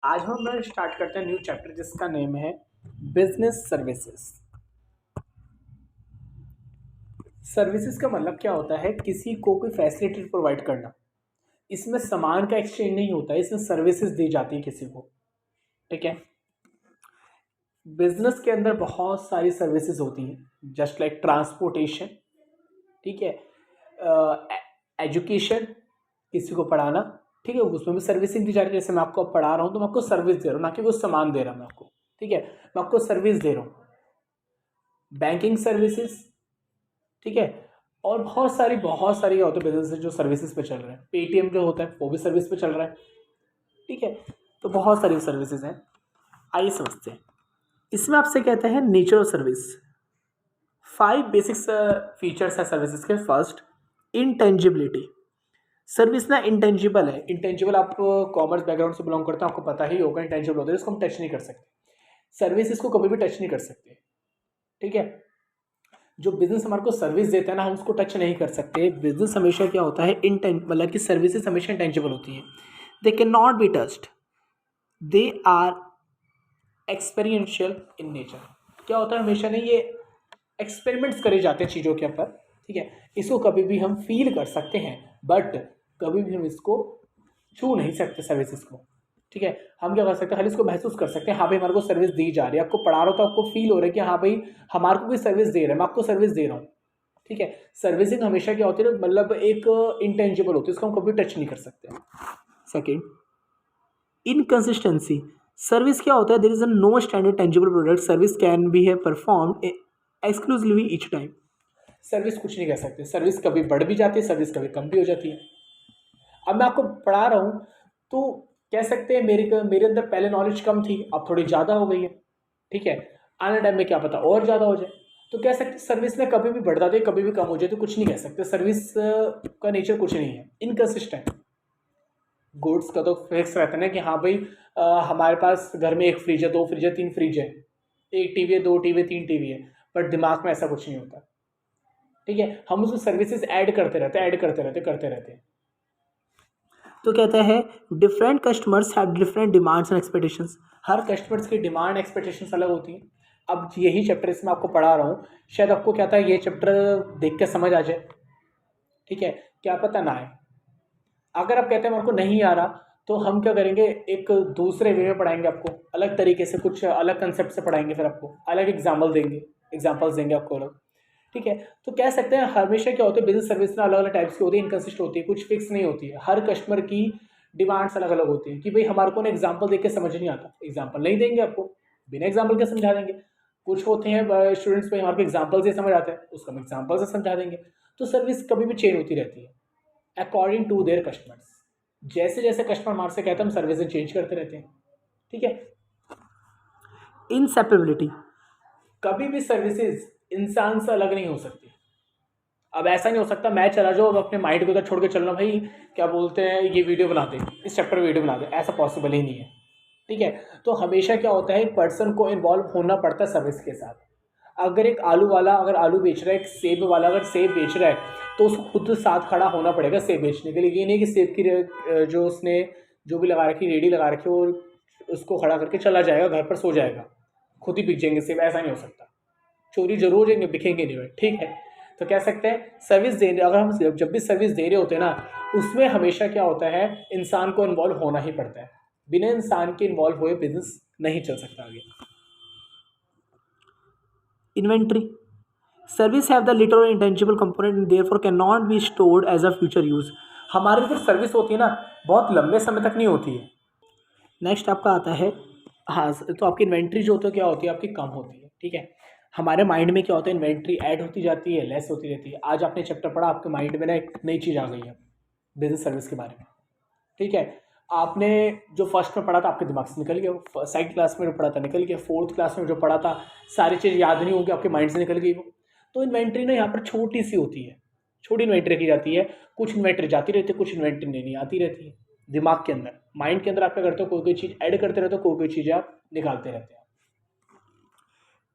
आज हम लोग स्टार्ट करते हैं न्यू चैप्टर जिसका नेम है बिजनेस सर्विसेज। सर्विसेज का मतलब क्या होता है? किसी को कोई फैसिलिटी प्रोवाइड करना। इसमें सामान का एक्सचेंज नहीं होता है, इसमें सर्विसेज दी जाती है किसी को। ठीक है। बिजनेस के अंदर बहुत सारी सर्विसेज होती हैं, जस्ट लाइक ट्रांसपोर्टेशन। ठीक है। एजुकेशन, किसी को पढ़ाना। ठीक है, उसमें भी सर्विसिंग दी जा रही है। जैसे मैं आपको अब पढ़ा रहा हूँ तो मैं आपको सर्विस दे रहा हूँ, ना कि कुछ सामान दे रहा हूँ मैं आपको। ठीक है, मैं आपको सर्विस दे रहा हूँ। Banking services. ठीक है। और बहुत सारी क्या होते हैं बिजनेस जो सर्विसेज पे चल रहे हैं। पेटीएम जो होता है वो भी सर्विस पे चल रहा है। ठीक है। तो बहुत सारी सर्विसेज हैं, आइए समझते हैं। इसमें आपसे कहते हैं nature of service. 5 basic features है सर्विसेज के। First, intangibility. सर्विस ना इंटेंजिबल है। इंटेंजिबल, आप कॉमर्स बैकग्राउंड से बिलोंग करते हैं, आपको पता ही होगा इंटेंजिबल होता है इसको हम टच नहीं कर सकते। सर्विस इसको कभी भी टच नहीं कर सकते। ठीक है। जो बिजनेस हमारे को सर्विस देता है ना, हम उसको टच नहीं कर सकते। बिजनेस हमेशा क्या होता है, मतलब कि सर्विसेज हमेशा इंटेंजिबल होती हैं। They can not be touched, they are experiential in nature. क्या होता है, हमेशा नहीं, ये एक्सपेरिमेंट्स करे जाते हैं चीज़ों के ऊपर। ठीक है। इसको कभी भी हम फील कर सकते हैं, बट कभी भी हम इसको छू नहीं सकते सर्विसेज को। ठीक है। हम क्या कर सकते हैं, खाली इसको महसूस कर सकते हैं। हाँ भाई, हमारे को सर्विस दी जा रही है। आपको पढ़ा रहा हो तो आपको फील हो रहा है कि हाँ भाई हमारे को कोई सर्विस दे रहा है, मैं आपको सर्विस दे रहा हूँ। ठीक है। सर्विसिंग हमेशा क्या होती है, मतलब एक इंटेंजिबल होती है, इसको हम कभी टच नहीं कर सकते। Second, inconsistency. सर्विस क्या होता है, there is a no standard tangible product service can be है perform exclusively each time. Service कुछ नहीं कह सकते, सर्विस कभी बढ़ भी जाती है, सर्विस कभी कम भी हो जाती है। अब मैं आपको पढ़ा रहा हूँ तो कह सकते हैं मेरे अंदर पहले नॉलेज कम थी, अब थोड़ी ज़्यादा हो गई है। ठीक है। आने टाइम में क्या पता और ज़्यादा हो जाए। तो कह सकते सर्विस में कभी भी बढ़ जाती है, कभी भी कम हो जाए, तो कुछ नहीं कह सकते। सर्विस का नेचर कुछ नहीं है, इनकंसिस्टेंट। गुड्स का तो फिक्स रहता है ना कि हाँ भाई हमारे पास घर में 1 फ्रिज है, 2 फ्रिज है, 3 फ्रिज है, 1 टीवी है, 2 टीवी है, 3 टीवी है, बट दिमाग में ऐसा कुछ नहीं होता। ठीक है। हम उसमें सर्विसेज ऐड करते रहते हैं, करते रहते हैं। तो कहता है different customers have different demands and expectations. Her customers की डिमांड एक्सपेक्टेशंस अलग होती हैं। अब यही चैप्टर इसमें आपको पढ़ा रहा हूँ, शायद आपको क्या था ये चैप्टर देख के समझ आ जाए। ठीक है। क्या पता ना आए। अगर आप कहते हैं मेरे को नहीं आ रहा, तो हम क्या करेंगे, एक दूसरे वे में पढ़ाएंगे आपको, अलग तरीके से, कुछ अलग कंसेप्ट से पढ़ाएंगे, फिर आपको अलग एग्जाम्पल्स देंगे आपको अलग। ठीक है। तो कह सकते हैं हमेशा क्या होता है, बिजनेस सर्विस में अलग अलग टाइप्स की होती है, इनकंसिस्ट होती है, कुछ फिक्स नहीं होती है। हर कस्टमर की डिमांड्स अलग अलग होती है कि भाई हमारे को ना एग्जाम्पल देख के समझ नहीं आता, एग्जाम्पल नहीं देंगे आपको, बिना एग्जाम्पल के समझा देंगे। कुछ होते हैं स्टूडेंट्स में हमारे को एग्जाम्पल से समझ आता है, उसको हम एग्जाम्पल से समझा देंगे। तो सर्विस कभी भी चेंज होती रहती है अकॉर्डिंग टू देयर कस्टमर्स। जैसे जैसे कस्टमर हमारे से कहते हैं हम सर्विसेज चेंज करते रहते हैं। ठीक है। इनसेपरेबिलिटी। कभी भी सर्विसेज इंसान से अलग नहीं हो सकती। अब ऐसा नहीं हो सकता मैं चला जाऊँ अब अपने माइंड को उधर छोड़ के चलना, भाई क्या बोलते हैं ये वीडियो बना दे, इस चैप्टर में वीडियो बना दे, ऐसा पॉसिबल ही नहीं है। ठीक है। तो हमेशा क्या होता है, एक पर्सन को इन्वॉल्व होना पड़ता है सर्विस के साथ। अगर एक आलू वाला अगर आलू बेच रहा है, एक सेब वाला अगर सेब बेच रहा है, तो उसको खुद साथ खड़ा होना पड़ेगा सेब बेचने के लिए। ये नहीं कि सेब की जो उसने जो भी लगा रखी रेडी लगा रखी वो उसको खड़ा करके चला जाएगा, घर पर सो जाएगा, खुद ही बिक जाएंगे सेब, ऐसा नहीं हो सकता। चोरी जरूर हो जाएंगे, बिकेंगे नहीं भाई। ठीक है। तो कह सकते हैं सर्विस दे रहे, अगर हम जब भी सर्विस दे रहे होते हैं ना, उसमें हमेशा क्या होता है, इंसान को इन्वॉल्व होना ही पड़ता है। बिना इंसान के इन्वॉल्व हुए बिजनेस नहीं चल सकता आगे। Inventory. Service have the literal intangible component and therefore can not be stored as a future use. हमारी जो सर्विस होती है ना, बहुत लंबे समय तक नहीं होती है। नेक्स्ट आपका आता है, हाँ, तो आपकी इन्वेंट्री जो होती है क्या होती है, आपकी कम होती है। ठीक है। हमारे माइंड में क्या होता है, इन्वेंट्री ऐड होती जाती है, लेस होती रहती है। आज आपने चैप्टर पढ़ा, आपके माइंड में ना एक नई चीज़ आ गई है बिजनेस सर्विस के बारे में। ठीक है। आपने जो फर्स्ट में पढ़ा था आपके दिमाग से निकल गया, सेकंड क्लास में जो पढ़ा था निकल गया, फोर्थ क्लास में जो पढ़ा था सारी चीज़ याद नहीं होगी, आपके माइंड से निकल गई वो। तो इन्वेंट्री ना यहाँ पर छोटी सी होती है, छोटी इन्वेंट्री की जाती है। कुछ इन्वेंट्री जाती रहती है, कुछ इन्वेंट्री नहीं आती रहती है। दिमाग के अंदर, माइंड के अंदर आप क्या करते हो, कोई कोई चीज़ ऐड करते रहते हो, कोई कोई चीज़ें आप निकालते रहते हैं।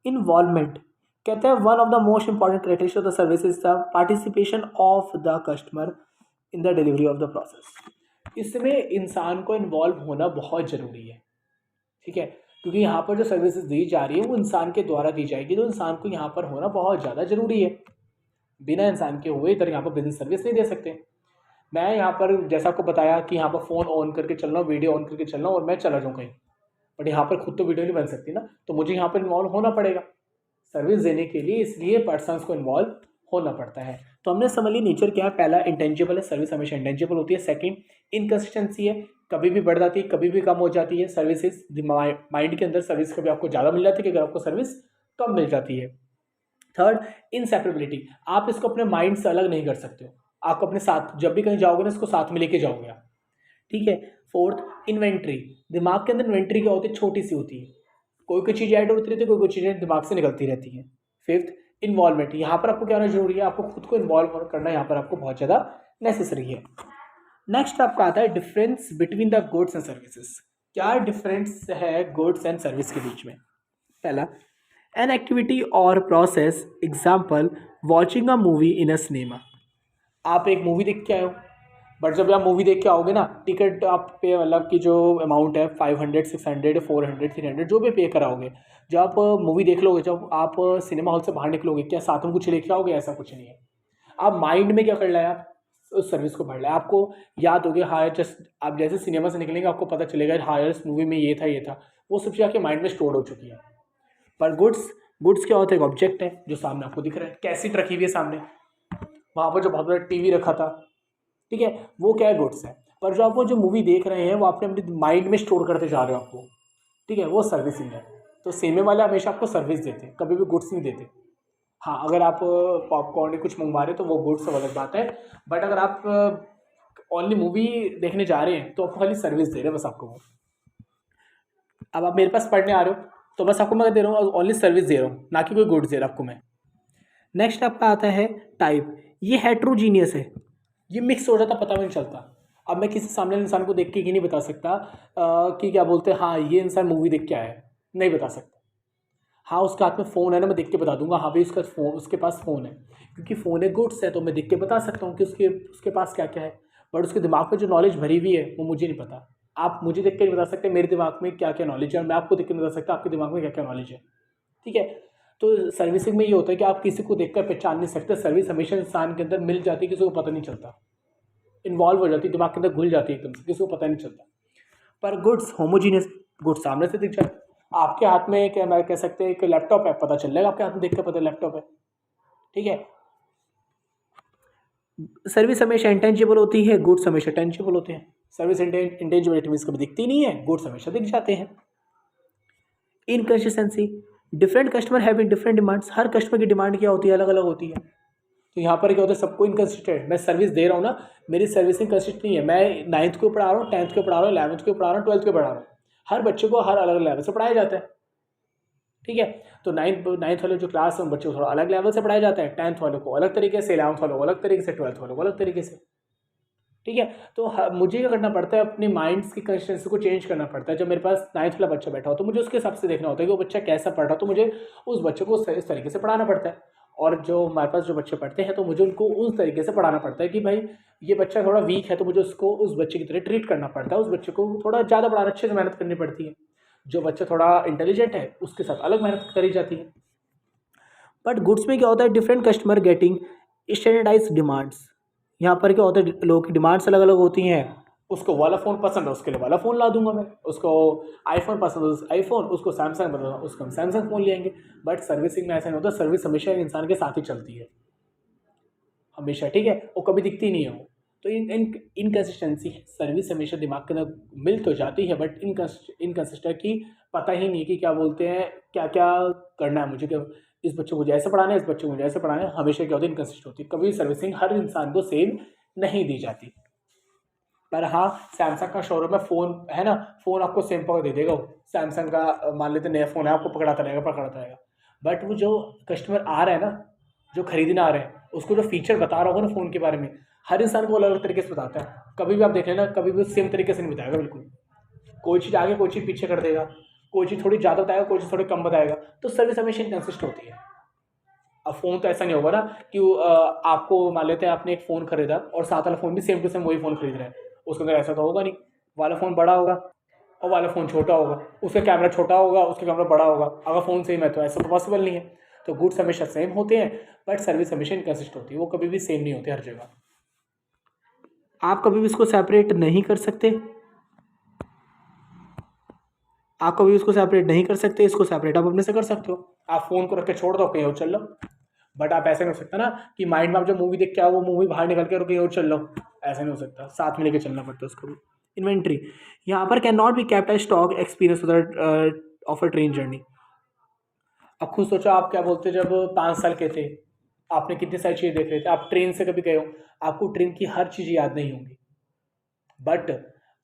इन्वॉल्वमेंट। कहते हैं one of the most important criteria of the service is the participation of the customer in the delivery of the process. इसमें इंसान को इन्वॉल्व होना बहुत ज़रूरी है। ठीक है, क्योंकि यहाँ पर जो सर्विसेज दी जा रही है वो इंसान के द्वारा दी जाएगी, तो इंसान को यहाँ पर होना बहुत ज़्यादा ज़रूरी है। बिना इंसान के हुए इधर यहाँ पर बिजनेस सर्विस नहीं दे सकते। मैं यहाँ पर जैसा आपको बताया कि यहाँ पर फ़ोन ऑन करके चलना, वीडियो ऑन करके चलना और मैं चला जाऊँ कहीं, बट यहाँ पर खुद तो वीडियो नहीं बन सकती ना, तो मुझे यहाँ पर इन्वॉल्व होना पड़ेगा सर्विस देने के लिए, इसलिए पर्सन्स को इन्वॉल्व होना पड़ता है। तो हमने समझ ली नेचर क्या है, पहला इंटेंजिबल है, सर्विस हमेशा इंटेंजिबल होती है। सेकंड इनकंसिस्टेंसी है, कभी भी बढ़ जाती है कभी भी कम हो जाती है सर्विसेज। माइंड के अंदर सर्विस कभी आपको ज़्यादा मिल जाती है, अगर आपको सर्विस कम मिल जाती है। थर्ड इनसेपरेबिलिटी, आप इसको अपने माइंड से अलग नहीं कर सकते हो, आपको अपने साथ जब भी कहीं जाओगे ना इसको साथ में लेके जाओगे आप, ठीक है। फोर्थ इन्वेंट्री, दिमाग के अंदर इन्वेंट्री क्या होती है, छोटी सी होती है, कोई कोई चीज़ ऐड होती रहती है, कोई कोई चीज़ें दिमाग से निकलती रहती हैं। फिफ्थ इन्वॉल्वमेंट, यहाँ पर आपको क्या होना जरूरी है, आपको खुद को इन्वॉल्व करना यहाँ पर आपको बहुत ज़्यादा नेसेसरी है। नेक्स्ट आपका आता है difference between the goods and services. क्या डिफरेंस है गुड्स एंड सर्विस के बीच में? पहला, एन एक्टिविटी और process, example watching a movie in a cinema. आप एक मूवी देख के आए हो, बट जब आप मूवी देख के आओगे ना, टिकट आप पे मतलब कि जो अमाउंट है 500 600 400 300 जो भी पे कराओगे, जब आप मूवी देख लोगे, जब आप सिनेमा हॉल से बाहर निकलोगे, क्या साथ में कुछ लेके आओगे? ऐसा कुछ नहीं है। आप माइंड में क्या कर रहे हैं, आप उस सर्विस को भर रहे हैं, आपको याद हो गया, हाँ जस्ट आप जैसे सिनेमा से निकलेंगे आपको पता चलेगा हाँ यार इस मूवी में ये था, वो सब चीज़ आपके माइंड में स्टोर हो चुकी है। पर गुड्स क्या होता है, एक ऑब्जेक्ट है जो सामने आपको दिख रहा है, कैसेट रखी हुई है सामने, वहाँ पर जो बहुत बड़ा टीवी रखा था, ठीक है, वो क्या है, गुड्स है। पर जो आप वो जो मूवी देख रहे हैं वो आपने अपने माइंड में स्टोर करते जा रहे हो आपको, ठीक है, वो सर्विसिंग है। तो सिनेमा वाले हमेशा आपको सर्विस देते हैं, कभी भी गुड्स नहीं देते। हाँ, अगर आप पॉपकॉर्न कुछ मंगवा रहे हो तो वो गुड्स से अलग बात है, बट अगर आप ओनली मूवी देखने जा रहे हैं तो आपको खाली सर्विस दे रहे हैं बस आपको वो। अब आप मेरे पास पढ़ने आ रहे हो तो बस आपको मैं दे रहा हूँ, ओनली सर्विस दे रहा हूँ, ना कि कोई गुड्स दे रहा आपको मैं। नेक्स्ट आपका आता है टाइप, ये हेट्रोजीनियस है, ये मिक्स हो जाता पता भी नहीं चलता। अब मैं किसी सामने इंसान को देख के ये नहीं बता सकता कि क्या बोलते हैं, हाँ ये इंसान मूवी देख के आया है, नहीं बता सकता। हाँ उसके हाथ में फ़ोन है ना, मैं देख के बता दूंगा हाँ भाई उसका फ़ोन, उसके पास फ़ोन है, क्योंकि फ़ोन है गुड्स है, तो मैं देख के बता सकता हूँ कि उसके उसके पास क्या क्या है। बट उसके दिमाग में जो नॉलेज भरी हुई है वो मुझे नहीं पता। आप मुझे देख के नहीं बता सकते मेरे दिमाग में क्या क्या नॉलेज है, और मैं आपको देख के नहीं बता सकता आपके दिमाग में क्या क्या नॉलेज है, ठीक है। तो सर्विसिंग में ये होता है कि आप किसी को देखकर पहचान नहीं सकते, सर्विस हमेशा इंसान के अंदर मिल जाती है, किसी को पता नहीं चलता, इन्वॉल्व हो जाती है, दिमाग के अंदर घुल जाती है एकदम से, किसी को पता नहीं चलता। पर गुड्स होमोजीनियस, गुड्स सामने से दिख जाए, आपके हाथ में क्या मैं कह सकते हैं एक लैपटॉप है, पता चल जाएगा आपके हाथ में देख कर पता लैपटॉप है, ठीक है। सर्विस हमेशा इंटेंजिबल होती है, गुड्स हमेशा टेंजिबल होते हैं। सर्विस इंटेंजिबिलिटी मीन्स कभी दिखती नहीं है, गुड्स हमेशा दिख जाते हैं। Inconsistency, different customer having different demands, हर कस्टमर की डिमांड क्या होती है, अलग अलग होती है। तो यहाँ पर क्या होता है, सबको इनकंसिस्टेंट, मैं सर्विस दे रहा हूँ ना, मेरी सर्विसिंग कंसिस्टेंट नहीं है, मैं 9th को पढ़ा रहा हूँ, 10th को पढ़ा रहा हूँ, 11th को पढ़ा रहा हूँ, 12th को पढ़ा रहा हूँ, हर बच्चे को हर अलग लेवल से पढ़ाया जाता है, ठीक है। तो नाइन्थ वाले जो क्लास है उन बच्चों को थोड़ा अलग लेवल से पढ़ाया जाता है, 10th वालों को अलग तरीके से, 11th वालों को अलग तरीके से, 12th वालों को अलग तरीके से, ठीक है। तो मुझे क्या करना पड़ता है, अपने माइंड्स की कंसिस्टेंसी को चेंज करना पड़ता है। जब मेरे पास 9th वाला बच्चा बैठा हो तो मुझे उसके हिसाब से देखना होता है कि वो बच्चा कैसा पढ़ रहा है, तो मुझे उस बच्चे को इस तरीके से पढ़ाना पड़ता है। और जो हमारे पास जो बच्चे पढ़ते हैं तो मुझे उनको उस तरीके से पढ़ाना पड़ता है कि भाई ये बच्चा थोड़ा वीक है तो मुझे उसको उस बच्चे की तरह ट्रीट करना पड़ता है, उस बच्चे को थोड़ा ज़्यादा पढ़ाना, अच्छे से मेहनत करनी पड़ती है। जो बच्चा थोड़ा इंटेलिजेंट है उसके साथ अलग मेहनत करी जाती है। बट गुड्स में क्या होता है, different customer getting standardise demands, यहाँ पर क्या होता है लोगों की डिमांड्स अलग अलग होती हैं। उसको वाला फ़ोन पसंद है उसके लिए वाला फ़ोन ला दूंगा मैं, उसको आईफोन पसंद है आईफोन, उसको सैमसंग पसंद है उसको हम सैमसंग फ़ोन ले आएंगे। बट सर्विसिंग में ऐसा नहीं होता, सर्विस हमेशा इंसान के साथ ही चलती है हमेशा, ठीक है, वो कभी दिखती नहीं है वो। तो इनकंसिस्टेंसी है, सर्विस हमेशा दिमाग के अंदर मिल तो जाती है बट इनकंसिस्टेंट की पता ही नहीं कि क्या बोलते हैं क्या क्या करना है मुझे, क्या इस बच्चे को मुझे ऐसे पढ़ाना है, इस बच्चे को मुझे ऐसे पढ़ाना है, हमेशा क्या होती है इनकंसिस्टेंट होती है। कभी सर्विसिंग हर इंसान को सेम नहीं दी जाती। पर हाँ सैमसंग का शोरूम में फ़ोन है ना, फ़ोन आपको सेम पकड़ दे देगा वो, सैमसंग का मान लेते नया फ़ोन है आपको पकड़ाता रहेगा। बट वो जो कस्टमर आ रहा है ना, जो खरीदने आ रहे हैं, उसको जो फीचर बता रहा होगा ना फ़ोन के बारे में, हर इंसान को अलग अलग तरीके से बताता है। कभी भी आप देख लेना, कभी भी सेम तरीके से नहीं बताएगा बिल्कुल, कोई चीज़ आगे कोई चीज़ पीछे कर देगा, कोई चीज़ थोड़ी ज़्यादा बताएगा कोई चीज़ थोड़ी कम बताएगा। तो सर्विस हमेशा इनकंसिस्टेंट होती है। अब फ़ोन तो ऐसा नहीं होगा ना कि आपको मान लेते हैं आपने एक फ़ोन खरीदा और साथ वाला फ़ोन भी सेम टू सेम वही फ़ोन खरीद रहा है, उसके अंदर ऐसा तो होगा नहीं, वाला फ़ोन बड़ा होगा, और वाला फ़ोन छोटा होगा, उसका कैमरा छोटा होगा, उसका कैमरा बड़ा होगा। अगर फ़ोन सेम है तो ऐसा तो पॉसिबल नहीं है। तो गुड्स हमेशा सेम होते हैं, बट सर्विस हमेशा इनकंसिस्ट होती है, वो कभी भी सेम नहीं होती हर जगह। आप कभी भी इसको सेपरेट नहीं कर सकते, आप कभी इसको सेपरेट नहीं कर सकते। इसको सेपरेट आप अपने से कर सकते हो। आप फ़ोन को रख के छोड़ दो, कहीं और चल लो। बट आप ऐसे नहीं हो सकता ना कि माइंड में आप जब मूवी देख के आओ, वो मूवी बाहर निकल के और कहीं और चल लो, ऐसा नहीं हो सकता। साथ में लेके चलना पड़ता है उसको भी। इन्वेंट्री यहाँ पर can not be kept as stock experience of a train journey. अब खुद सोचो, आप क्या बोलते जब 5 साल के थे, आपने कितनी सारी चीज़ें देख रहे थे, आप ट्रेन से कभी गए हो, आपको ट्रेन की हर चीज़ याद नहीं होगी। बट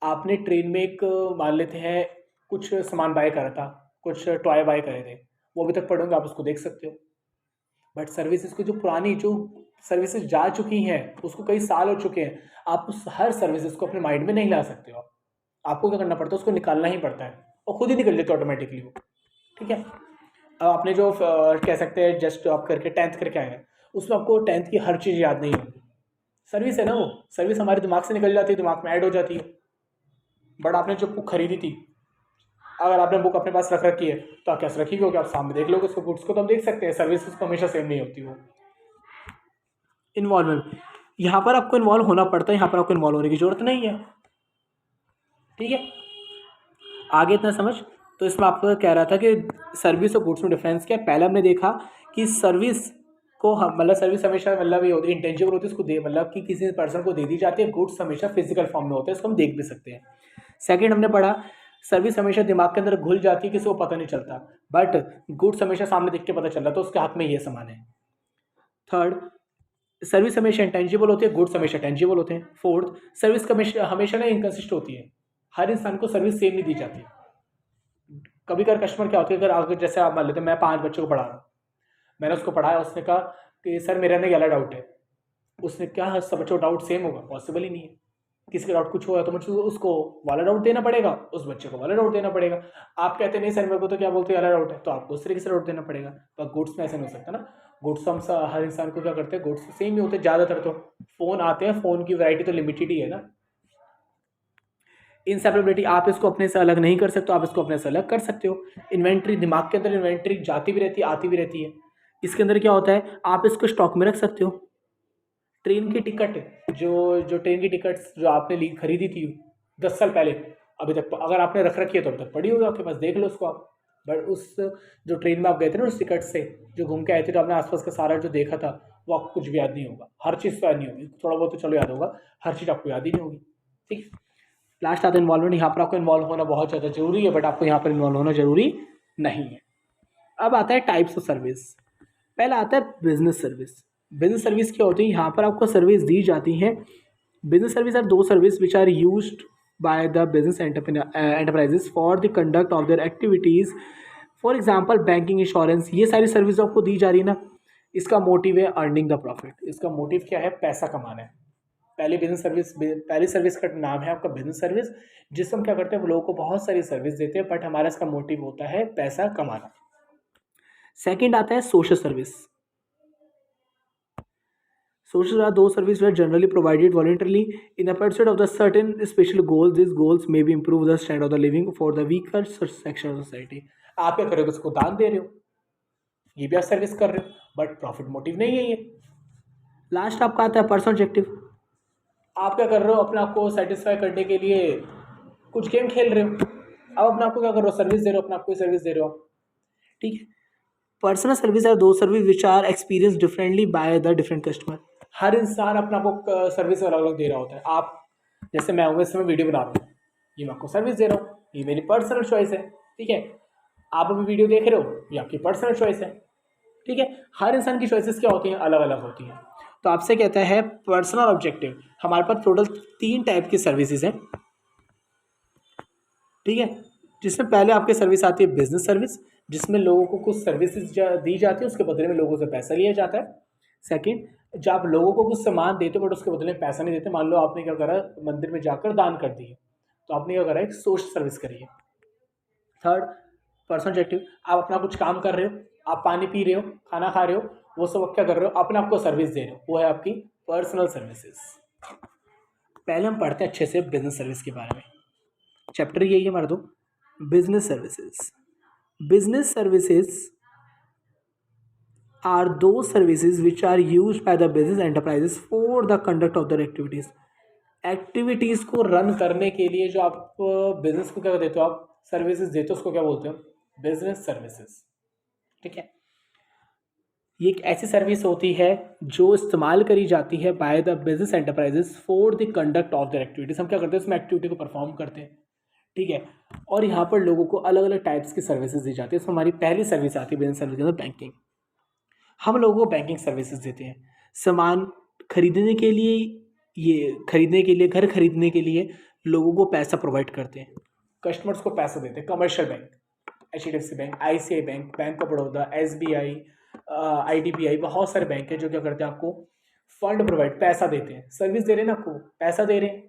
आपने ट्रेन में एक मान लेते हैं कुछ सामान बाय करा था, कुछ टॉय बाय करे थे, वो अभी तक पड़े होंगे, आप उसको देख सकते हो। बट सर्विसेज को जो पुरानी जो सर्विसेज जा चुकी हैं, उसको कई साल हो चुके हैं, आप उस हर सर्विसेज को अपने माइंड में नहीं ला सकते हो। आपको क्या करना पड़ता है, उसको निकालना ही पड़ता है, और खुद ही निकल लेते ऑटोमेटिकली वो। ठीक है। अब आपने जो कह सकते हैं जस्ट आप करके 10th करके आए हैं, उसमें आपको 10th की हर चीज़ याद नहीं होगी। सर्विस है ना, वो सर्विस हमारे दिमाग से निकल जाती है, दिमाग में ऐड हो जाती है। बट आपने जो बुक खरीदी थी, अगर आपने बुक अपने पास रख रखी है तो आप कैसे रखी होगी, आप सामने देख लोगे उसको, बुक्स को तो हम देख सकते हैं, सर्विसेज को हमेशा सेम नहीं होती वो। इन्वॉल्वमेंट यहाँ पर आपको इन्वॉल्व होना पड़ता है, यहाँ पर आपको इन्वॉल्व होने की जरूरत नहीं है। ठीक है, आगे इतना समझ। तो इसमें आपको कह रहा था कि सर्विस और गुड्स में डिफरेंस क्या है। पहले हमने देखा कि सर्विस को हम मतलब सर्विस हमेशा मतलब ये होती है इंटेंजिबल होती है, उसको दे मतलब कि किसी पर्सन को दे दी जाती है। गुड्स हमेशा फिजिकल फॉर्म में होते हैं, इसको हम देख भी सकते हैं। सेकंड हमने पढ़ा सर्विस हमेशा दिमाग के अंदर घुल जाती है, किसी को पता नहीं चलता, बट गुड्स हमेशा सामने देख के पता चल रहा है, तो उसके हाथ में ये सामान है। थर्ड, सर्विस हमेशा इंटेंजिबल होती है, गुड्स हमेशा टेंजिबल होते हैं। फोर्थ, सर्विस हमेशा ना इनकंसिस्ट होती है, हर इंसान को सर्विस सेम नहीं दी जाती। कभी कभी कस्टमर क्या होती है, अगर जैसे आप मान लेते हैं मैं 5 बच्चों को पढ़ा रहा हूँ, मैंने उसको पढ़ाया, उसने कहा कि सर मेरा ना वाला डाउट है। उसने क्या सब बच्चों का डाउट सेम होगा, पॉसिबल ही नहीं है। किसी का डाउट कुछ होगा तो मुझे उसको वाला डाउट देना पड़ेगा, उस बच्चे को वाला डाउट देना पड़ेगा। आप कहते नहीं सर मेरे को तो क्या बोलते वाला डाउट है, तो आपको उस तरीके से डाउट देना पड़ेगा। पर गुड्स में ऐसा नहीं हो सकता ना। गुड्स हम हर इंसान को क्या करते हैं, गुड्स सेम ही होते हैं ज़्यादातर। तो फ़ोन आते हैं, फ़ोन की वैरायटी तो लिमिटेड ही है ना। इनसेपरेबिलिटी आप इसको अपने से अलग नहीं कर सकते, आप इसको अपने से अलग कर सकते हो। इन्वेंट्री दिमाग के अंदर इन्वेंट्री जाती भी रहती है, आती भी रहती है। इसके अंदर क्या होता है, आप इसको स्टॉक में रख सकते हो। ट्रेन की टिकट जो ट्रेन की टिकट्स जो आपने ली खरीदी थी 10 साल पहले, अभी तक अगर आपने रख रखी है तो अभी तक पड़ी होगी आपके पास, देख लो उसको आप। बट उस जो ट्रेन में आप गए थे ना, उस टिकट से जो घूम के आए थे, तो आपने आसपास का सारा जो देखा था, वो आपको कुछ भी याद नहीं होगा। हर चीज़ तो याद नहीं होगी, थोड़ा बहुत तो चलो याद होगा, हर चीज़ आपको याद ही नहीं होगी। ठीक। लास्ट आता है इन्वॉल्वमेंट। यहाँ पर आपको इन्वॉल्व होना बहुत ज़्यादा जरूरी है, बट आपको यहाँ पर इन्वॉल्व होना जरूरी नहीं है। अब आता है टाइप्स ऑफ सर्विस। पहला आता है बिजनेस सर्विस। बिजनेस सर्विस क्या होती है, यहाँ पर आपको सर्विस दी जाती है। बिजनेस सर्विस आर दो service which are used by the business enterprises for the conduct of their activities. For example banking, insurance, ये सारी सर्विस आपको दी जा रही है ना। इसका मोटिव है अर्निंग द प्रॉफिट। इसका मोटिव क्या है, पैसा कमाना है। पहली सर्विस का नाम है आपका बिजनेस सर्विस, जिसमें हम क्या करते हैं, लोगों को बहुत सारी सर्विस देते हैं, बट हमारा इसका मोटिव होता है पैसा कमाना। सेकंड आता है social service. Social are those services that are generally provided voluntarily in the pursuit of the certain special goals. These goals may be improve the standard of the living for the weaker section of society. आप क्या कर रहे हो, उसको दान दे रहे हो, ये भी आप सर्विस कर रहे हो, बट प्रॉफिट मोटिव नहीं है ये। लास्ट आपका आता है पर्सनल ऑब्जेक्टिव। आप क्या कर रहे हो, अपने आप को सेटिस्फाई करने के लिए कुछ गेम खेल रहे हो, अब अपने आप को क्या कर रहे हो, सर्विस दे रहे हो, अपने आप को सर्विस दे रहे हो। ठीक है। पर्सनल सर्विस आर दो service which are experience differently by the different customer. हर इंसान अपना आपको सर्विस अलग अलग दे रहा होता है। आप जैसे मैं हूँ, इस समय वीडियो बना रहा हूँ, ये मैं आपको सर्विस दे रहा हूँ, ये मेरी पर्सनल चॉइस है। ठीक है। आप अभी वीडियो देख रहे हो, ये आपकी पर्सनल चॉइस है। ठीक है। हर इंसान की चॉइसेस क्या होती हैं, अलग अलग होती हैं। तो आपसे कहता है पर्सनल ऑब्जेक्टिव। हमारे पास टोटल 3 टाइप की सर्विसेज हैं। ठीक है। जिसमें पहले आपके सर्विस आती है बिजनेस सर्विस, जिसमें लोगों को कुछ सर्विसेज दी जाती है, उसके बदले में लोगों से पैसा लिया जाता है। सेकंड, जब आप लोगों को कुछ सामान देते हो बट उसके बदले में पैसा नहीं देते, मान लो आपने क्या करा, मंदिर में जाकर दान कर दिए, तो आपने क्या करा, एक सोशल सर्विस करी है। Third, personal objective. आप अपना कुछ काम कर रहे हो, आप पानी पी रहे हो, खाना खा रहे हो, वो सब आप क्या कर रहे हो, अपने आप को सर्विस दे रहे हो, वो है आपकी पर्सनल सर्विसेज। पहले हम पढ़ते हैं अच्छे से बिजनेस सर्विस के बारे में। चैप्टर यही है हमारा। तो business services, business services are those services which are used by the business enterprises for the conduct of their activities। Activities को रन करने के लिए जो आप बिजनेस को क्या देते हो, आप सर्विसेज देते हो, उसको क्या बोलते हो, बिजनेस सर्विसेज। ठीक है, ये एक ऐसी सर्विस होती है जो इस्तेमाल करी जाती है bye the business enterprises for the conduct of their activities. हम क्या करते हैं, उसमें एक्टिविटी को परफॉर्म करते हैं। ठीक है, और यहाँ पर लोगों को अलग अलग टाइप्स की सर्विसेज दी जाती है। इसमें हमारी पहली सर्विस आती है बिजनेस सर्विस के अंदर, बैंकिंग। हम लोगों को बैंकिंग सर्विसेज देते हैं। सामान खरीदने के लिए, ये खरीदने के लिए, घर खरीदने के लिए लोगों को पैसा प्रोवाइड करते हैं, कस्टमर्स को पैसा देते हैं। Commercial bank, HDFC bank, ICICI bank, bank of Baroda, SBI, IDBI, बहुत सारे बैंक हैं जो क्या करते हैं, आपको फंड प्रोवाइड, पैसा देते हैं। सर्विस दे रहे हैं ना, आपको पैसा दे रहे हैं।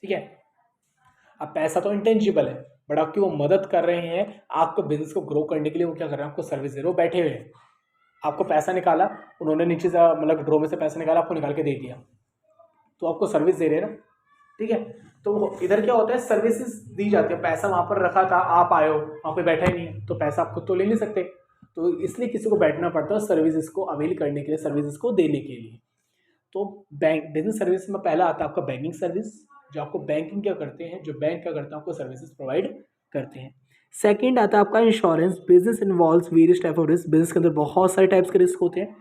ठीक है, अब पैसा तो इंटेंजिबल है, बट आपकी वो मदद कर रहे हैं आपको बिजनेस को ग्रो करने के लिए। वो क्या कर रहे हैं, आपको सर्विस दे रहे हो, बैठे हुए हैं, आपको पैसा निकाला उन्होंने, नीचे से मतलब ड्रो में से पैसा निकाला, आपको निकाल के दे दिया, तो आपको सर्विस दे रहे हैं ना। ठीक है, तो इधर क्या होता है, सर्विसेज दी जाती है। पैसा वहाँ पर रखा था, आप आए हो, वहाँ पे बैठा ही नहीं है, तो पैसा आप खुद तो ले नहीं सकते, तो इसलिए किसी को बैठना पड़ता है सर्विसेज को अवेल करने के लिए, सर्विसेज को देने के लिए। तो बैंक बिजनेस सर्विस में पहला आता है आपका बैंकिंग सर्विस, जो आपको बैंकिंग क्या करते हैं, जो बैंक क्या करते हैं, आपको सर्विसेज प्रोवाइड करते हैं। सेकंड आता है आपका insurance. Business involves various type of risk. Business के अंदर बहुत सारे टाइप्स के रिस्क होते हैं।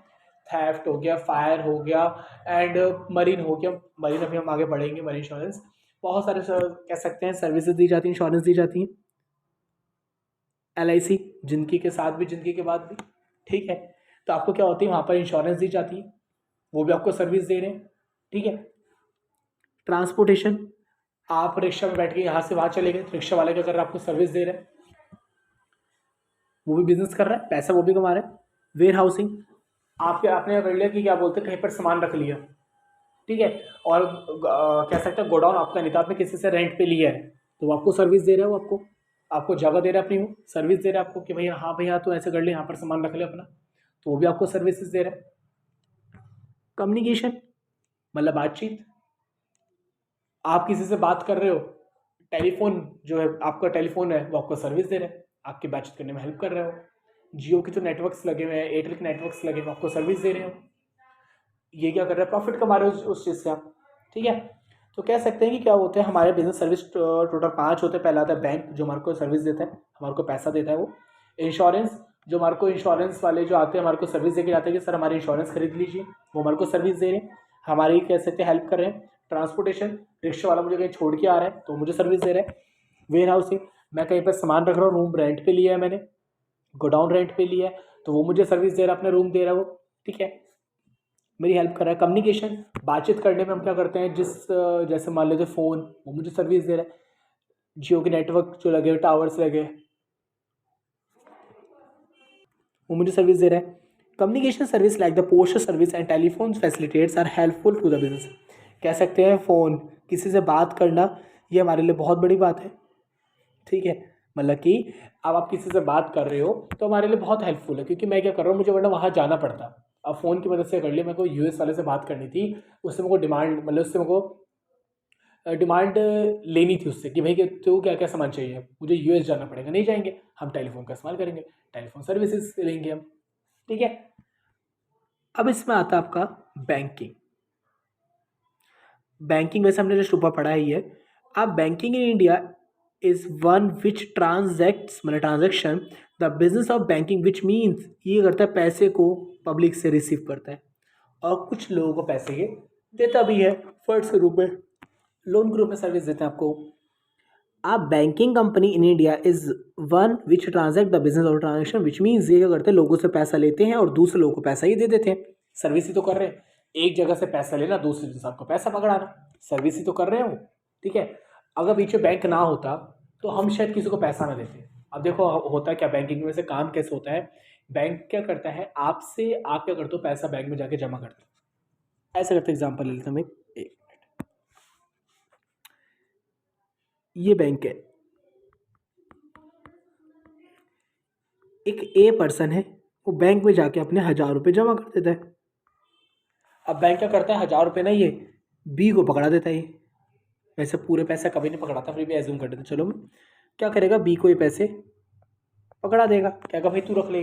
थेफ्ट हो गया, फायर हो गया, एंड मरीन हो गया। मरीन अभी हम आगे बढ़ेंगे, मरीन इंश्योरेंस। बहुत सारे कह सकते हैं सर्विसेज दी जाती हैं, इंश्योरेंस दी जाती हैं। LIC, जिंदगी के साथ भी जिंदगी के बाद भी। ठीक है, तो आपको क्या होती है, वहाँ पर इंश्योरेंस दी जाती है, वो भी आपको सर्विस दे रहे हैं। ठीक है, ट्रांसपोर्टेशन, आप रिक्शा में बैठ के यहाँ से वहाँ चले गए, रिक्शा वाले क्या कर रहा है, आपको सर्विस दे रहे हैं, वो भी बिजनेस कर रहा है, पैसा वो भी कमा रहा है। वेयर हाउसिंग, आपने कर लिया कि क्या बोलते हैं, कहीं पर सामान रख लिया। ठीक है, और कह सकते हैं गोडाउन आपका नहीं था, आपने किसी से रेंट पे लिया है, तो वो आपको सर्विस दे रहा है, वो आपको जगह दे रहा है, अपनी वो सर्विस दे रहा है आपको कि भैया हाँ भैया तो ऐसे कर ले, यहाँ पर सामान रख ले अपना, तो वो भी आपको सर्विसेज दे रहा है। कम्युनिकेशन मतलब बातचीत, आप किसी से बात कर रहे हो, टेलीफोन जो है आपका टेलीफोन है, वो आपको सर्विस दे रहा है, आपकी बातचीत करने में हेल्प कर रहे हो। जियो के जो नेटवर्क्स लगे हुए हैं, एयरटेल के नेटवर्क्स लगे हुए हैं, आपको सर्विस दे रहे हो। ये क्या कर रहे हैं, प्रॉफिट कमा रहे हो उस चीज़ से आप। ठीक है, तो कह सकते हैं कि क्या होते हैं हमारे बिजनेस सर्विस टोटल 5 होते हैं। पहला आता है बैंक, जो हमारे को सर्विस देता है, हमारे को पैसा देता है वो। इंश्योरेंस, जो हमारे को इंश्योरेंस वाले जो आते हैं हमारे को सर्विस देके जाते हैं कि सर हमारी इंश्योरेंस खरीद लीजिए, वो हमारे को सर्विस दे रहे हैं, हमारी कह सकते हैं हेल्प कर रहे हैं। ट्रांसपोर्टेशन, रिक्शा वाला मुझे कहीं छोड़ के आ रहा है तो मुझे सर्विस दे रहा है। वेयर हाउसिंग, मैं कहीं पर सामान रख रहा हूँ, रूम रेंट पे लिया है मैंने, गोडाउन रेंट पे लिया है, तो वो मुझे सर्विस दे रहा है, अपना रूम दे रहा है वो। ठीक है, मेरी हेल्प कर रहा है। कम्युनिकेशन, बातचीत करने में हम क्या करते हैं, जैसे मान लीजिए फ़ोन, वो मुझे सर्विस दे रहा है। जियो के नेटवर्क जो लगे, टावर्स लगे, वो मुझे सर्विस दे रहा है। Communication service like the postal service and telephone facilitates are helpful to the business. कह सकते हैं फ़ोन, किसी से बात करना, ये हमारे लिए बहुत बड़ी बात है। ठीक है, मतलब कि अब आप किसी से बात कर रहे हो तो हमारे लिए बहुत हेल्पफुल है, क्योंकि मैं क्या कर रहा हूँ, मुझे वरना वहाँ जाना पड़ता। अब फ़ोन की मदद से कर लिया, मेरे को US वाले से बात करनी थी, उससे मेरे को डिमांड, मतलब उससे मेरे को डिमांड लेनी थी उससे कि भाई कि तो क्या क्या सामान चाहिए, मुझे US जाना पड़ेगा, नहीं जाएंगे, हम टेलीफोन का इस्तेमाल करेंगे, टेलीफोन सर्विसेज लेंगे हम। ठीक है, अब इसमें आता है आपका बैंकिंग। बैंकिंग वैसे हमने जस्ट ऊपर पढ़ा ही है। अब banking in India is one which transacts, मतलब transaction the business of banking, which means ये करता है पैसे को पब्लिक से रिसीव करता है और कुछ लोगों को पैसे ये देता भी है, फंड्स के रूप में, लोन के रूप में सर्विस देते हैं आपको। अब banking company in India is one which transact the business of transaction, which means ये क्या करते हैं, लोगों से पैसा लेते हैं और दूसरे लोगों को पैसा ही दे देते हैं। सर्विस ही तो कर रहे हैं, एक जगह से पैसा लेना, दूसरे इंसान को पैसा पकड़ाना, सर्विस ही तो कर रहे हैं वो। ठीक है, अगर पीछे बैंक ना होता तो हम शायद किसी को पैसा ना देते। अब देखो होता है क्या, बैंकिंग में से काम कैसे होता है, बैंक क्या करता है, आपसे आप क्या करते हो, पैसा बैंक में जाके जमा करते हो। ऐसे करते एग्जांपल ले लेते हैं, एक मिनट, ये बैंक है, एक ए पर्सन है, वो बैंक में जाके अपने 1000 रुपये जमा कर देता है। अब बैंक क्या करता है, 1000 रुपये ना ये बी को पकड़ा देता है, वैसे पूरे पैसा कभी नहीं पकड़ाता, फिर भी एज्यूम कर देते चलो। क्या करेगा, बी को ये पैसे पकड़ा देगा, क्या कहा भाई तू रख ले,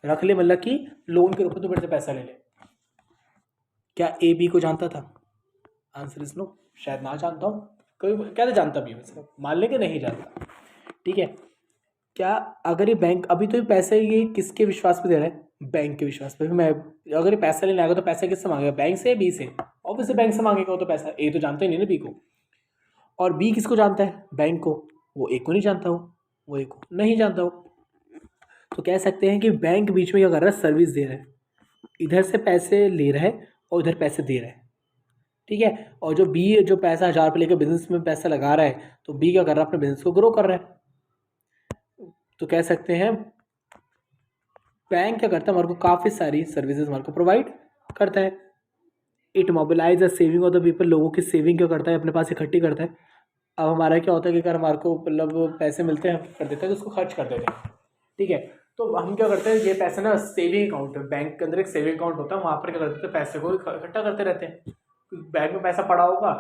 रख ले मतलब कि लोन के रूप में तू मेरे से पैसा ले ले। क्या ए बी को जानता था? आंसर इज नो, शायद ना जानता हूँ, कोई क्या तो जानता भी है, वैसे मान लेंगे नहीं जानता। ठीक है, क्या अगर ये बैंक अभी तो ये पैसे ये किसके विश्वास पे दे रहा है? बैंक के विश्वास पे। मैं अगर ये पैसा लेने आएगा तो पैसा किससे मांगेगा, बैंक से या बी से? ऑब्वियसली बैंक से मांगेगा वो तो पैसा, ए तो जानता ही नहीं ना बी को। और बी किसको जानता है? बैंक को। वो ए को नहीं जानता हो, वो ए को नहीं जानता हो। तो कह सकते हैं कि बैंक बीच में क्या कर रहा है, सर्विस दे रहा है, इधर से पैसे ले रहा है और इधर पैसे दे रहा है। ठीक है, और जो बी जो पैसा 1000 रुपये लेकर बिजनेस में पैसा लगा रहा है, तो बी क्या कर रहा है, अपने बिजनेस को ग्रो कर रहा है। तो कह सकते हैं बैंक क्या करता है, हमारे को काफ़ी सारी सर्विसेज हमारे को प्रोवाइड करता है। It mobilise a saving of the people, लोगों की सेविंग क्या करता है, अपने पास इकट्ठी करता है। अब हमारा क्या होता है कि अगर हमारे को मतलब पैसे मिलते हैं, हम कर देते हैं तो उसको खर्च कर देते हैं। ठीक है, तो हम क्या करते हैं, ये पैसे ना सेविंग अकाउंट है, बैंक के अंदर एक सेविंग अकाउंट होता है, वहाँ पर क्या करते हैं, पैसे को इकट्ठा करते रहते हैं। बैंक में पैसा पड़ा होगा,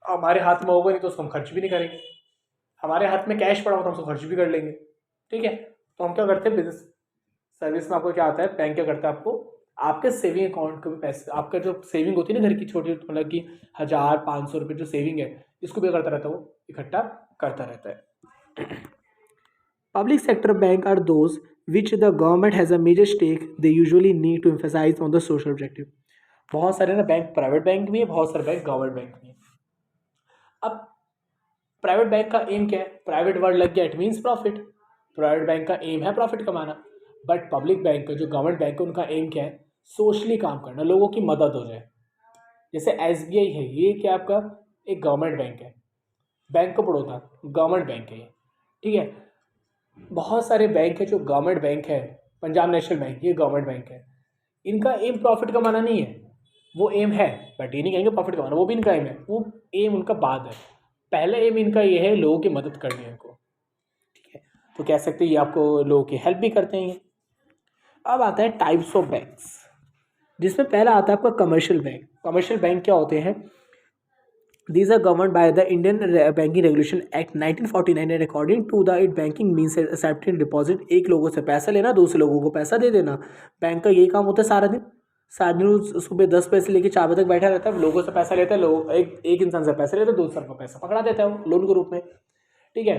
हमारे हाथ में होगा नहीं तो उसको हम खर्च भी नहीं करेंगे, हमारे हाथ में कैश पड़ा होगा तो हम उसको खर्च भी कर लेंगे। ठीक है, तो हम क्या करते हैं, बिजनेस सर्विस में आपको क्या आता है, बैंक क्या करता है, आपको आपके सेविंग अकाउंट के भी पैसे, आपका जो सेविंग होती है ना घर की छोटी, मतलब कि 1000-500 रुपये जो सेविंग है, इसको भी करता रहता है, वो इकट्ठा करता रहता है। Public sector bank are those which the government has a major stake, they usually need to emphasise on the social objective. बहुत सारे ना बैंक प्राइवेट बैंक भी है, बहुत सारे बैंक गवर्नमेंट बैंक भी है। अब प्राइवेट बैंक का एम क्या है, प्राइवेट वर्ड लग गया, it means profit. Private bank का एम है प्रॉफिट कमाना, बट पब्लिक बैंक का जो गवर्नमेंट बैंक है उनका एम क्या है, सोशली काम करना, लोगों की मदद हो जाए। जैसे SBI है, ये क्या आपका एक गवर्नमेंट बैंक है, bank of Baroda government bank है ये। ठीक है, बहुत सारे बैंक है जो गवर्नमेंट बैंक है, पंजाब नेशनल बैंक ये गवर्नमेंट बैंक है, इनका एम प्रॉफिट कमाना नहीं है, वो एम है बट ये नहीं कहेंगे प्रॉफिट कमाना, वो भी इनका एम है, वो एम उनका बाद है, पहले एम इनका ये है लोगों की मदद करनी है इनको। ठीक है, तो कह सकते हैं ये आपको लोगों की हेल्प भी करते हैं। अब आता है टाइप्स ऑफ बैंक्स, जिसमें पहला आता है आपका कमर्शियल बैंक। कमर्शियल बैंक क्या होते हैं, these are governed by the Indian Banking Regulation Act 1949 and according to the it banking means accepting deposit, एक लोगों से पैसा लेना, दूसरे लोगों को पैसा दे देना। बैंक का यही काम होता है सारा दिन सुबह 10 पैसे लेके 4 बजे तक बैठा रहता है, लोगों से पैसा लेता है, लोग एक इंसान से पैसा लेता है, दूसरे को पैसा पकड़ा देता है वो लोन के रूप में। ठीक है,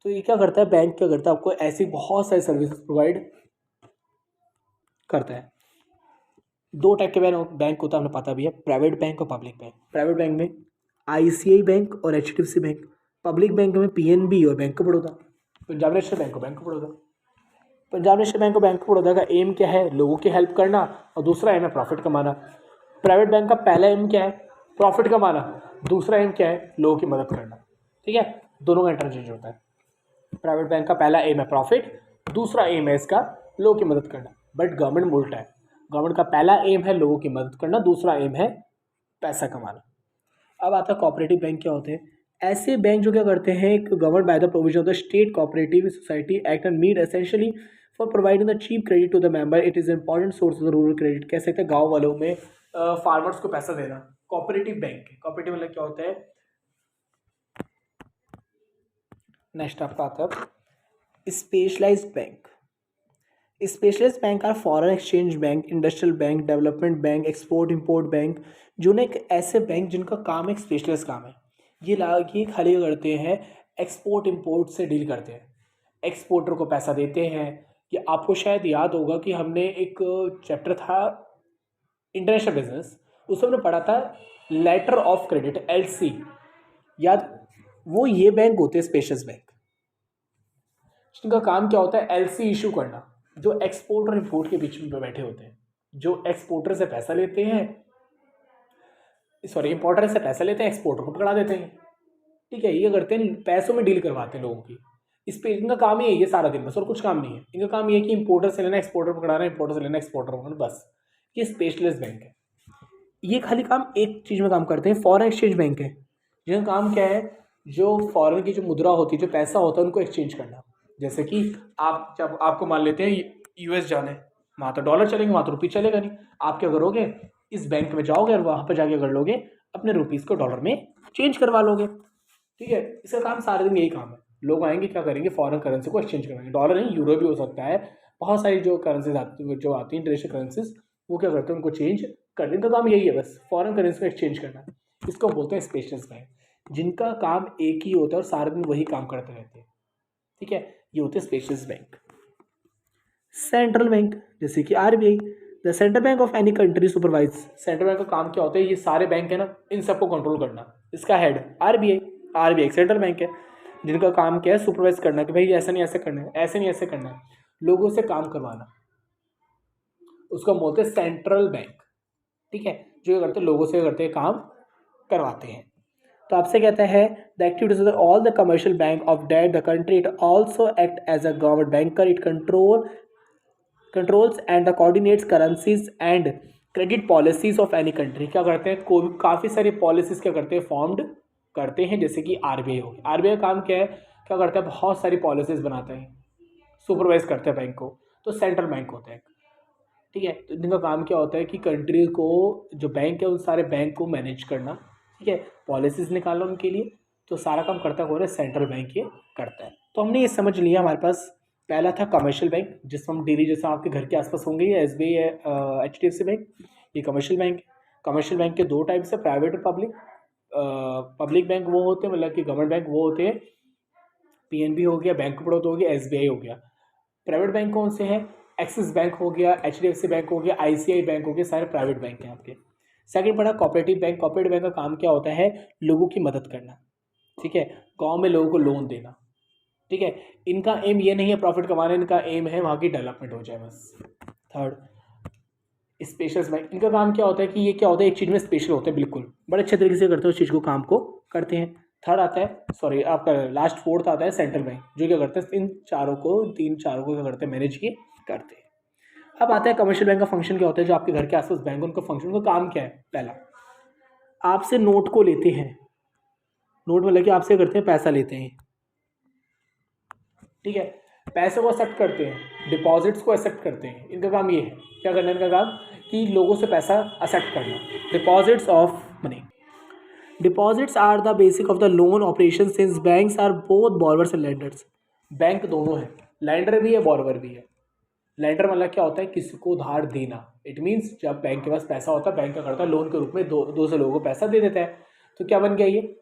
तो ये क्या करता है, बैंक क्या करता है, आपको ऐसी बहुत सारी सर्विसेज प्रोवाइड करता है। 2 टाइप के बैंक होता है, हमें पता भी है, प्राइवेट बैंक और पब्लिक बैंक। प्राइवेट बैंक में ICICI बैंक और HDFC बैंक, पब्लिक बैंक में PNB और bank of Baroda, Punjab national bank और bank of Baroda. Punjab national bank और बैंक ऑफ बड़ौदा का एम क्या है, लोगों की हेल्प करना, और दूसरा एम है प्रॉफिट कमाना। प्राइवेट बैंक का पहला एम क्या है, प्रॉफिट कमाना, दूसरा एम क्या है, लोगों की मदद करना। ठीक है, दोनों का इंटरचेंज होता है। प्राइवेट बैंक का पहला एम है प्रॉफिट, दूसरा एम है इसका लोगों की मदद करना, बट गवर्नमेंट उल्टा है, गवर्नमेंट का पहला एम है लोगों की मदद करना, दूसरा एम है पैसा कमाना। अब आता है कोऑपरेटिव बैंक क्या होते हैं, ऐसे बैंक जो क्या करते हैं, एक government by the provision of the state cooperative society act and made essentially for providing the cheap credit to the member, it is important source of the rural credit. कह सकते हैं गाँव वालों में फार्मर्स को पैसा देना, कोऑपरेटिव बैंक। कोऑपरेटिव मतलब क्या होता है, नेक्स्ट आपका आता है specialised bank. Specialised bank are foreign exchange bank, industrial bank, development bank, export import bank, जो ना एक ऐसे बैंक जिनका काम एक स्पेशलाइज्ड काम है। ये खाली करते हैं एक्सपोर्ट इंपोर्ट से डील करते हैं, एक्सपोर्टर को पैसा देते हैं। कि आपको शायद याद होगा कि हमने एक चैप्टर था इंटरनेशनल बिजनेस, उसमें हमने पढ़ा था लेटर ऑफ क्रेडिट LC, याद, वो ये बैंक होते हैं स्पेशलाइज्ड बैंक, जिनका काम क्या होता है LC इशू करना, जो एक्सपोर्ट और इंपोर्ट के बीच में बैठे होते हैं, जो एक्सपोर्टर से पैसा लेते हैं, सॉरी इंपोर्टर से पैसा लेते हैं, एक्सपोर्टर को पकड़ा देते हैं। ठीक है, ये करते हैं, पैसों में डील करवाते हैं लोगों की। इस पे इनका काम ही है ये सारा दिन, बस और कुछ काम नहीं है इनका। काम ये है कि इंपोर्टर से लेना एक्सपोर्टर पकड़ाना, इंपोर्टर से लेना एक्सपोर्टर पकड़ाना, बस। ये स्पेशलिस्ट बैंक है, ये खाली काम एक चीज़ में काम करते हैं। फॉरेन एक्सचेंज बैंक है, जिनका काम क्या है, जो फॉरेन की जो मुद्रा होती है, जो पैसा होता है, उनको एक्सचेंज करना। जैसे कि आप जब आपको मान लेते हैं US जाने, वहाँ तो डॉलर चलेंगे, वहाँ तो रुपये चलेगा नहीं। आप क्या करोगे, इस बैंक में जाओगे और वहाँ पर जाके कर लोगे, अपने रुपीज़ को डॉलर में चेंज करवा लोगे, ठीक है। इसका काम सारे दिन यही काम है, लोग आएंगे क्या करेंगे, फॉरेन करेंसी को एक्सचेंज करवाएंगे, डॉलर नहीं यूरो भी हो सकता है, बहुत सारी जो करेंसीज आती जो आती हैं इंटरनेशनल करेंसीज, वो क्या करते हैं उनको चेंज कर देने का काम यही है, बस फॉरेन करेंसी को एक्सचेंज करना। इसको बोलते हैं स्पेशलिस्ट बैंक, जिनका काम एक ही होता है और सारे दिन वही काम करते रहते हैं, ठीक है। ये होते हैं स्पेशलिस्ट बैंक। सेंट्रल बैंक जैसे कि RBI, the central bank of any country supervise. Central bank का काम क्या होता है, ये सारे बैंक है ना, इन सबको कंट्रोल करना। इसका head RBI, RBI central bank है, जिनका काम क्या है, सुपरवाइज करना कि भाई ऐसा नहीं ऐसे करना है, ऐसे नहीं ऐसे करना है, लोगों से काम करवाना, उसको हम बोलते हैं सेंट्रल बैंक, ठीक है। जो ये करते हैं लोगों से करते हैं काम करवाते हैं। तो आपसे कहता है the activities of all the commercial bank of that the country, it also act as a government banker, it controls and the coordinates currencies and credit policies of any country. क्या करते हैं, काफ़ी सारी पॉलिसीज क्या करते हैं, formed करते हैं, जैसे कि आरबीआई हो गया। आरबीआई का काम क्या है, क्या करता है, बहुत सारी पॉलिसीज बनाते हैं, सुपरवाइज करते हैं बैंक को, तो सेंट्रल बैंक होता है, ठीक है। तो इनका काम क्या होता है कि कंट्री को, जो बैंक है उन सारे बैंक को मैनेज करना, ठीक है, पॉलिसीज निकालना उनके लिए, तो सारा काम करता कौन है, सेंट्रल बैंक ये करता है। तो हमने ये समझ लिया, हमारे पास पहला था कमर्शियल बैंक, जिसमें हम डेली जैसे आपके घर के आसपास होंगे, ये एसबीआई है, एचडीएफसी बैंक, ये कमर्शियल बैंक है। कमर्शियल बैंक के दो टाइप्स है, प्राइवेट और पब्लिक। पब्लिक बैंक वो होते हैं, मतलब कि गवर्नमेंट बैंक वो होते हैं, पीएनबी हो गया, बैंक ऑफ बड़ौदा हो गया, एसबीआई हो गया। प्राइवेट बैंक कौन से हैं, एक्सिस बैंक हो गया, एचडीएफसी बैंक हो गया, आईसीआई बैंक हो गया, सारे प्राइवेट बैंक हैं आपके। सेकंड पढ़ा कोऑपरेटिव बैंक। कोऑपरेटिव बैंक का काम क्या होता है, लोगों की मदद करना, ठीक है, गांव में लोगों को लोन देना, ठीक है। इनका एम ये नहीं है प्रॉफिट कमाना, इनका एम है वहाँ की डेवलपमेंट हो जाए बस। थर्ड स्पेशल बैंक, इनका काम क्या होता है कि ये क्या होता है, एक चीज़ में स्पेशल होते हैं, बिल्कुल बड़े अच्छे तरीके से करते हैं उस चीज़ को, काम को करते हैं। थर्ड आता है, सॉरी आपका लास्ट फोर्थ आता है सेंट्रल बैंक, जो क्या करते हैं इन चारों को, तीन चारों को क्या करते हैं, मैनेज किए करते हैं। अब आता है कमर्शियल बैंक का फंक्शन क्या होता है, जो आपके घर के आसपास बैंक, उनका फंक्शन, उनका काम क्या है। पहला, आपसे नोट को लेते हैं, नोट मतलब कि आपसे करते हैं पैसा लेते हैं, ठीक है, पैसे को एक्सेप्ट करते हैं, डिपॉजिट्स को एक्सेप्ट करते हैं। इनका काम ये है, क्या करना है इनका काम, कि लोगों से पैसा एक्सेप्ट करना, deposits of money. Deposits are the basic of the loan operation, since banks are both borrowers and lenders. Bank दोनों है, लैंडर भी है, बॉरोवर भी है। लैंडर मतलब क्या होता है, किसी को उधार देना। इट मीन्स जब बैंक के पास पैसा होता है, बैंक क्या करता है, लोन के रूप में दूसरे लोगों को पैसा दे देता है, तो क्या बन गया, ये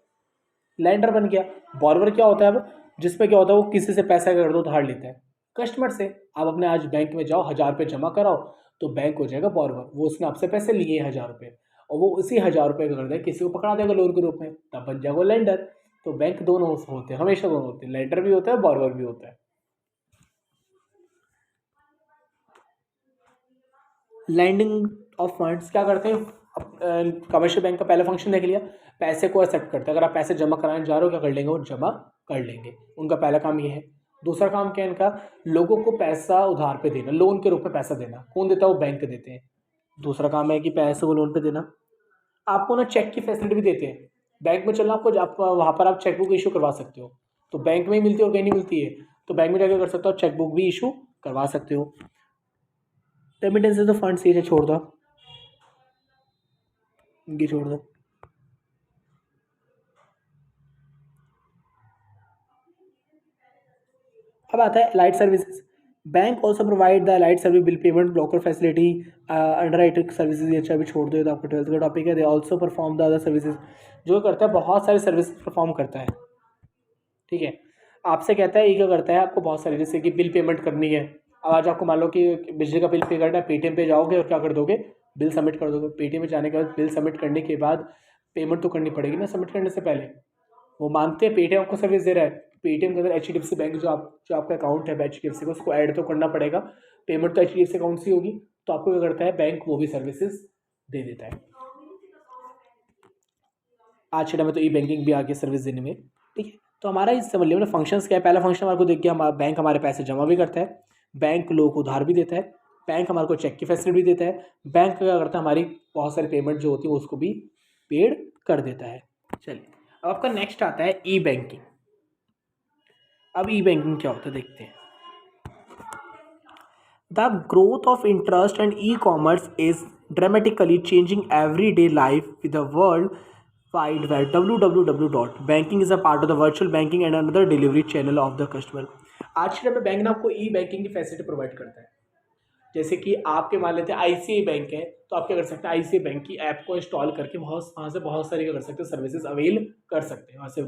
लैंडर बन गया। बॉरोवर क्या होता है, अब जिसमें क्या होता है, वो किसी से पैसा कर दो उधार लेता है, कस्टमर से। आप अपने आज बैंक में जाओ, 1000 रुपये जमा कराओ, तो बैंक हो जाएगा बॉरोवर, वो उसने आपसे पैसे लिए 1000 रुपये, और वो उसी 1000 रुपये का कर देगा, किसी को पकड़ा देगा लोन के रूप में, तब बन जाएगा लेंडर। तो बैंक दोनों होते हैं, हमेशा दोनों होते हैं, लेंडर भी होता है, बॉरोवर भी होता है। लैंडिंग ऑफ फंड्स क्या करते हैं, कमर्शियल बैंक का पहला फंक्शन देख लिया, पैसे को एक्सेप्ट करते हैं। अगर आप पैसे जमा कराने जा रहे हो, क्या कर लेंगे, वो जमा कर लेंगे, उनका पहला काम ये है। दूसरा काम क्या है इनका, लोगों को पैसा उधार पे देना, लोन के रूप में पैसा देना। कौन देता है, वो बैंक देते हैं। दूसरा काम है कि पैसे को लोन पे देना। आपको ना चेक की फैसिलिटी भी देते हैं, बैंक में चलना, आपको वहाँ पर आप चेकबुक इशू करवा सकते हो, तो बैंक में ही मिलती है और कहीं नहीं मिलती है, तो बैंक में जाकर कर सकते हो, चेकबुक भी इशू करवा सकते हो। रेमिटेंस तो फंड से छोड़ दो, इनकी छोड़ दो। अब आता है light services. Bank also provide the light service, bill payment, broker facility, under writing services. अच्छा अभी छोड़ दो, ये तो आपका 12th का टॉपिक है। They also perform the other services, जो करता है बहुत सारी सर्विस परफॉर्म करता है, ठीक है। आपसे कहता है ये क्या करता है, आपको बहुत सारी, जैसे कि बिल पेमेंट करनी है। अब आज आपको मान लो कि बिजली का बिल पे करना है, पेटीएम पे जाओगे और क्या कर दोगे, बिल सबमिट कर दोगे। पेटीएम में जाने के बाद बिल सबमिट करने के बाद पेमेंट तो करनी पड़ेगी ना, सबमिट करने से पहले। वो मानते हैं पेटीएम आपको सर्विस दे रहा है, पेटीएम के अंदर एचडीएफसी बैंक जो आपका अकाउंट है एचडीएफसी का, उसको ऐड तो करना पड़ेगा। पेमेंट तो एचडीएफसी अकाउंट से होगी, तो आपको क्या करता है, बैंक वो भी सर्विसेज दे देता है। आज के टाइम में तो ई बैंकिंग भी आ गया सर्विस देने में, ठीक है। तो हमारा इस समझ लिया फंक्शंस क्या है। पहला फंक्शन हमारे को देख गया, हमारा बैंक हमारे पैसे जमा भी करता है, बैंक लोगों को उधार भी देता है, बैंक हमारे को चेक की फैसिलिटी भी देता है, बैंक क्या करता है, हमारी बहुत सारी पेमेंट जो होती है उसको भी पेड कर देता है। चलिए अब आपका नेक्स्ट आता है ई बैंकिंग। अब ई बैंकिंग क्या होता है देखते हैं। The growth of interest and e commerce is dramatically changing everyday life with the world wide web www.banking is a part of the virtual banking and another delivery channel of the customer। आज के time में bank ना आपको ई banking की facility provide करता है। जैसे कि आपके मान लेते हैं आईसीआई बैंक है, तो आप क्या कर सकते हैं, आईसीआई बैंक की ऐप को इंस्टॉल करके वहाँ से बहुत सारी क्या कर सकते हैं, सर्विसेज अवेल कर सकते हैं। वहाँ से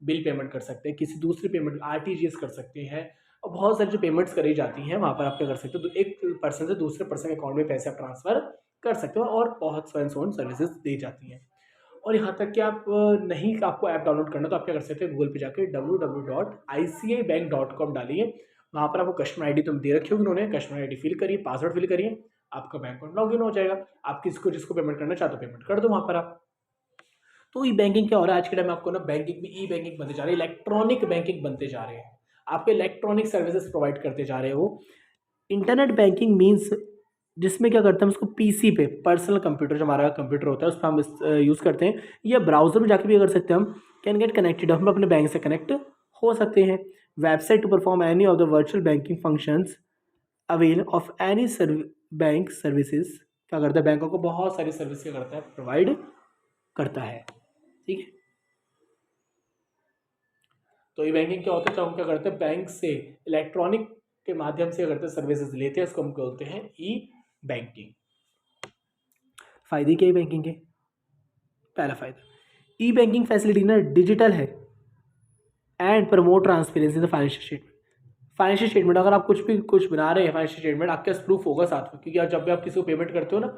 बिल पेमेंट कर सकते हैं, किसी दूसरी पेमेंट आरटीजीएस कर सकते हैं, और बहुत सारी जो पेमेंट्स करी जाती हैं वहाँ पर आप क्या कर सकते हो, तो एक पर्सन से दूसरे पर्सन के अकाउंट में पैसे आप ट्रांसफ़र कर सकते हो, और बहुत सारी सर्विसेज दी जाती हैं। और यहाँ तक कि आप नहीं आपको ऐप डाउनलोड करना, तो आप क्या कर सकते हैं, गूगल पे जाके www.icibank.com डालिए। वहाँ पर आपको कस्टमर आईडी तो दे रखी होगी उन्होंने, कस्टमर आईडी फिल करिए, पासवर्ड फिल करिए, आपका बैंक अकाउंट लॉगिन हो जाएगा। आप किसको जिसको पेमेंट करना चाहते हो पेमेंट कर दो वहाँ पर आप। तो ई बैंकिंग क्या हो रहा है आज के टाइम में, आपको ना बैंकिंग भी ई बैंकिंग बनते जा रही है, इलेक्ट्रॉनिक बैंकिंग बनते जा रहे हैं, आपको इलेक्ट्रॉनिक सर्विसेज प्रोवाइड करते जा रहे हो। इंटरनेट बैंकिंग मीन्स जिसमें क्या करते हैं हम उसको पीसी पे, पर्सनल कंप्यूटर जो हमारा कंप्यूटर होता है उस पर हम यूज़ करते हैं, या ब्राउज़र में जाके भी कर सकते हैं हम, कैन गेट कनेक्टेड, हम अपने बैंक से कनेक्ट हो सकते हैं। Website to perform any of the virtual banking functions avail of any bank services, क्या करता है, बैंकों को बहुत सारी सर्विस क्या करता है, प्रोवाइड करता है। ठीक है, तो ई बैंकिंग क्या होता है, तो हम क्या करते हैं बैंक से इलेक्ट्रॉनिक के माध्यम से क्या करते हैं, सर्विसेज लेते हैं, इसको हम बोलते हैं ई बैंकिंग। फायदे क्या ई बैंकिंग के, पहला फायदा, ई बैंकिंग फैसिलिटी ना डिजिटल है and promote transparency the financial statement. Financial statement अगर आप कुछ बना रहे हैं फाइनेंशियल स्टेटमेंट, आपके पास प्रूफ होगा साथ में, क्योंकि जब भी आप किसी को पेमेंट करते हो ना,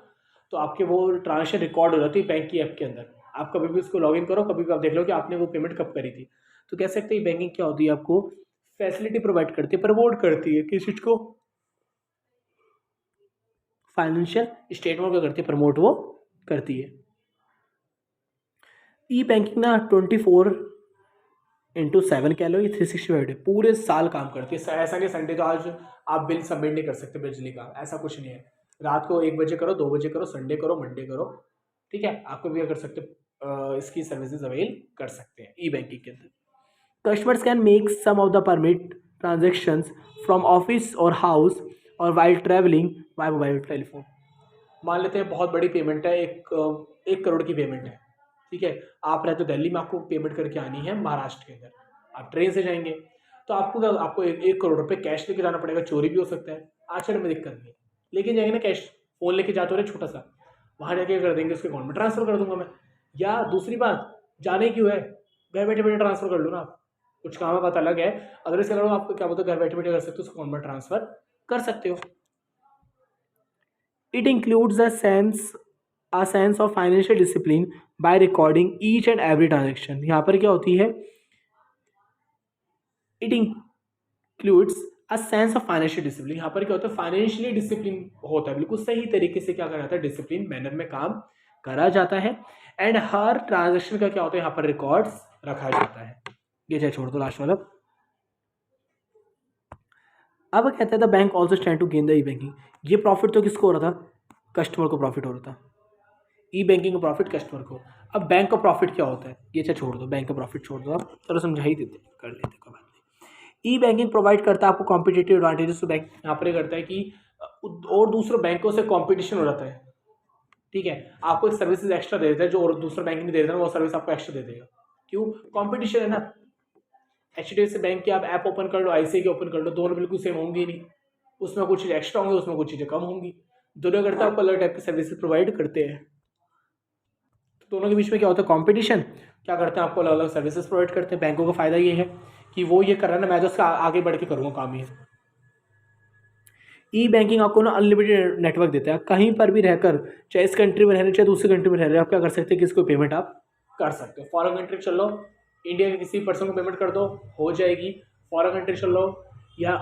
तो आपके वो ट्रांजेक्शन रिकॉर्ड हो जाती है बैंक की ऐप के अंदर। आप कभी भी उसको लॉगिन करो, कभी भी आप देख लो कि आपने वो पेमेंट कब करी थी। तो कह सकते हैं बैंकिंग क्या होती है, आपको फैसिलिटी प्रोवाइड करती है, प्रमोट करती है किस चीज़ को, फाइनेंशियल स्टेटमेंट को करती है, प्रमोट वो करती है। ई बैंकिंग ना 24/7 कह लो, ये 365 डे पूरे साल काम करती है। ऐसा नहीं संडे तो आज आप बिल सबमिट नहीं कर सकते बिजली का, ऐसा कुछ नहीं है। रात को 1 बजे करो, 2 बजे करो, संडे करो, मंडे करो, ठीक है, आपको भी कर सकते इसकी सर्विसेज अवेल कर सकते हैं ई बैंकिंग के अंदर। Customers can make some of the permit transactions from office और हाउस और while travelling by mobile telephone. मान लेते हैं बहुत बड़ी पेमेंट है, 1 करोड़ की पेमेंट है, ठीक है, आप रहते हो दिल्ली में, आपको पेमेंट करके आनी है महाराष्ट्र के अंदर, आप ट्रेन से जाएंगे, तो आपको 1 करोड़ रुपये कैश लेके जाना पड़ेगा, चोरी भी हो सकता है, आज में दिक्कत नहीं है, लेकिन जाएंगे ना कैश, फ़ोन लेके जाते हो रहे छोटा सा, वहाँ जाके कर देंगे, उसके अकाउंट में ट्रांसफ़र कर दूंगा मैं। या दूसरी बात, जाने क्यों है, घर बैठे बैठे ट्रांसफ़र कर लो ना आप, कुछ काम है बात अलग है, अगर इसके अलावा आपको क्या बोलते हो घर बैठे बैठे कर सकते हो, उसको अकाउंट में ट्रांसफ़र कर सकते हो। It includes a sense of financial discipline by recording each and every transaction। यहाँ पर क्या होती है, it includes a sense of financial discipline. यहाँ पर क्या होता है, फाइनेंशियली डिसिप्लिन होता है, बिल्कुल सही तरीके से क्या करा जाता है, डिसिप्लिन मैनर में काम करा जाता है। एंड हर ट्रांजेक्शन का क्या होता है, यहाँ पर रिकॉर्ड्स रखा जाता है। ये चाहे छोड़ दो लास्ट वाला। अब कहता है the bank also stand to gain the e banking. ये प्रॉफिट तो किसको हो रहा था, कस्टमर को प्रॉफिट हो रहा था, ई बैंकिंग का प्रॉफिट कस्टमर को। अब बैंक का प्रॉफिट क्या होता है, ये अच्छा छोड़ दो, बैंक का प्रॉफिट छोड़ दो, आप चलो समझा ही देते, कर लेते कोई बात नहीं। ई बैंकिंग प्रोवाइड करता है आपको कॉम्पिटेटिव एडवांटेजेस। बैंक यहाँ पर करता है कि और दूसरे बैंकों से कॉम्पिटिशन हो जाता है, ठीक है, आपको एक सर्विसेज एक्स्ट्रा दे देता है, जो और दूसरा बैंक नहीं दे देता, वो सर्विस आपको एक्स्ट्रा दे देगा। क्यों, कॉम्पिटिशन है ना। HDFC बैंक की आप ऐप ओपन कर लो, ICICI की ओपन कर लो, दोनों बिल्कुल सेम होंगी नहीं, उसमें कुछ चीज़ एक्स्ट्रा होंगी, उसमें कुछ चीज़ें कम होंगी, दोनों करता है आपको अलग टाइप की सर्विसेज प्रोवाइड करते हैं। दोनों के बीच में क्या होता है, कंपटीशन, क्या करते हैं आपको अलग अलग सर्विसेज प्रोवाइड करते हैं। बैंकों का फायदा ये है कि वो ये कर रहा है ना, मैं तो उसका आगे बढ़ के करूँगा काम ये। ई बैंकिंग आपको ना अनलिमिटेड नेटवर्क देता है, कहीं पर भी रहकर, चाहे इस कंट्री में रह रहे चाहे दूसरी कंट्री में रह रहे, आप क्या कर सकते हैं कि इसको पेमेंट आप कर सकते हो। फॉरेन कंट्री चल लो, इंडिया के किसी पर्सन को पेमेंट कर दो, हो जाएगी। फॉरेन कंट्री चल लो, या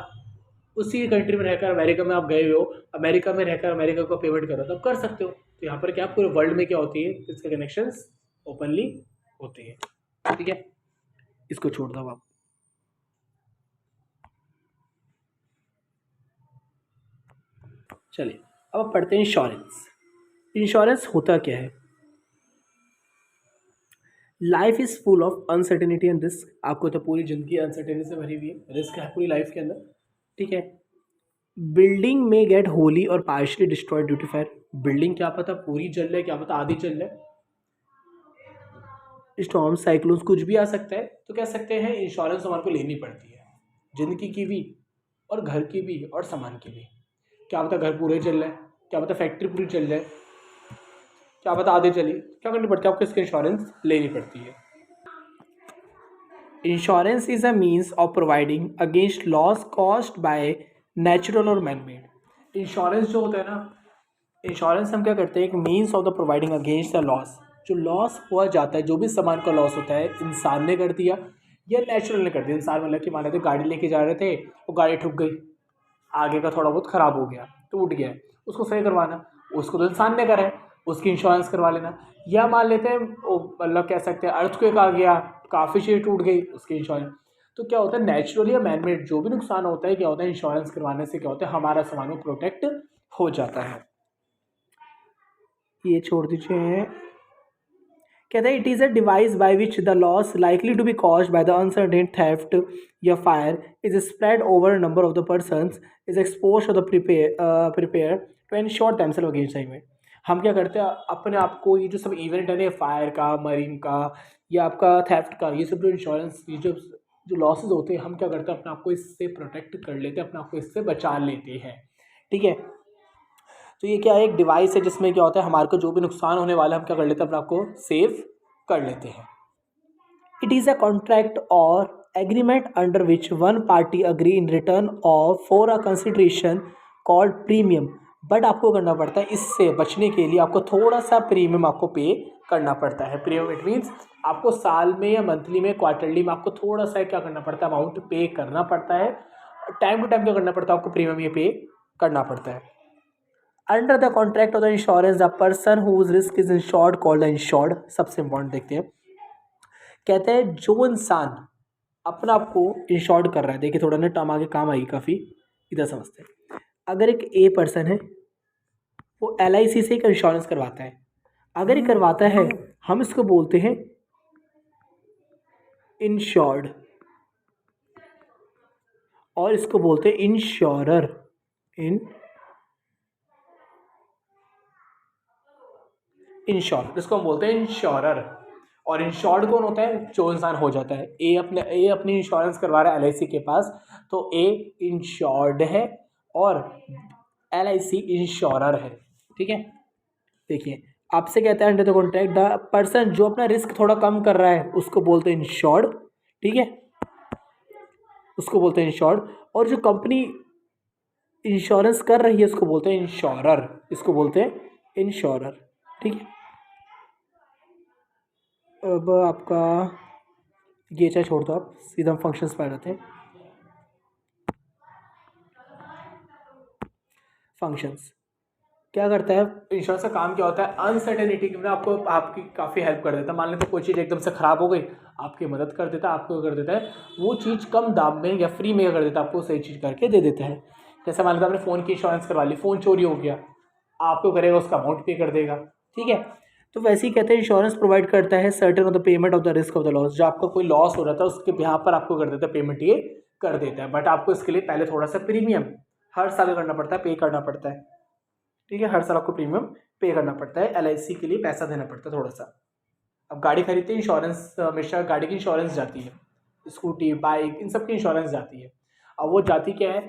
उसी कंट्री में रहकर अमेरिका में आप गए हो, अमेरिका में रहकर अमेरिका को पेमेंट करो, तो कर सकते हो। तो यहाँ पर क्या पूरे वर्ल्ड में क्या होती है, इसके कनेक्शंस ओपनली होते हैं, ठीक है, इसको छोड़ दो आप। चलिए अब पढ़ते हैं इंश्योरेंस। इंश्योरेंस होता क्या है। Life is full of uncertainty and risk. आपको तो पूरी जिंदगी अनसर्टेनिटी से भरी हुई है, रिस्क है पूरी लाइफ के अंदर, ठीक है। बिल्डिंग में गेट होली और partially destroyed due to fire. Building क्या पता पूरी जल रही है, क्या पता आधी जल रही है, स्टॉर्म, साइक्लोन्स कुछ भी आ सकता है, तो कह सकते हैं इंश्योरेंस हमारे को लेनी पड़ती है, ज़िंदगी की भी और घर की भी और सामान की भी। क्या पता घर पूरे चल रहे, क्या पता फैक्ट्री पूरी चल जाए, क्या पता आधे चली, क्या करनी पड़ती है आपको, इसकी इंश्योरेंस लेनी पड़ती है। Insurance is a means of providing against loss caused by natural और मैन मेड। इंश्योरेंस जो होता है ना, इंश्योरेंस हम क्या करते हैं, एक means of the providing against the loss. जो लॉस हुआ जाता है, जो भी सामान का लॉस होता है, इंसान ने कर दिया या नेचुरल ने कर दिया। इंसान मतलब कि मान लेते गाड़ी लेके जा रहे थे, वो गाड़ी ठुक गई, आगे का थोड़ा बहुत ख़राब हो गया, टूट गया, उसको सही करवाना, उसको तो इंसान ने करा है, उसकी इंश्योरेंस करवा लेना। या मान लेते हैं मतलब कह सकते हैं अर्थक्वेक आ गया, काफ़ी चीज़ टूट गई, उसकी इंश्योरेंस। तो क्या होता है, नेचुरल या मैनमेड जो भी नुकसान होता है, क्या होता है, इंश्योरेंस करवाने से क्या होता है, हमारा सामान वो प्रोटेक्ट हो जाता है। ये छोड़ दीजिए। कहते हैं it is a device by which the loss likely to be caused by the uncertain theft या fire is spread over number of the persons is expose to the prepare to ensure themselves against event. हम क्या करते हैं, अपने आप को ये जो सब इवेंट है ना, फायर का, मरीन का या आपका थेफ्ट का, ये सब जो इंश्योरेंस, ये जो लॉसेज होते हैं, हम क्या करते हैं, अपने आप को इससे प्रोटेक्ट कर लेते हैं, अपने आप को इससे बचा लेते हैं। ठीक है, तो ये क्या है, एक डिवाइस है जिसमें क्या होता है, हमारे को जो भी नुकसान होने वाला है, हम क्या कर लेते हैं, अपने आप को सेव कर लेते हैं। इट इज़ अ कॉन्ट्रैक्ट और agreement under which one party agree in return of for a consideration called premium. But आपको करना पड़ता है, इससे बचने के लिए आपको थोड़ा सा प्रीमियम आपको पे करना पड़ता है। प्रीमियम इट मीन्स आपको साल में या मंथली में, क्वार्टरली में आपको थोड़ा सा क्या करना पड़ता है, अमाउंट पे करना पड़ता है। टाइम टू टाइम क्या करना पड़ता है, आपको प्रीमियम ये पे करना पड़ता है। Under the contract of the insurance the person whose risk is insured called the insured. सबसे इंपॉर्टेंट देखते हैं, कहते हैं जो इंसान अपना आपको इंश्योर्ड कर रहा है, देखिए थोड़ा ना टर्म आगे काम आएगी काफ़ी, इधर समझते हैं। अगर एक ए पर्सन है, वो LIC से एक इंश्योरेंस करवाता है, अगर ये करवाता है, हम इसको बोलते हैं इंश्योर्ड, और इसको बोलते हैं इंश्योरर। इंश्योर, इसको हम बोलते हैं इंश्योरर। और इंश्योर्ड कौन होता है, जो इंसान हो जाता है। ए अपनी इंश्योरेंस करवा रहा है LIC के पास, तो ए इंश्योर्ड है और LIC इंश्योरर है। ठीक है, देखिए आपसे कहता है under the contract the person, जो अपना रिस्क थोड़ा कम कर रहा है, उसको बोलते हैं इंश्योर्ड। ठीक है, उसको बोलते हैं इंश्योर्ड। और जो कंपनी इंश्योरेंस कर रही है, उसको बोलते हैं इंश्योरर, इसको बोलते हैं इंश्योरर। ठीक है, अब आपका ये चाहे छोड़ दो, आप सीधा हम फंक्शंस पर आ जाते हैं। फंक्शंस क्या करता है, इंश्योरेंस का काम क्या होता है, अनसर्टेनिटी में आपको आपकी काफ़ी हेल्प कर देता है। मान लेते कोई चीज़ एकदम से ख़राब हो गई, आपकी मदद कर देता है, आपको कर देता है वो चीज़ कम दाम में या फ्री में कर देता है, आपको सही चीज़ करके दे देता है। जैसे मान लेते आपने फ़ोन की इंश्योरेंस करवा ली, फ़ोन चोरी हो गया, आपको करेगा, उसका अमाउंट पे कर देगा। ठीक है, तो वैसे ही कहते हैं इंश्योरेंस प्रोवाइड करता है certain of the payment of the risk of the loss. जो आपका कोई लॉस हो रहा था, उसके बिहाफ पर आपको कर देता है पेमेंट, ये कर देता है। बट आपको इसके लिए पहले थोड़ा सा प्रीमियम हर साल करना पड़ता है, पे करना पड़ता है। ठीक है, हर साल आपको प्रीमियम पे करना पड़ता है, LIC के लिए पैसा देना पड़ता है थोड़ा सा। अब गाड़ी खरीदते हैं, इंश्योरेंस हमेशा गाड़ी की इंश्योरेंस जाती है, स्कूटी, बाइक, इन सब की इंश्योरेंस जाती है। अब वो जाती क्या है,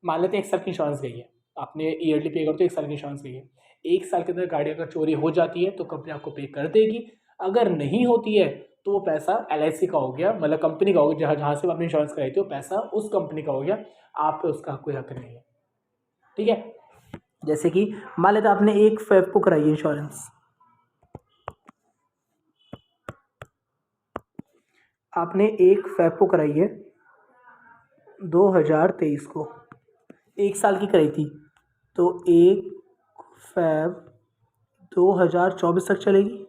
मान लेते हैं 1 साल की इंश्योरेंस गई है, आपने ईयरली पे करते हो, 1 साल की इंश्योरेंस गई है। 1 साल के अंदर गाड़ी अगर चोरी हो जाती है, तो कंपनी आपको पे कर देगी। अगर नहीं होती है, तो वो पैसा LIC का हो गया, मतलब कंपनी का हो गया, जहाँ से आपने इंश्योरेंस कराई थी, वो पैसा उस कंपनी का हो गया, आप पे उसका कोई हक नहीं है। ठीक है, जैसे कि मान लेते आपने 1 फेब को कराई है इंश्योरेंस, आपने 1 फेब को कराई है 2023 को, 1 साल की कराई थी, तो 1 फेब 2024 तक चलेगी।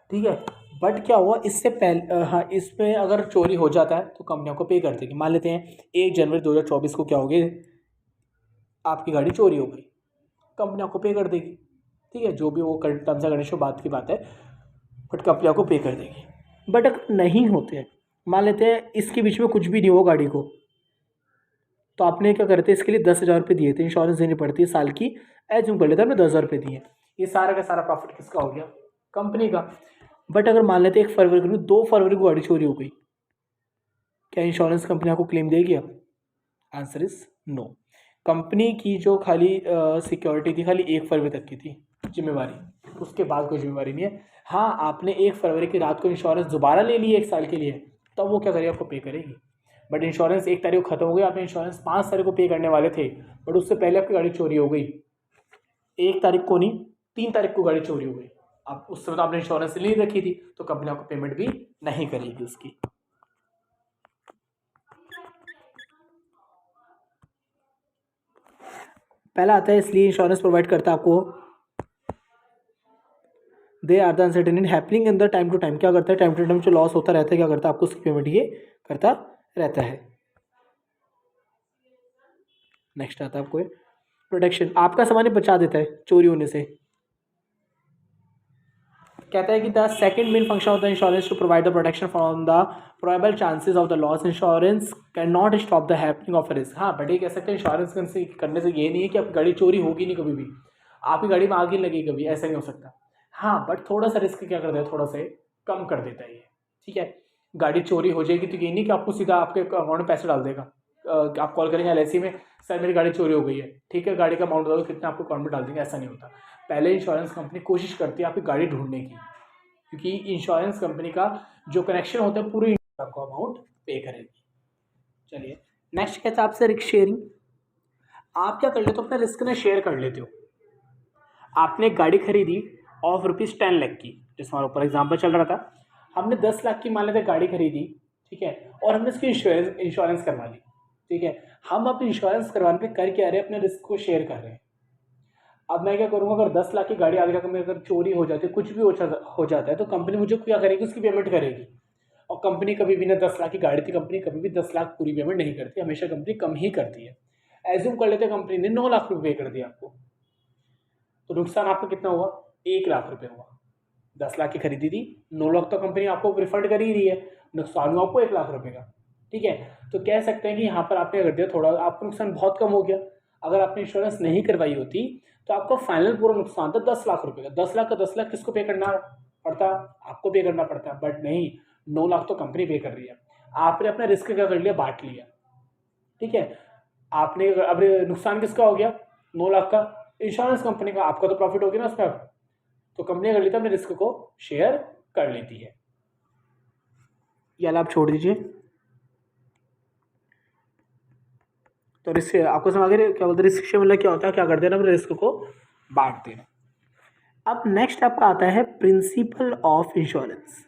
ठीक है, बट क्या हुआ इससे पहले, हाँ, इसमें अगर चोरी हो जाता है तो कंपनियों को पे कर देगी। मान लेते हैं 1 जनवरी 2024 को क्या हो गया, आपकी गाड़ी चोरी हो गई, कंपनी आपको पे कर देगी। ठीक है, जो भी वो टर्म्स एंड कंडीशन बात की बात है, बट कंपनी आपको पे कर देगी। बट अगर नहीं होते हैं, मान लेते हैं इसके बीच में कुछ भी नहीं हो गाड़ी को, तो आपने क्या करते हैं, इसके लिए 10,000 रुपये दिए थे, इंश्योरेंस देनी पड़ती है साल की, एज्यूम कर लेते हैं आपने 10,000 रुपये दिए, ये सारा का सारा प्रॉफिट किसका हो गया, कंपनी का। बट अगर मान लेते 1 फरवरी को, 2 फरवरी को गाड़ी चोरी हो गई, क्या इंश्योरेंस कंपनी आपको क्लेम देगी? अब आंसर इज नो। कंपनी की जो खाली सिक्योरिटी थी खाली 1 फरवरी तक की थी जिम्मेवारी, उसके बाद कोई जिम्मेवारी नहीं है। हाँ, आपने 1 फरवरी की रात को इंश्योरेंस दोबारा ले ली 1 साल के लिए, तब वो क्या करेगी? आपको पे करेगी। बट इंश्योरेंस 1 तारीख को खत्म हो गया, आपने इंश्योरेंस 5 तारीख को पे करने वाले थे, बट उससे पहले आपकी गाड़ी चोरी हो गई, 1 तारीख को नहीं 3 तारीख को गाड़ी चोरी हो गई, आप उस समय तो आपने इंश्योरेंस नहीं रखी थी, तो कंपनी आपको पेमेंट भी नहीं करेगी उसकी। पहला आता है इसलिए इंश्योरेंस प्रोवाइड करता है आपको, they are the uncertain in happening in the time to time. क्या करता है? टाइम टू टाइम जो लॉस होता रहता है, क्या करता है? आपको उसकी पेमेंट ये करता रहता है। नेक्स्ट आता है आपको प्रोटेक्शन, आपका सामान ये बचा देता है चोरी होने से। कहता है कि the second main function of the insurance to provide the protection from the probable chances of the loss. Insurance can not stop the happening of risk. हाँ, बट ये कह सकते हैं इंश्योरेंस करने से ये नहीं है कि आपकी गाड़ी चोरी होगी नहीं कभी भी, आपकी गाड़ी में आग ही लगी कभी, ऐसा नहीं हो सकता। हाँ, बट थोड़ा सा रिस्क क्या कर देता है? थोड़ा सा कम कर देता है ये, ठीक है। गाड़ी चोरी हो जाएगी तो ये नहीं कि आपको सीधा आपके अकाउंट में पैसे डाल देगा। आप कॉल करेंगे LIC में, सर मेरी गाड़ी चोरी हो गई है, ठीक है, गाड़ी का अमाउंट दो, कितना आपको अकाउंट में डाल देंगे, ऐसा नहीं होता। पहले इंश्योरेंस कंपनी कोशिश करती है आपकी गाड़ी ढूंढने की, क्योंकि इंश्योरेंस कंपनी का जो कनेक्शन होता है पूरी आपको अमाउंट पे करेगी। चलिए नेक्स्ट कहता है आपसे रिस्क शेयरिंग। आप क्या कर लेते हो? अपना रिस्क ना शेयर कर लेते हो। आपने एक गाड़ी खरीदी ऑफ ₹10 लाख की, जिस हमारा ऊपर एग्जाम्पल चल रहा था, हमने 10 लाख की मान लेते गाड़ी खरीदी, ठीक है, और हमने इसकी इंश्योरेंस करवा ली, ठीक है। हम अपने इंश्योरेंस करवाने पे कर क्या रहे हैं? अपने रिस्क को शेयर कर रहे हैं। अब मैं क्या करूँगा? अगर 10 लाख की गाड़ी आगे जाकर मेरे अगर चोरी हो जाती है, कुछ भी हो जाता है, तो कंपनी मुझे क्या करेगी? उसकी पेमेंट करेगी। और कंपनी कभी भी ना 10 लाख की गाड़ी थी, कंपनी कभी भी 10 लाख पूरी पेमेंट नहीं करती, हमेशा कंपनी कम ही करती है। एज्यूम कर लेते हैं कंपनी ने 9 लाख रुपये पे कर दिया आपको, तो नुकसान आपको कितना हुआ? 1 लाख रुपये हुआ। 10 लाख की खरीदी थी, 9 लाख तो कंपनी आपको रिफंड कर ही रही है, नुकसान हुआ आपको 1 लाख रुपये का, ठीक है। तो कह सकते हैं कि यहाँ पर आपने कर दिया थोड़ा, आपका नुकसान बहुत कम हो गया। अगर आपने इंश्योरेंस नहीं करवाई होती तो आपका फाइनल पूरा नुकसान था 10 लाख रुपये का। 10 लाख का 10 लाख किसको पे करना पड़ता? आपको पे करना पड़ता, बट नहीं, 9 लाख तो कंपनी पे कर रही है। आपने अपना रिस्क क्या कर लिया? बांट लिया, ठीक है। आपने अब नुकसान किसका हो गया? 9 लाख का इंश्योरेंस कंपनी का, आपका तो प्रॉफिट हो गया ना उसमें। अब तो कंपनी कर लेती है अपने रिस्क को शेयर कर लेती है। या आप छोड़ दीजिए। तो रिस्क आपको समझ गए क्या बोलते हैं? रिस्क शेयर मतलब क्या होता है? क्या करते हैं ना, अपने रिस्क को बांट देना। अब नेक्स्ट आपका आता है प्रिंसिपल ऑफ इंश्योरेंस,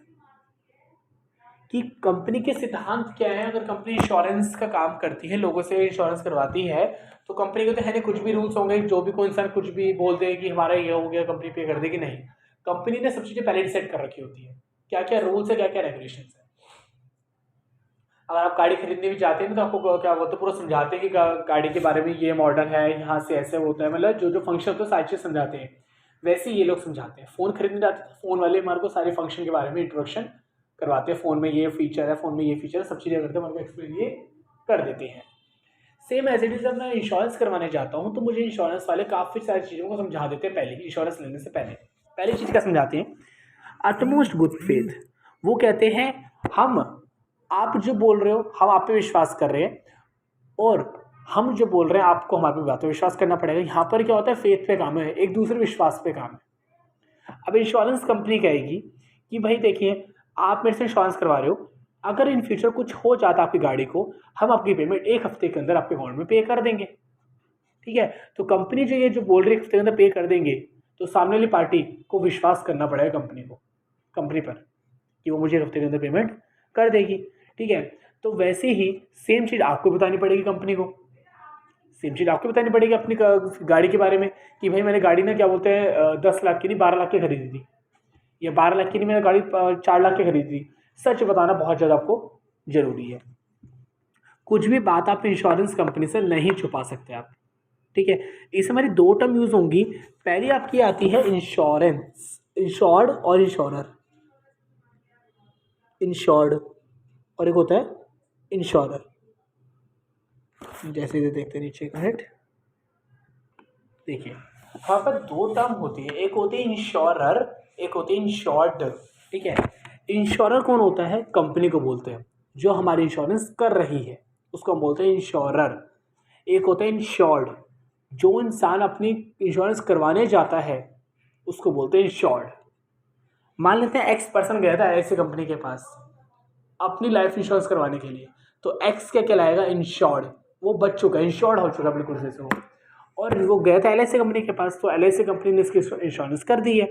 कि कंपनी के सिद्धांत क्या है। अगर कंपनी इंश्योरेंस का काम करती है, लोगों से इंश्योरेंस करवाती है, तो कंपनी के तो है नहीं कुछ भी रूल्स होंगे, जो भी कोई इंसान कुछ भी बोल दे कि हमारा ये हो गया कंपनी पे कर देगी, नहीं। कंपनी ने सब चीज़ें पहले डिसाइड कर रखी होती है, क्या क्या रूल्स है, क्या क्या रेगुलेशन है। अगर आप गाड़ी खरीदने भी जाते हैं तो आपको क्या बोलते हैं, पूरा समझाते हैं कि गाड़ी के बारे में ये मॉडल है, यहाँ से ऐसे होता है, मतलब जो जो फंक्शन होता है सारी चीज़ समझाते हैं। वैसे ही ये लोग समझाते हैं। फ़ोन खरीदने जाते हैं तो फ़ोन वाले हमारे को सारे फंक्शन के बारे में इंट्रोडक्शन करवाते हैं, फ़ोन में ये फीचर है, फ़ोन में ये फीचर है, सब चीज़ें करते हैं, हमारे को एक्सप्लेन ये कर देते हैं। सेम एज इट इज़ जब मैं इंश्योरेंस करवाने जाता हूँ तो मुझे इंश्योरेंस वाले काफ़ी सारी चीज़ों को समझा देते हैं पहले ही, इंश्योरेंस लेने से पहले। पहली चीज़ क्या समझाते हैं? Utmost good faith. वो कहते हैं हम, आप जो बोल रहे हो हम आप पे विश्वास कर रहे हैं, और हम जो बोल रहे हैं आपको हमारे पे बात पे विश्वास करना पड़ेगा। यहाँ पर क्या होता है? फेथ पे काम है, एक दूसरे विश्वास पे काम है। अब इंश्योरेंस कंपनी कहेगी कि भाई देखिए, आप मेरे से इंश्योरेंस करवा रहे हो, अगर इन फ्यूचर कुछ हो जाता आपकी गाड़ी को, हम आपकी पेमेंट 1 हफ्ते के अंदर आपके अकाउंट में पे कर देंगे, ठीक है। तो कंपनी जो ये जो बोल रही है 1 हफ्ते के अंदर पे कर देंगे, तो सामने वाली पार्टी को विश्वास करना पड़ेगा कंपनी पर, कि वो मुझे 1 हफ्ते के अंदर पेमेंट कर देगी, ठीक है। तो वैसे ही सेम चीज़ आपको बतानी पड़ेगी कंपनी को, सेम चीज़ आपको बतानी पड़ेगी अपनी गाड़ी के बारे में, कि भाई मैंने गाड़ी ना क्या बोलते हैं 10 लाख की नहीं 12 लाख की खरीदी थी, या 12 लाख की नहीं मैंने गाड़ी 4 लाख की खरीदी थी। सच बताना बहुत ज़्यादा आपको ज़रूरी है। कुछ भी बात आप इंश्योरेंस कंपनी से नहीं छुपा सकते आप, ठीक है। इसमें हमारी 2 टर्म यूज़ होंगी। पहली आपकी आती है इंश्योरेंस, इंश्योर्ड और इंश्योरर, इंश्योर्ड, और एक होता है इंश्योरर। जैसे देखते हैं नीचे, एक मिनट देखिए, वहाँ पर 2 टर्म होती है, एक होती है इंश्योरर, एक होती है इंश्योर्ड। ठीक है। इंश्योरर कौन होता है? कंपनी को बोलते हैं जो हमारी इंश्योरेंस कर रही है, उसको हम बोलते हैं इंश्योरर। एक होता है इंश्योर्ड, जो इंसान अपनी इंश्योरेंस करवाने जाता है उसको बोलते हैं इंश्योर्ड। मान लेते हैं एक्स पर्सन गया था ऐसी कंपनी के पास अपनी लाइफ इंश्योरेंस करवाने के लिए, तो एक्स क्या कहलाएगा? इंश्योर्ड। वो बच चुका है, इंश्योर्ड हो चुका बिल्कुल से वो, और वो गया था एलआईसी कंपनी के पास, तो एलआईसी कंपनी ने इसकी इंश्योरेंस कर दी है,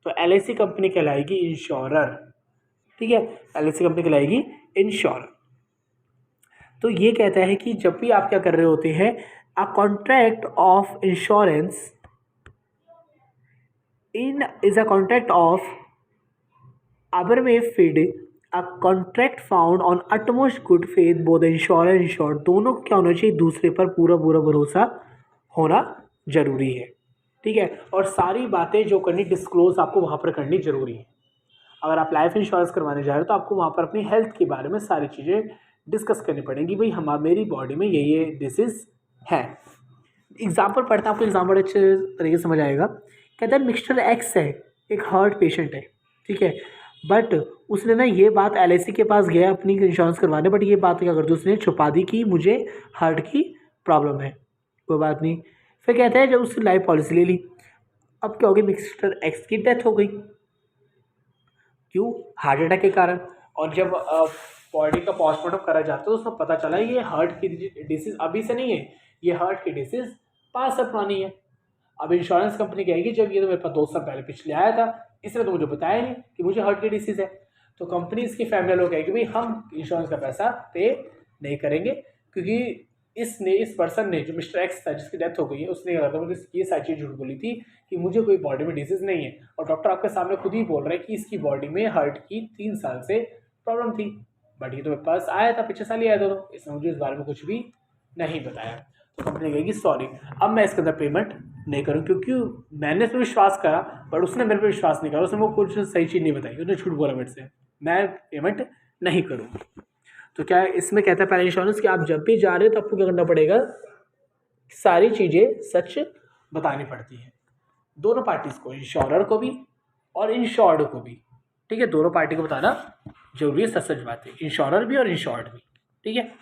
तो एलआईसी कंपनी कहलाएगी इंश्योरर। ठीक है, एलआईसी कंपनी कहलाएगी इंश्योरर। तो ये कहता है कि जब भी आप क्या कर रहे होते हैं, a contract of insurance in is a contract of अबरमेफिड, a contract found on utmost good faith both insurer insured. दोनों को क्या होना चाहिए? दूसरे पर पूरा पूरा भरोसा होना जरूरी है। ठीक है, और सारी बातें जो करनी डिस्क्लोज आपको वहाँ पर करनी जरूरी है। अगर आप लाइफ इंश्योरेंस करवाने जा रहे हो तो आपको वहाँ पर अपनी हेल्थ के बारे में सारी चीज़ें डिस्कस करनी पड़ेंगी। भाई मेरी बॉडी में ये डिसीज़ है। एग्जाम्पल पढ़ता हूँ, आपको एग्जाम्पल अच्छे तरीके से समझ आएगा। कहता है मिस्टर एक्स है, एक हार्ट पेशेंट है, ठीक है, बट उसने ना ये बात एलआईसी के पास गया अपनी इंश्योरेंस करवाने, बट ये बात क्या कर दी उसने? छुपा दी कि मुझे हार्ट की प्रॉब्लम है। कोई बात नहीं, फिर कहता है जब उसने लाइफ पॉलिसी ले ली, अब क्या हो गई? मिस्टर एक्स की डेथ हो गई। क्यों? हार्ट अटैक के कारण। और जब बॉडी का पोस्टमार्टम करा जाता है तो उसमें पता चला ये हार्ट की डिसीज़ अभी से नहीं है, ये हार्ट की डिसीज़ 5 साल पुरानी है। अब इंश्योरेंस कंपनी कहेगी जब ये तो मेरे पास 2 साल पहले पिछले आया था, इसने तो मुझे बताया नहीं कि मुझे हार्ट की डिसीज़ है। तो कंपनी इसकी फैमिली लोग कहेगी भाई हम इंश्योरेंस का पैसा पे नहीं करेंगे, क्योंकि इस पर्सन ने, जो मिस्टर एक्स था जिसकी डेथ हो गई है, उसने मुझे ये सारी चीज़ झूठ बोली थी कि मुझे कोई बॉडी में डिसीज़ नहीं है, और डॉक्टर आपके सामने खुद ही बोल रहे हैं कि इसकी बॉडी में हार्ट की 3 साल से प्रॉब्लम थी, बट ये तो मेरे पास आया था, पिछले साल ही आया था, तो इसने मुझे इस बारे में कुछ भी नहीं बताया। तो कंपनी कहेगी सॉरी, अब मैं इसके अंदर पेमेंट नहीं करूँ, क्योंकि मैंने इस पर विश्वास करा बट उसने मेरे पे विश्वास नहीं करा, उसने वो कुछ सही चीज़ नहीं बताई, उसने झूठ बोला मेरे से, मैं पेमेंट नहीं करूँ। तो क्या इसमें कहता है पहले इंश्योरेंस कि आप जब भी जा रहे हो तो आपको क्या करना पड़ेगा? सारी चीज़ें सच बतानी पड़ती है दोनों पार्टीज को, इंश्योरर को भी और इंश्योर्ड को भी। ठीक है, दोनों पार्टी को बताना जरूरी है, सच सच बात है, इंश्योरर भी और इंश्योर्ड भी। ठीक है,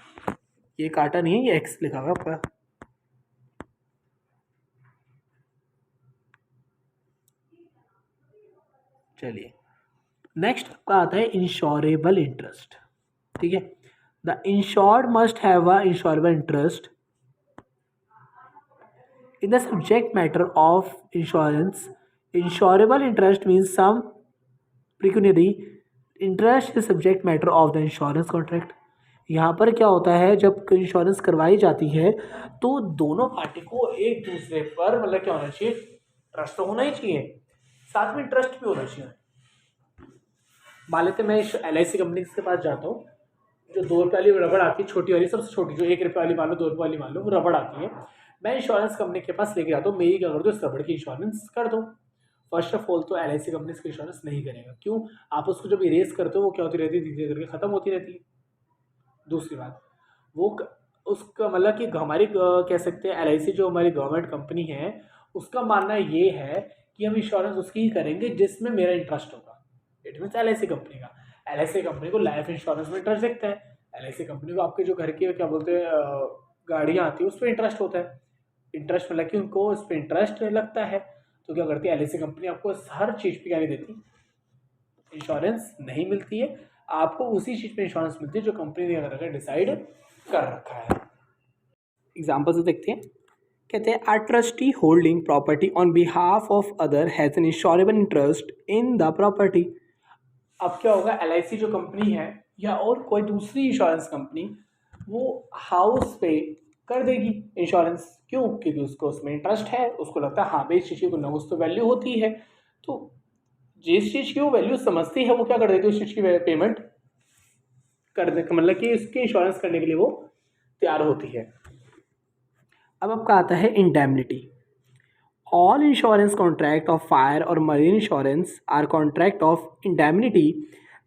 ये काटा नहीं है, ये एक्स लिखा हुआ आपका। चलिए नेक्स्ट आपका आता है इंश्योरेबल इंटरेस्ट। ठीक है, the insured must have a insurable interest in the subject matter of insurance. Insurable interest means some pecuniary interest is subject matter of the insurance contract. यहाँ पर क्या होता है, जब इंश्योरेंस करवाई जाती है तो दोनों पार्टी को एक दूसरे पर मतलब क्या होना चाहिए? ट्रस्ट तो होना ही चाहिए, साथ में ट्रस्ट भी होना चाहिए। मान लेते मैं एलआईसी कंपनी के पास जाता हूँ, जो 2 रुपये वाली रबड़ आती है, छोटी वाली, सबसे छोटी, जो 1 रुपये वाली मान लो, 2 रुपये वाली मान लो, वो रबड़ आती है, मैं इंश्योरेंस कंपनी के पास लेके जाता हूँ, मेरी क्या कर दो, इस रबड़ की इंश्योरेंस कर दो। फर्स्ट ऑफ ऑल तो एलआईसी कंपनी इसकी इंश्योरेंस नहीं करेगा। क्यों? आप उसको जब इरेज करते हो वो क्या होती रहती है? धीरे धीरे करके ख़त्म होती रहती है। दूसरी बात, वो उसका मतलब कि हमारी कह सकते हैं एलआईसी जो हमारी गवर्नमेंट कंपनी है, उसका मानना ये है कि हम इंश्योरेंस उसकी ही करेंगे जिसमें मेरा इंटरेस्ट होगा। इट मीन्स एलआईसी कंपनी का, एलआईसी कंपनी को लाइफ इंश्योरेंस में इंटरेस्ट दिखता है, एलआईसी कंपनी को आपके जो घर की क्या बोलते हैं गाड़ियाँ आती है उस पर इंटरेस्ट होता है। इंटरेस्ट मतलब कि उनको उस पर इंटरेस्ट लगता है, तो क्या करती है एलआईसी कंपनी आपको हर चीज़ पे क्या नहीं देती? इंश्योरेंस नहीं मिलती है, आपको उसी चीज़ पे इंश्योरेंस मिलती है जो कंपनी ने अगर डिसाइड कर रखा है। एग्जाम्पल से देखते हैं, कहते हैं are trustee holding property on behalf of other has an insurable interest in the property. अब क्या होगा, एलआईसी जो कंपनी है या और कोई दूसरी इंश्योरेंस कंपनी, वो हाउस पे कर देगी इंश्योरेंस। क्यों? क्योंकि उसको उसमें इंटरेस्ट है, उसको लगता है हाँ भाई इस चीज़ की कुछ ना कुछ तो वैल्यू होती है, तो जिस चीज़ की वो वैल्यू समझती है वो क्या कर देती है, उस चीज़ की पेमेंट कर दे, मतलब कि इसकी इंश्योरेंस करने के लिए वो तैयार होती है। अब आपका आता है indemnity. All insurance contract of fire और marine insurance are contract of indemnity.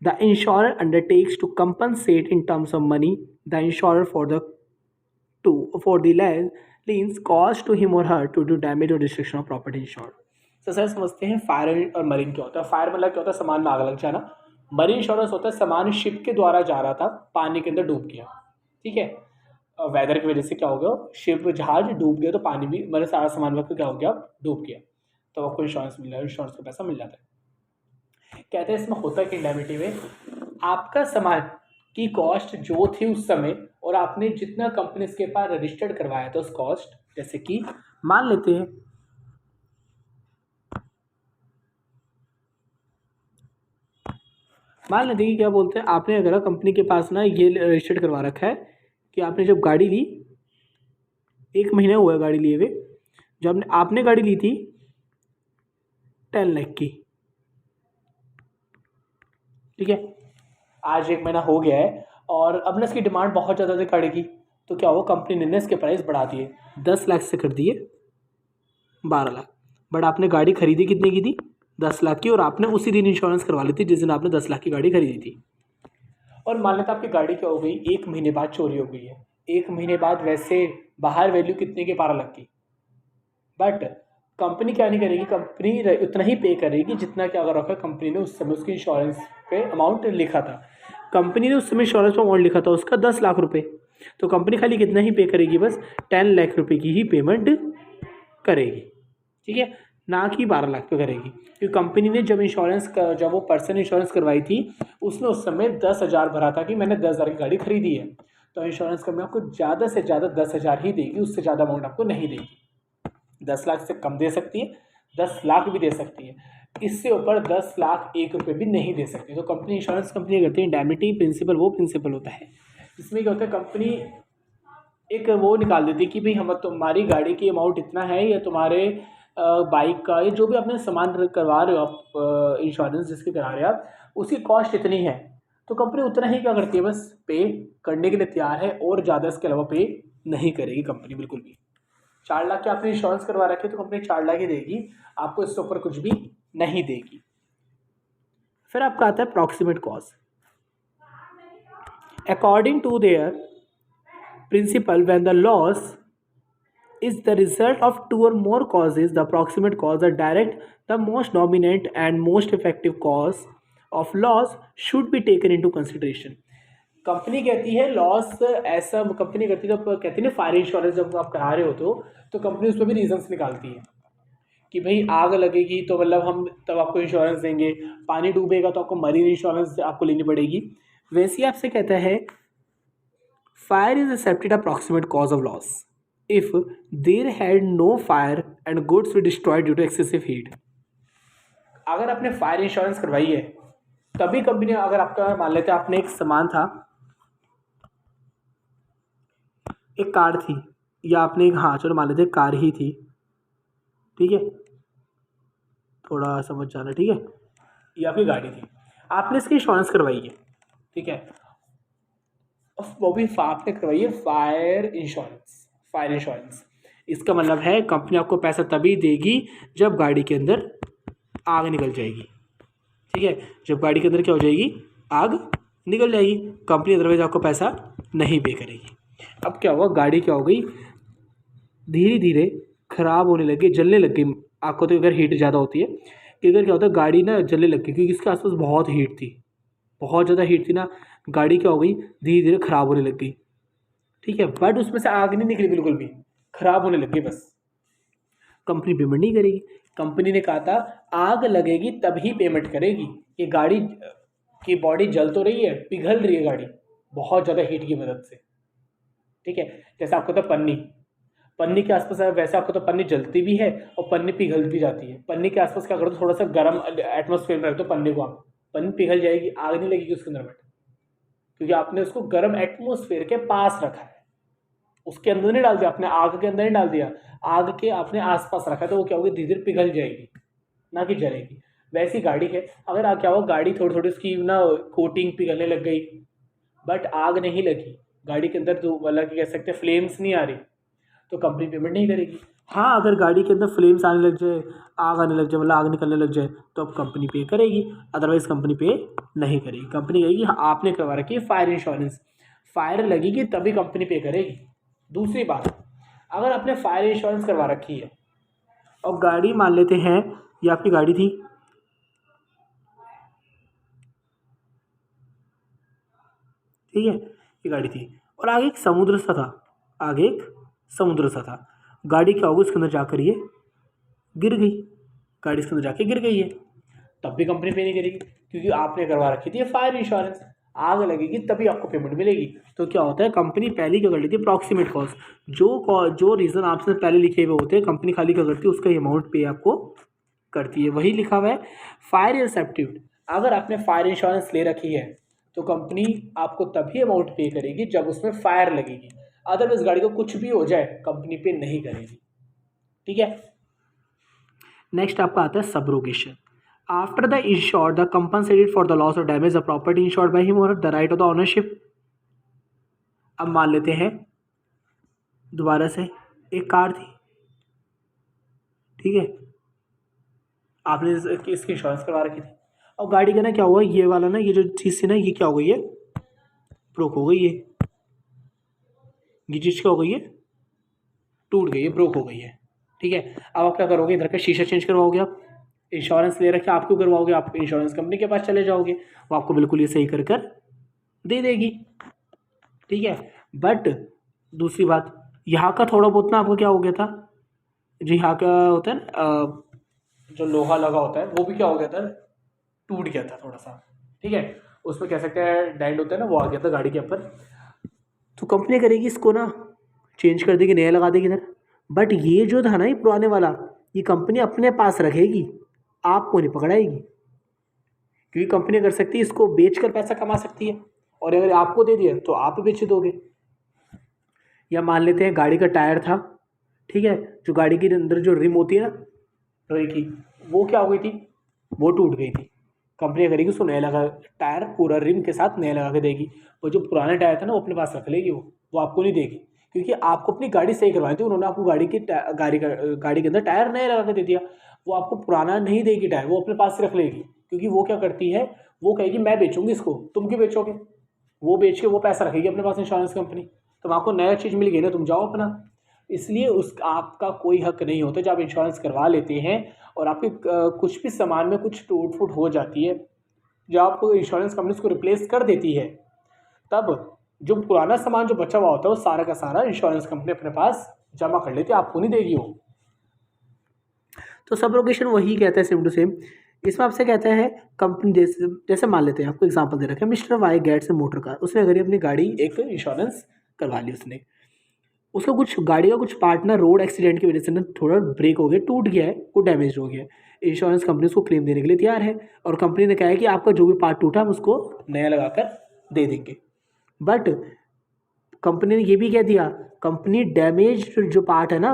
The insurer undertakes to compensate in terms of money the insurer for the liens caused to him or her to do damage or destruction of property insured। Sir समझते हैं fire और marine क्या होता है। Fire मतलब क्या होता है, सामान में आग लग जाना, मरीन इंश्योरेंस होता है सामान शिप के द्वारा जा रहा था, पानी के अंदर डूब गया, ठीक है, वेदर की वजह से क्या हो गया, शिप जहाज डूब गया तो पानी भी मतलब सारा सामान वक्त क्या हो गया, डूब गया, तो आपको इंश्योरेंस मिल रहा है, इंश्योरेंस का पैसा मिल जाता है। कहते हैं इसमें होता है कि इंडेमिनिटी में आपका सामान की कॉस्ट जो थी उस समय और आपने जितना कंपनी के पास रजिस्टर्ड करवाया था उस कॉस्ट, जैसे कि मान लेते हैं कि क्या बोलते हैं, आपने अगर कंपनी के पास ना ये रजिस्टर्ड करवा रखा है कि आपने जब गाड़ी ली, 1 महीना हुआ है गाड़ी लिए हुए, जब आपने गाड़ी ली थी 10 लाख की, ठीक है, आज 1 महीना हो गया है और अब ना इसकी डिमांड बहुत ज़्यादा थी गाड़ी की, तो क्या हुआ, कंपनी ने इसके प्राइस बढ़ा दिए, 10 लाख से कर दिए 12 लाख, बट आपने गाड़ी खरीदी कितने की थी, 10 लाख की, और आपने उसी दिन इंश्योरेंस करवा ली थी जिस दिन आपने 10 लाख की गाड़ी खरीदी थी। और मान लेते आपकी गाड़ी क्या हो गई, 1 महीने बाद चोरी हो गई है, 1 महीने बाद वैसे बाहर वैल्यू कितने की, 12 लाख की, बट कंपनी क्या नहीं करेगी, कंपनी उतना ही पे करेगी जितना क्या अगर रखा कंपनी ने उस समय उसकी इंश्योरेंस पे अमाउंट लिखा था, कंपनी ने उस समय इंश्योरेंस पे अमाउंट लिखा था उसका 10 लाख रुपए, तो कंपनी खाली कितना ही पे करेगी, बस 10 लाख रुपए की ही पेमेंट करेगी, ठीक है, ना कि 12 लाख पे करेगी, क्योंकि कंपनी ने जब वो पर्सन इंश्योरेंस करवाई थी उसने उस समय 10,000 भरा था कि मैंने 10,000 की गाड़ी खरीदी है, तो इंश्योरेंस कंपनी आपको ज़्यादा से ज़्यादा 10,000 ही देगी, उससे ज़्यादा अमाउंट आपको नहीं देगी, 10 लाख से कम दे सकती है, 10 लाख भी दे सकती है, इससे ऊपर 10,01,000 भी नहीं दे सकती। तो कंपनी इंश्योरेंस कंपनी करती है इंडेमिनिटी प्रिंसिपल, वो प्रिंसिपल होता है जिसमें क्या होता है, कंपनी एक वो निकाल देती है कि भाई हम तुम्हारी गाड़ी की अमाउंट इतना है या तुम्हारे बाइक का, या जो भी अपने सामान करवा रहे हो आप, इंश्योरेंस जिसके करा रहे हो आप, उसकी कॉस्ट इतनी है, तो कंपनी उतना ही क्या करती है, बस पे करने के लिए तैयार है, और ज़्यादा इसके अलावा पे नहीं करेगी कंपनी बिल्कुल भी। 4 लाख के आपने इंश्योरेंस करवा रखे तो कंपनी 4 लाख ही देगी, आपको इससे ऊपर कुछ भी नहीं देगी। फिर आपका आता है approximate cost, according to their principle when the loss is the result of 2 or more causes, the approximate cause, the direct, the most dominant and most effective cause of loss should be taken into consideration। Company कहती है loss ऐसा, company कहती है, जब कहती है ना fire insurance जब आप करा रहे हो तो कंपनी उसमें भी रीजंस निकालती है कि भाई आग लगेगी तो मतलब हम तब आपको इंश्योरेंस देंगे, पानी डूबेगा तो आपको मरीन इंश्योरेंस आपको लेनी पड़ेगी। वैसे ही आपसे कहता है fire is accepted approximate cause of loss if there had no fire and goods were destroyed due to excessive heat। अगर आपने फायर इंश्योरेंस करवाई है तभी कंपनी, अगर आपका मान लेते हैं आपने एक सामान था, एक कार थी, या आपने एक, हाँ चलो मान लेते हैं कार ही थी, ठीक है, थोड़ा समझ जाना, ठीक है, ये आपकी गाड़ी थी, आपने इसकी इंश्योरेंस करवाई है, ठीक है, वो भी आपने करवाई है फायर इंश्योरेंस। इसका मतलब है कंपनी आपको पैसा तभी देगी जब गाड़ी के अंदर आग निकल जाएगी, ठीक है, जब गाड़ी के अंदर क्या हो जाएगी, आग निकल जाएगी, कंपनी अदरवाइज आपको पैसा नहीं पे करेगी। अब क्या हुआ, गाड़ी क्या हो गई, धीरे धीरे ख़राब होने लगी, जलने लग गई, आपको तो अगर हीट ज़्यादा होती है कि अगर क्या होता है गाड़ी ना जलने लग गई, क्योंकि इसके आसपास बहुत हीट थी, बहुत ज़्यादा हीट थी ना, गाड़ी क्या हो गई, धीरे धीरे ख़राब होने लग गई, ठीक है, बट उसमें से आग नहीं निकली, बिल्कुल भी ख़राब होने लग गई, बस कंपनी पेमेंट नहीं करेगी। कंपनी ने कहा था आग लगेगी तभी पेमेंट करेगी, ये गाड़ी की बॉडी जल तो रही है, पिघल रही है गाड़ी बहुत ज़्यादा हीट की मदद से, ठीक है, जैसे आपको तो पन्नी के आसपास है, वैसे आपको तो पन्नी जलती भी है और पन्नी पिघल भी जाती है। पन्नी के आसपास क्या करो, थोड़ा सा गर्म एटमोसफेयर में रख दो पन्नी को, आप पन्नी पिघल जाएगी, आग नहीं लगेगी उसके अंदर, बट क्योंकि आपने उसको गर्म एटमोसफेयर के पास रखा है, उसके अंदर नहीं डाल दिया आपने, आग के अंदर नहीं डाल दिया, आग के आपने आसपास रखा है, तो वो क्या होगी, धीरे धीरे पिघल जाएगी, ना कि जलेगी। वैसी गाड़ी है, अगर आप क्या हो, गाड़ी थोड़ी थोड़ी उसकी ना कोटिंग पिघलने लग गई बट आग नहीं लगी, गाड़ी के अंदर तो मतलब कह सकते हैं फ्लेम्स नहीं आ रही, तो कंपनी पेमेंट नहीं करेगी। हाँ, अगर गाड़ी के अंदर फ्लेम्स आने लग जाए, आग आने लग जाए, मतलब आग निकलने लग जाए, तो अब कंपनी पे करेगी, अदरवाइज कंपनी पे नहीं करेगी। कंपनी कहेगी हाँ आपने करवा रखी है फायर इंश्योरेंस, फायर लगेगी तभी कंपनी पे करेगी। दूसरी बात, अगर आपने फायर इंश्योरेंस करवा रखी है और गाड़ी मान लेते हैं ये आपकी गाड़ी थी, ठीक है, ये गाड़ी थी और आगे एक समुद्र सा था, आगे एक समुद्र सा था। गाड़ी क्या होगी, उसके अंदर जाकर ये गिर गई, गाड़ी इसके अंदर जाके गिर गई है, तब भी कंपनी पे नहीं करेगी क्योंकि आपने करवा रखी थी फायर इंश्योरेंस। आग लगेगी तभी आपको पेमेंट मिलेगी। तो क्या होता है, कंपनी पहले क्या कर लेती है, अप्रॉक्सीमेट कॉस्ट, जो रीज़न आपसे पहले लिखे हुए होते हैं कंपनी खाली क्या करती है, उसका अमाउंट पे आपको करती है। वही लिखा हुआ है फायर या सेफ्टी। अगर आपने फायर इंश्योरेंस ले रखी है तो कंपनी आपको तभी अमाउंट पे करेगी जब उसमें फायर लगेगी, अदरवाइज गाड़ी को कुछ भी हो जाए कंपनी पे नहीं करेगी। ठीक है, नेक्स्ट आपका आता है subrogation. After the insured the compensated for the loss और damage the property insured by him और the right of the ownership. अब मान लेते हैं दोबारा से एक कार थी, ठीक है, आपने इसकी इंश्योरेंस करवा रखी थी और गाड़ी का ना क्या हुआ, ये वाला ना, ये जो चीज़ थी ना, ये क्या हो गई है, ब्रोक हो गई है, ये चीज़ क्या हो गई है, टूट गई है, ब्रोक हो गई है। ठीक है, अब आप क्या करोगे, इधर का शीशा चेंज करवाओगे, आप इंश्योरेंस ले रखे आप क्यों करवाओगे, आप इंश्योरेंस कंपनी के पास चले जाओगे, वो आपको बिल्कुल ये सही कर कर दे देगी। ठीक है, बट दूसरी बात, यहाँ का थोड़ा बहुत ना आपको क्या हो गया था, जो यहाँ का होता है ना, जो लोहा लगा होता है वो भी क्या हो गया था, टूट गया था थोड़ा सा। ठीक है, उसमें कह सकते हैं डेंट होता है ना, वो आ गया था गाड़ी के ऊपर। तो कंपनी करेगी इसको ना, चेंज कर देगी, नया लगा देगी इधर। बट ये जो था ना, ये पुराने वाला, ये कंपनी अपने पास रखेगी, आपको नहीं पकड़ाएगी, क्योंकि कंपनी कर सकती है इसको बेच कर पैसा कमा सकती है, और अगर आपको दे दिया तो आप बेच दोगे। या मान लेते हैं गाड़ी का टायर था, ठीक है, जो गाड़ी के अंदर जो रिम होती है ना लोहे की, वो क्या हो गई थी, वो टूट गई थी। कंपनी करेगी उसको नया लगा, टायर पूरा रिम के साथ नया लगा के देगी। वो जो पुराना टायर था ना, वो अपने पास रख लेगी, वो आपको नहीं देगी, क्योंकि आपको अपनी गाड़ी सही करवाई थी, उन्होंने आपको गाड़ी के अंदर टायर नया लगा के दे दिया। वो आपको पुराना नहीं देगी टायर, वो अपने पास रख लेगी, क्योंकि वो क्या करती है, वो कहेगी मैं बेचूंगी इसको, तुम क्यों बेचोगे, वो बेच के वो पैसा रखेगी अपने पास इंश्योरेंस कंपनी, तुम आपको नया चीज़ मिल गई ना, तुम जाओ अपना। इसलिए उस आपका कोई हक नहीं होता जब आप इंश्योरेंस करवा लेते हैं और आपके कुछ भी सामान में कुछ टूट फूट हो जाती है, जब आपको इंश्योरेंस कंपनी उसको रिप्लेस कर देती है, तब जो पुराना सामान जो बचा हुआ होता है वो सारा का सारा इंश्योरेंस कंपनी अपने पास जमा कर लेती है, आपको नहीं देगी वो। तो सबरोगेशन वही कहता है सेम टू सेम। इसमें आपसे कहता है कंपनी जैसे मान लेते हैं, आपको एग्जांपल दे रखा है, मिस्टर वाई गेट्स ए मोटर कार, उसने अगर अपनी गाड़ी एक इंश्योरेंस करवा ली, उसका कुछ गाड़ी का कुछ पार्ट ना रोड एक्सीडेंट की वजह से ना थोड़ा ब्रेक हो गया, टूट गया है, वो डैमेज हो गया है। इंश्योरेंस कंपनी उसको क्लेम देने के लिए तैयार है, और कंपनी ने कहा है कि आपका जो भी पार्ट टूटा हम उसको नया लगा कर दे देंगे। बट कंपनी ने ये भी कह दिया, कंपनी डैमेज जो पार्ट है ना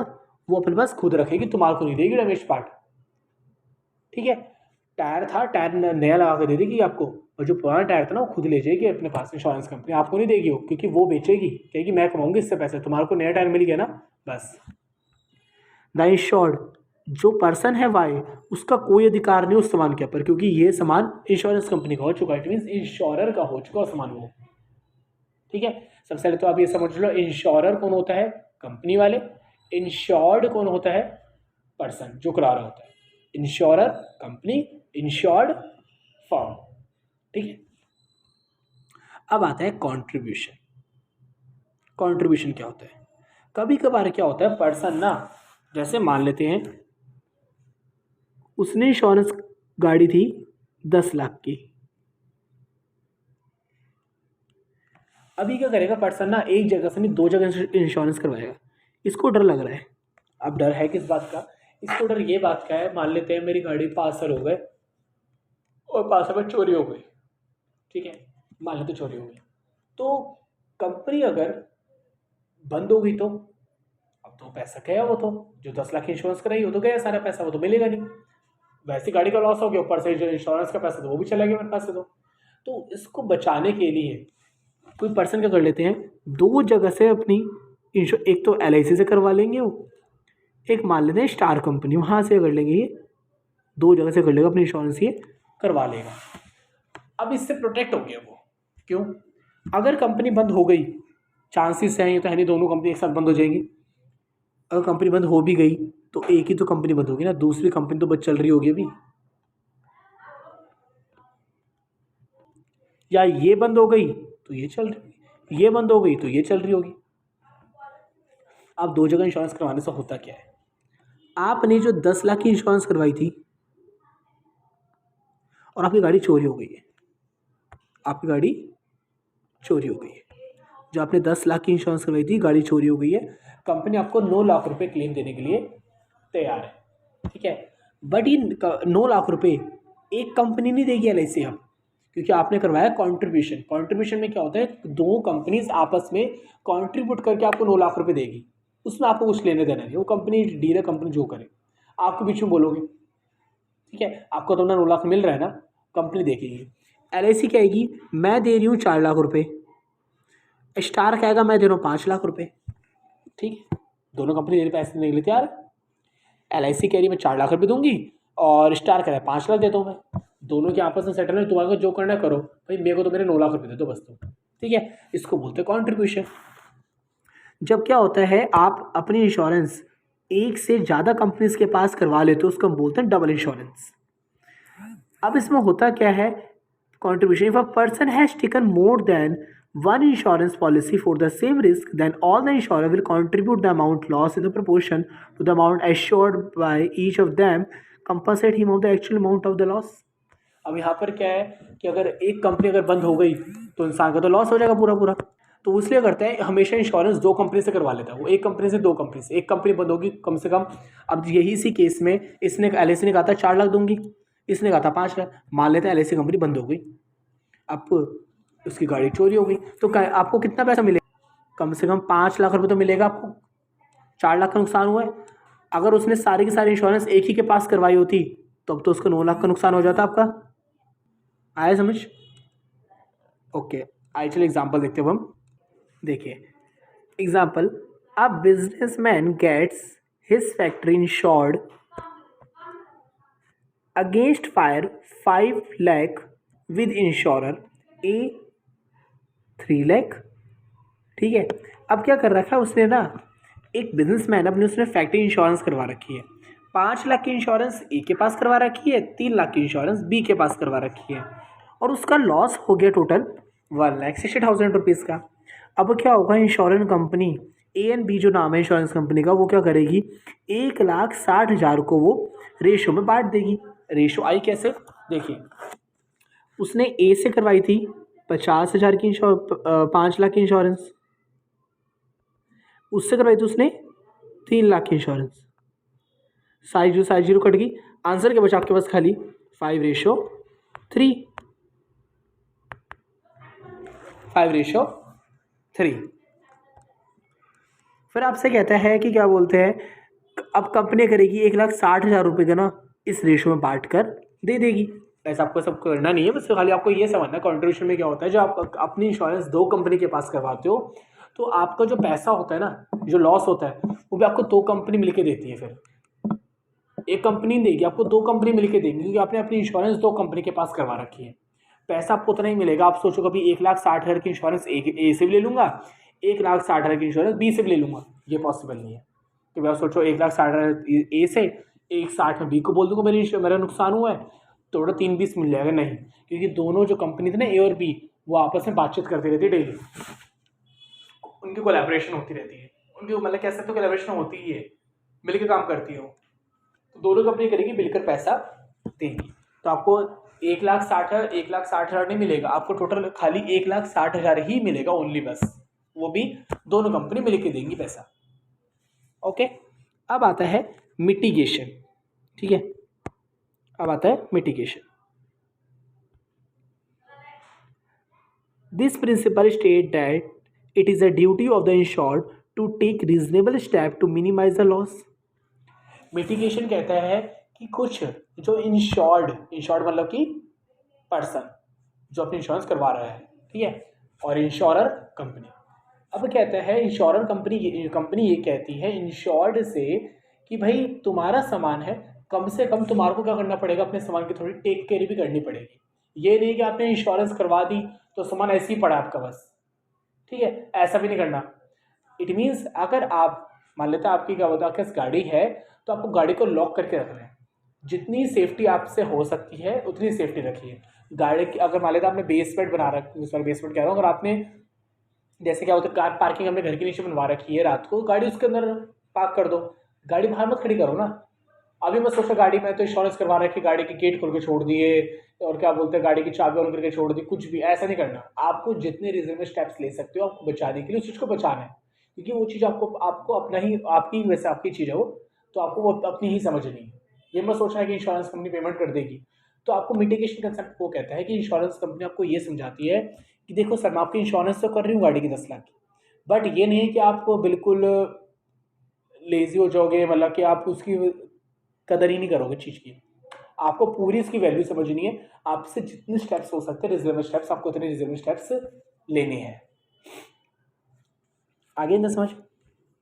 वो अपने पास खुद रखेगी, तुम्हारे को नहीं देगी डैमेज पार्ट। ठीक है, टायर था, टायर नया लगा के दे देगी आपको, और जो पुराना टायर था ना वो खुद ले जाएगी अपने पास इंश्योरेंस कंपनी, आपको नहीं देगी वो, क्योंकि वो बेचेगी, कहेगी मैं कमाऊंगी इससे पैसे, तुम्हारे को नया टायर मिल गया ना बस। द इंश्योर्ड, जो पर्सन है वाई, उसका कोई अधिकार नहीं उस सामान के ऊपर, क्योंकि ये सामान इंश्योरेंस कंपनी का हो चुका है, इट मीन्स इंश्योरर का हो चुका है सामान वो। ठीक है, सबसे पहले तो आप ये समझ लो, इंश्योरर कौन होता है, कंपनी वाले, इंश्योर्ड कौन होता है, पर्सन जो करा रहा होता है, इंश्योरर कंपनी, इंश्योर्ड फर्म। ठीक है, अब आता है कंट्रीब्यूशन। कंट्रीब्यूशन क्या होता है, कभी कभार क्या होता है, पर्सन ना, जैसे मान लेते हैं उसने इंश्योरेंस गाड़ी थी 10 लाख की, अभी क्या करेगा पर्सन ना, एक जगह से नहीं 2 जगह इंश्योरेंस करवाएगा, इसको डर लग रहा है। अब डर है किस बात का, इसको डर ये बात का है, मान लेते हैं मेरी गाड़ी पार्सल हो गए और पार्सल में चोरी हो गई, ठीक है, मान लेते चोरी हो गई, तो कंपनी अगर बंद हो गई तो अब तो पैसा गया, वो तो जो 10 लाख इंश्योरेंस कराई वो तो गया सारा पैसा, वो तो मिलेगा नहीं, वैसी गाड़ी का लॉस हो गया, ऊपर से जो इंश्योरेंस का पैसा था वो भी चला गया मेरे पास से। तो इसको बचाने के लिए कोई पर्सन क्या कर लेते हैं, 2 जगह से अपनी एक तो LIC से करवा लेंगे वो, एक मान लेते हैं स्टार कंपनी, वहाँ से कर लेंगे, ये 2 जगह से कर लेगा अपनी इंश्योरेंस, ये करवा लेगा। अब इससे प्रोटेक्ट हो गया वो, क्यों, अगर कंपनी बंद हो गई, चांसेस हैं ये तो है नहीं दोनों कंपनी एक साथ बंद हो जाएंगी, अगर कंपनी बंद हो भी गई तो एक ही तो कंपनी बंद होगी ना, दूसरी कंपनी तो बस चल रही होगी अभी, या ये बंद हो गई तो ये चल रही, ये बंद हो गई तो ये चल रही होगी। अब दो जगह इंश्योरेंस करवाने से होता क्या है, आपने जो 10 लाख की इंश्योरेंस करवाई थी और आपकी गाड़ी चोरी हो गई है, आपकी गाड़ी चोरी हो गई है, जो आपने 10 लाख की इंश्योरेंस करवाई थी गाड़ी चोरी हो गई है, कंपनी आपको 9 लाख रुपए क्लेम देने के लिए तैयार है, ठीक है। बट ये 9 लाख रुपए एक कंपनी नहीं देगी LIC अब, क्योंकि आपने करवाया कॉन्ट्रीब्यूशन। कॉन्ट्रीब्यूशन में क्या होता है, दो कंपनीज आपस में कॉन्ट्रीब्यूट करके आपको 9 लाख रुपए देगी, उसमें आपको कुछ लेने देना नहीं, वो कंपनी डीलर कंपनी जो करे, आपके बीच में बोलोगे, ठीक है, आपको तो अपना 9 लाख मिल रहा है ना, कंपनी देखेगी। LIC क्या आएगी, मैं दे रही हूँ 4 लाख रुपए, स्टार कहेगा मैं दे रहा हूँ 5 लाख रुपए, ठीक है, दोनों कंपनी देने पैसे देने के लिए तैयार है। LIC कह रही मैं 4 लाख रुपए दूंगी और स्टार कह रहा है 5 लाख देता हूँ मैं, दोनों के आपस में सेटल है, तुम्हारे को जो करना है करो भाई, मेरे को तो मेरे 9 लाख रुपए दे दो बस तुम, ठीक है, इसको बोलते हैं कॉन्ट्रीब्यूशन। जब क्या होता है, आप अपनी इंश्योरेंस एक से ज़्यादा कंपनीज के पास करवा लेते हो, उसको हम बोलते हैं डबल इंश्योरेंस। अब इसमें होता क्या है, contribution, if a person has taken more than one insurance policy for the same risk, then all the insurer will contribute the amount lost in the proportion to the amount assured by each of them, compensate him of the actual amount of the loss. अब यहाँ पर क्या है कि अगर एक company अगर बंद हो गई तो इंसान का तो लॉस हो जाएगा पूरा पूरा, तो इसलिए करता है हमेशा इंश्योरेंस दो कंपनी से करवा लेता है, वो एक कंपनी से दो कंपनी से, एक कंपनी बंद होगी कम से कम। अब यही सी केस में इसने LIC ने कहा था 4 लाख दूंगी, इसने कहा था 5 लाख, मान लेते हैं LIC कंपनी बंद हो गई, अब उसकी गाड़ी चोरी हो गई, तो आपको कितना पैसा मिलेगा, कम से कम 5 लाख रुपए तो मिलेगा आपको, 4 लाख का नुकसान हुआ है। अगर उसने सारी की सारी इंश्योरेंस एक ही के पास करवाई होती तो अब तो उसको 9 लाख का नुकसान हो जाता आपका। आया समझ? ओके, आइए चलिए एग्जाम्पल देखते हैं हम। देखिए example, a businessman gets his factory insured against fire 5 lakh with insurer A 3 lakh, ठीक है। अब क्या कर रखा है उसने ना, एक बिजनेसमैन अपने उसने फैक्ट्री इंश्योरेंस करवा रखी है, 5 लाख की इंश्योरेंस ए के पास करवा रखी है, 3 लाख की इंश्योरेंस बी के पास करवा रखी है, और उसका लॉस हो गया टोटल 1,60,000 रुपीज़ का। अब क्या होगा, insurance company A and B जो नाम है इंश्योरेंस कंपनी का, वो क्या करेगी, 1,60,000 को वो रेशो में बांट देगी। रेशो आई कैसे, देखिए उसने ए से करवाई थी 50,000 की 5 लाख की इंश्योरेंस, उससे करवाई थी उसने 3 लाख की इंश्योरेंस, सारी जीरो कट गई, आंसर क्या बचा आपके पास, खाली 5:3, 5:3। फिर आपसे कहता है कि क्या बोलते हैं, अब कंपनी करेगी 1,60,000 रुपये का ना इस रेशो में बांट कर दे देगी। ऐसा आपको सब करना नहीं है, बस खाली आपको ये समझना है कंट्रीब्यूशन में क्या होता है। जब आप अपनी इंश्योरेंस दो कंपनी के पास करवाते हो तो आपका जो पैसा होता है ना, जो लॉस होता है, वो भी आपको दो कंपनी मिलके देती है। फिर एक कंपनी नहीं देगी आपको, दो कंपनी मिलके देंगी, क्योंकि आपने अपनी इंश्योरेंस दो कंपनी के पास करवा रखी है। पैसा आपको उतना ही मिलेगा। आप सोचो कभी 1,60,000 की इंश्योरेंस ए से भी ले लूँगा, 1,60,000 की इंश्योरेंस बी से भी ले लूँगा, ये पॉसिबल नहीं है। तो आप सोचो 1,60,000 ए से 1,60 में बी को बोल दूँगा मेरा नुकसान हुआ है, तो थोड़ा 3-20 मिल जाएगा, नहीं, क्योंकि दोनों जो कंपनी थी ना ए और बी, वो आपस में बातचीत करती रहती है डेली, उनकी कोलैबोरेशन होती रहती है, उनकी मतलब कह सकते हो कोलैबोरेशन होती ही है, मिलकर काम करती हो, तो दोनों कंपनी करेगी मिलकर पैसा देगी। तो आपको 1,60,000 नहीं मिलेगा, आपको टोटल खाली 1,60,000 ही मिलेगा ओनली, बस वो भी दोनों कंपनी मिलकर देंगी पैसा। ओके, अब आता है मिटिगेशन, ठीक है, अब आता है mitigation. This principle state that it is a duty of the insured to take reasonable step to minimise the loss. Mitigation कहता है कि कुछ जो इंश्योर्ड मतलब कि पर्सन जो अपनी इंश्योरेंस करवा रहा है, ठीक है, और इंश्योरर कंपनी। अब कहता है इंश्योरर कंपनी ये कहती है इंश्योर्ड से कि भाई तुम्हारा सामान है, कम से कम तुम्हारे को क्या करना पड़ेगा, अपने सामान की थोड़ी टेक केयर भी करनी पड़ेगी। ये नहीं कि आपने इंश्योरेंस करवा दी तो सामान ऐसे ही पड़ा आपका बस, ठीक है, ऐसा भी नहीं करना। इट मीन्स अगर आप मान लेते हैं आपकी क्या बोलते हैं आपके पास गाड़ी है, तो आपको गाड़ी को लॉक करके रखना है, जितनी सेफ्टी आपसे हो सकती है उतनी सेफ्टी रखिए। गाड़ी की अगर मान लेते आपने बेसमेंट बना रखी, सॉरी बेसमेंट कह रहा हूँ, अगर आपने जैसे क्या होता है, कार पार्किंग हमने घर के नीचे बनवा रखी है, रात को गाड़ी उसके अंदर पार्क कर दो, गाड़ी बाहर मत खड़ी करो ना। अभी मैं सोचा गाड़ी में तो इंश्योरेंस करवा रखी, गाड़ी की गेट खोल के छोड़ दिए और क्या बोलते हैं गाड़ी की चाबी ऑन करके छोड़ दी, कुछ भी ऐसा नहीं करना। आपको जितने रीजनेबल स्टेप्स ले सकते हो आपको बचाने के लिए, उस चीज़ को बचाना है, क्योंकि वो चीज़ आपको आपको अपना ही आपकी, वैसे आपकी चीज़ है वो, तो आपको वो अपनी ही समझनी है। ये मत सोचना है कि इंश्योरेंस कंपनी पेमेंट कर देगी। तो आपको मिटिगेशन कंसेप्ट वो कहता है कि इंश्योरेंस कंपनी आपको ये समझाती है कि देखो सर, मैं आपकी इंश्योरेंस तो कर रही हूँ गाड़ी की 10 लाख की, बट ये नहीं है कि आप बिल्कुल लेजी हो जाओगे, मतलब कि आप उसकी कदर ही नहीं करोगे चीज़ की। आपको पूरी इसकी वैल्यू समझनी है। आपसे जितने स्टेप्स हो सकते हैं रिजनेबल स्टेप्स, आपको उतने रिजनेबल स्टेप्स लेने हैं। आगे ना समझ।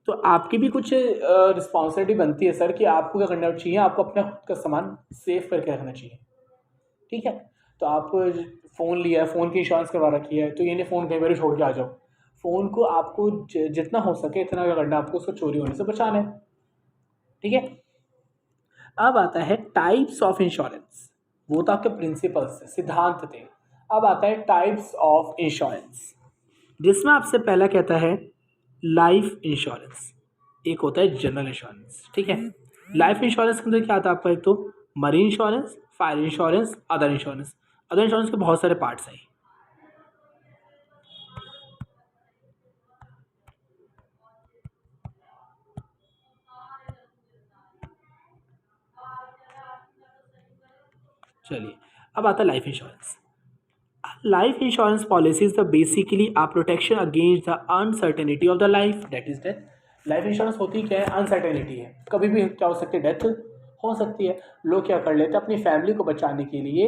तो आपकी भी कुछ रिस्पॉन्सिबिलिटी बनती है सर कि आपको क्या करना चाहिए, आपको अपना खुद का सामान सेव करके रखना चाहिए। ठीक है, तो आप फ़ोन लिया है, फ़ोन की इंश्योरेंस करवा रखी है, तो ये नहीं फ़ोन कहीं पर छोड़ के आ जाओ। फ़ोन को आपको जितना हो सके इतना क्या करना है, आपको उसको चोरी होने से बचाना है। ठीक है, अब आता है टाइप्स ऑफ इंश्योरेंस। वो तो आपके प्रिंसिपल्स थे, सिद्धांत थे। अब आता है टाइप्स ऑफ इंश्योरेंस, जिसमें आपसे पहला कहता है लाइफ इंश्योरेंस, एक होता है जनरल इंश्योरेंस। ठीक है, लाइफ इंश्योरेंस के अंदर क्या आता है आपका, एक तो marine insurance, fire insurance, other insurance. Other insurance के बहुत सारे पार्ट्स हैं। चलिए, अब आता है life insurance. Life insurance policy is the basically a protection against the uncertainty of the life, that is death. Life insurance होती क्या है, अनसर्टेनिटी है, कभी भी क्या हो सकती है, डेथ हो सकती है। लोग क्या कर लेते हैं, अपनी फैमिली को बचाने के लिए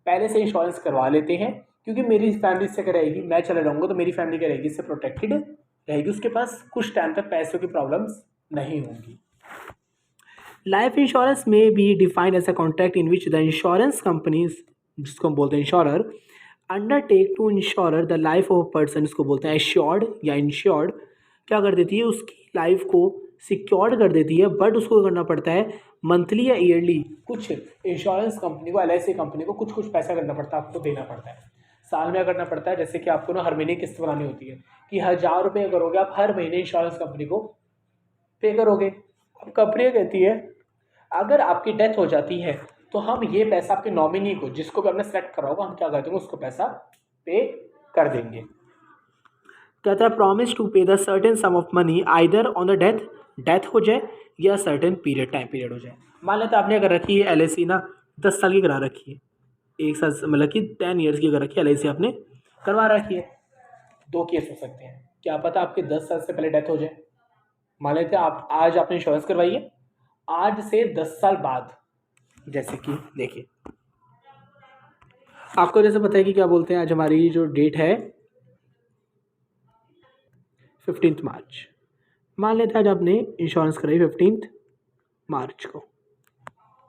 पहले से इंश्योरेंस करवा लेते हैं, क्योंकि मेरी फैमिली इससे क्या रहेगी, मैं चला जाऊँगा तो मेरी फैमिली क्या रहेगी, इससे प्रोटेक्टेड रहेगी, उसके पास कुछ टाइम तक पैसों की प्रॉब्लम्स नहीं होंगी। लाइफ इंश्योरेंस में be defined as a contract in which the insurance companies, जिसको हम बोलते हैं insurer, undertake to insure the life of person, इसको बोलते हैं एश्योर्ड या इंश्योर्ड, क्या कर देती है, उसकी लाइफ को सिक्योर्ड कर देती है, बट उसको करना पड़ता है मंथली या ईयरली, कुछ इंश्योरेंस कंपनी को, LIC कंपनी को कुछ कुछ पैसा करना पड़ता है, आपको देना पड़ता है। साल में करना पड़ता है, जैसे कि आपको ना हर महीने किस्त बनानी होती है कि 1000 रुपये करोगे आप हर महीने इंश्योरेंस कंपनी को पे करोगे। अब कंपनी कहती है अगर आपकी डेथ हो जाती है तो हम ये पैसा आपके नॉमिनी को, जिसको भी आपने सेलेक्ट करा होगा, हम क्या कर देंगे, उसको पैसा पे कर देंगे। कहता है प्रॉमिस टू पे the certain some of money either on the death, death हो जाए या सर्टेन पीरियड, टाइम पीरियड हो जाए। मान लेते आपने अगर रखी है LIC ना 10 साल की करा रखी है, एक साल मतलब कि 10 ईयर्स की अगर रखी है LIC आपने करवा रखी है, दो केस हो सकते हैं, क्या पता आपके 10 साल से पहले डेथ हो जाए। मान लेते हैं आप आज आपने इंश्योरेंस करवाई है, आज से 10 साल बाद, जैसे कि देखिए आपको जैसे पता है कि क्या बोलते हैं, आज हमारी जो डेट है 15 मार्च, मान लेते हैं आज आपने इंश्योरेंस कराई 15 मार्च को।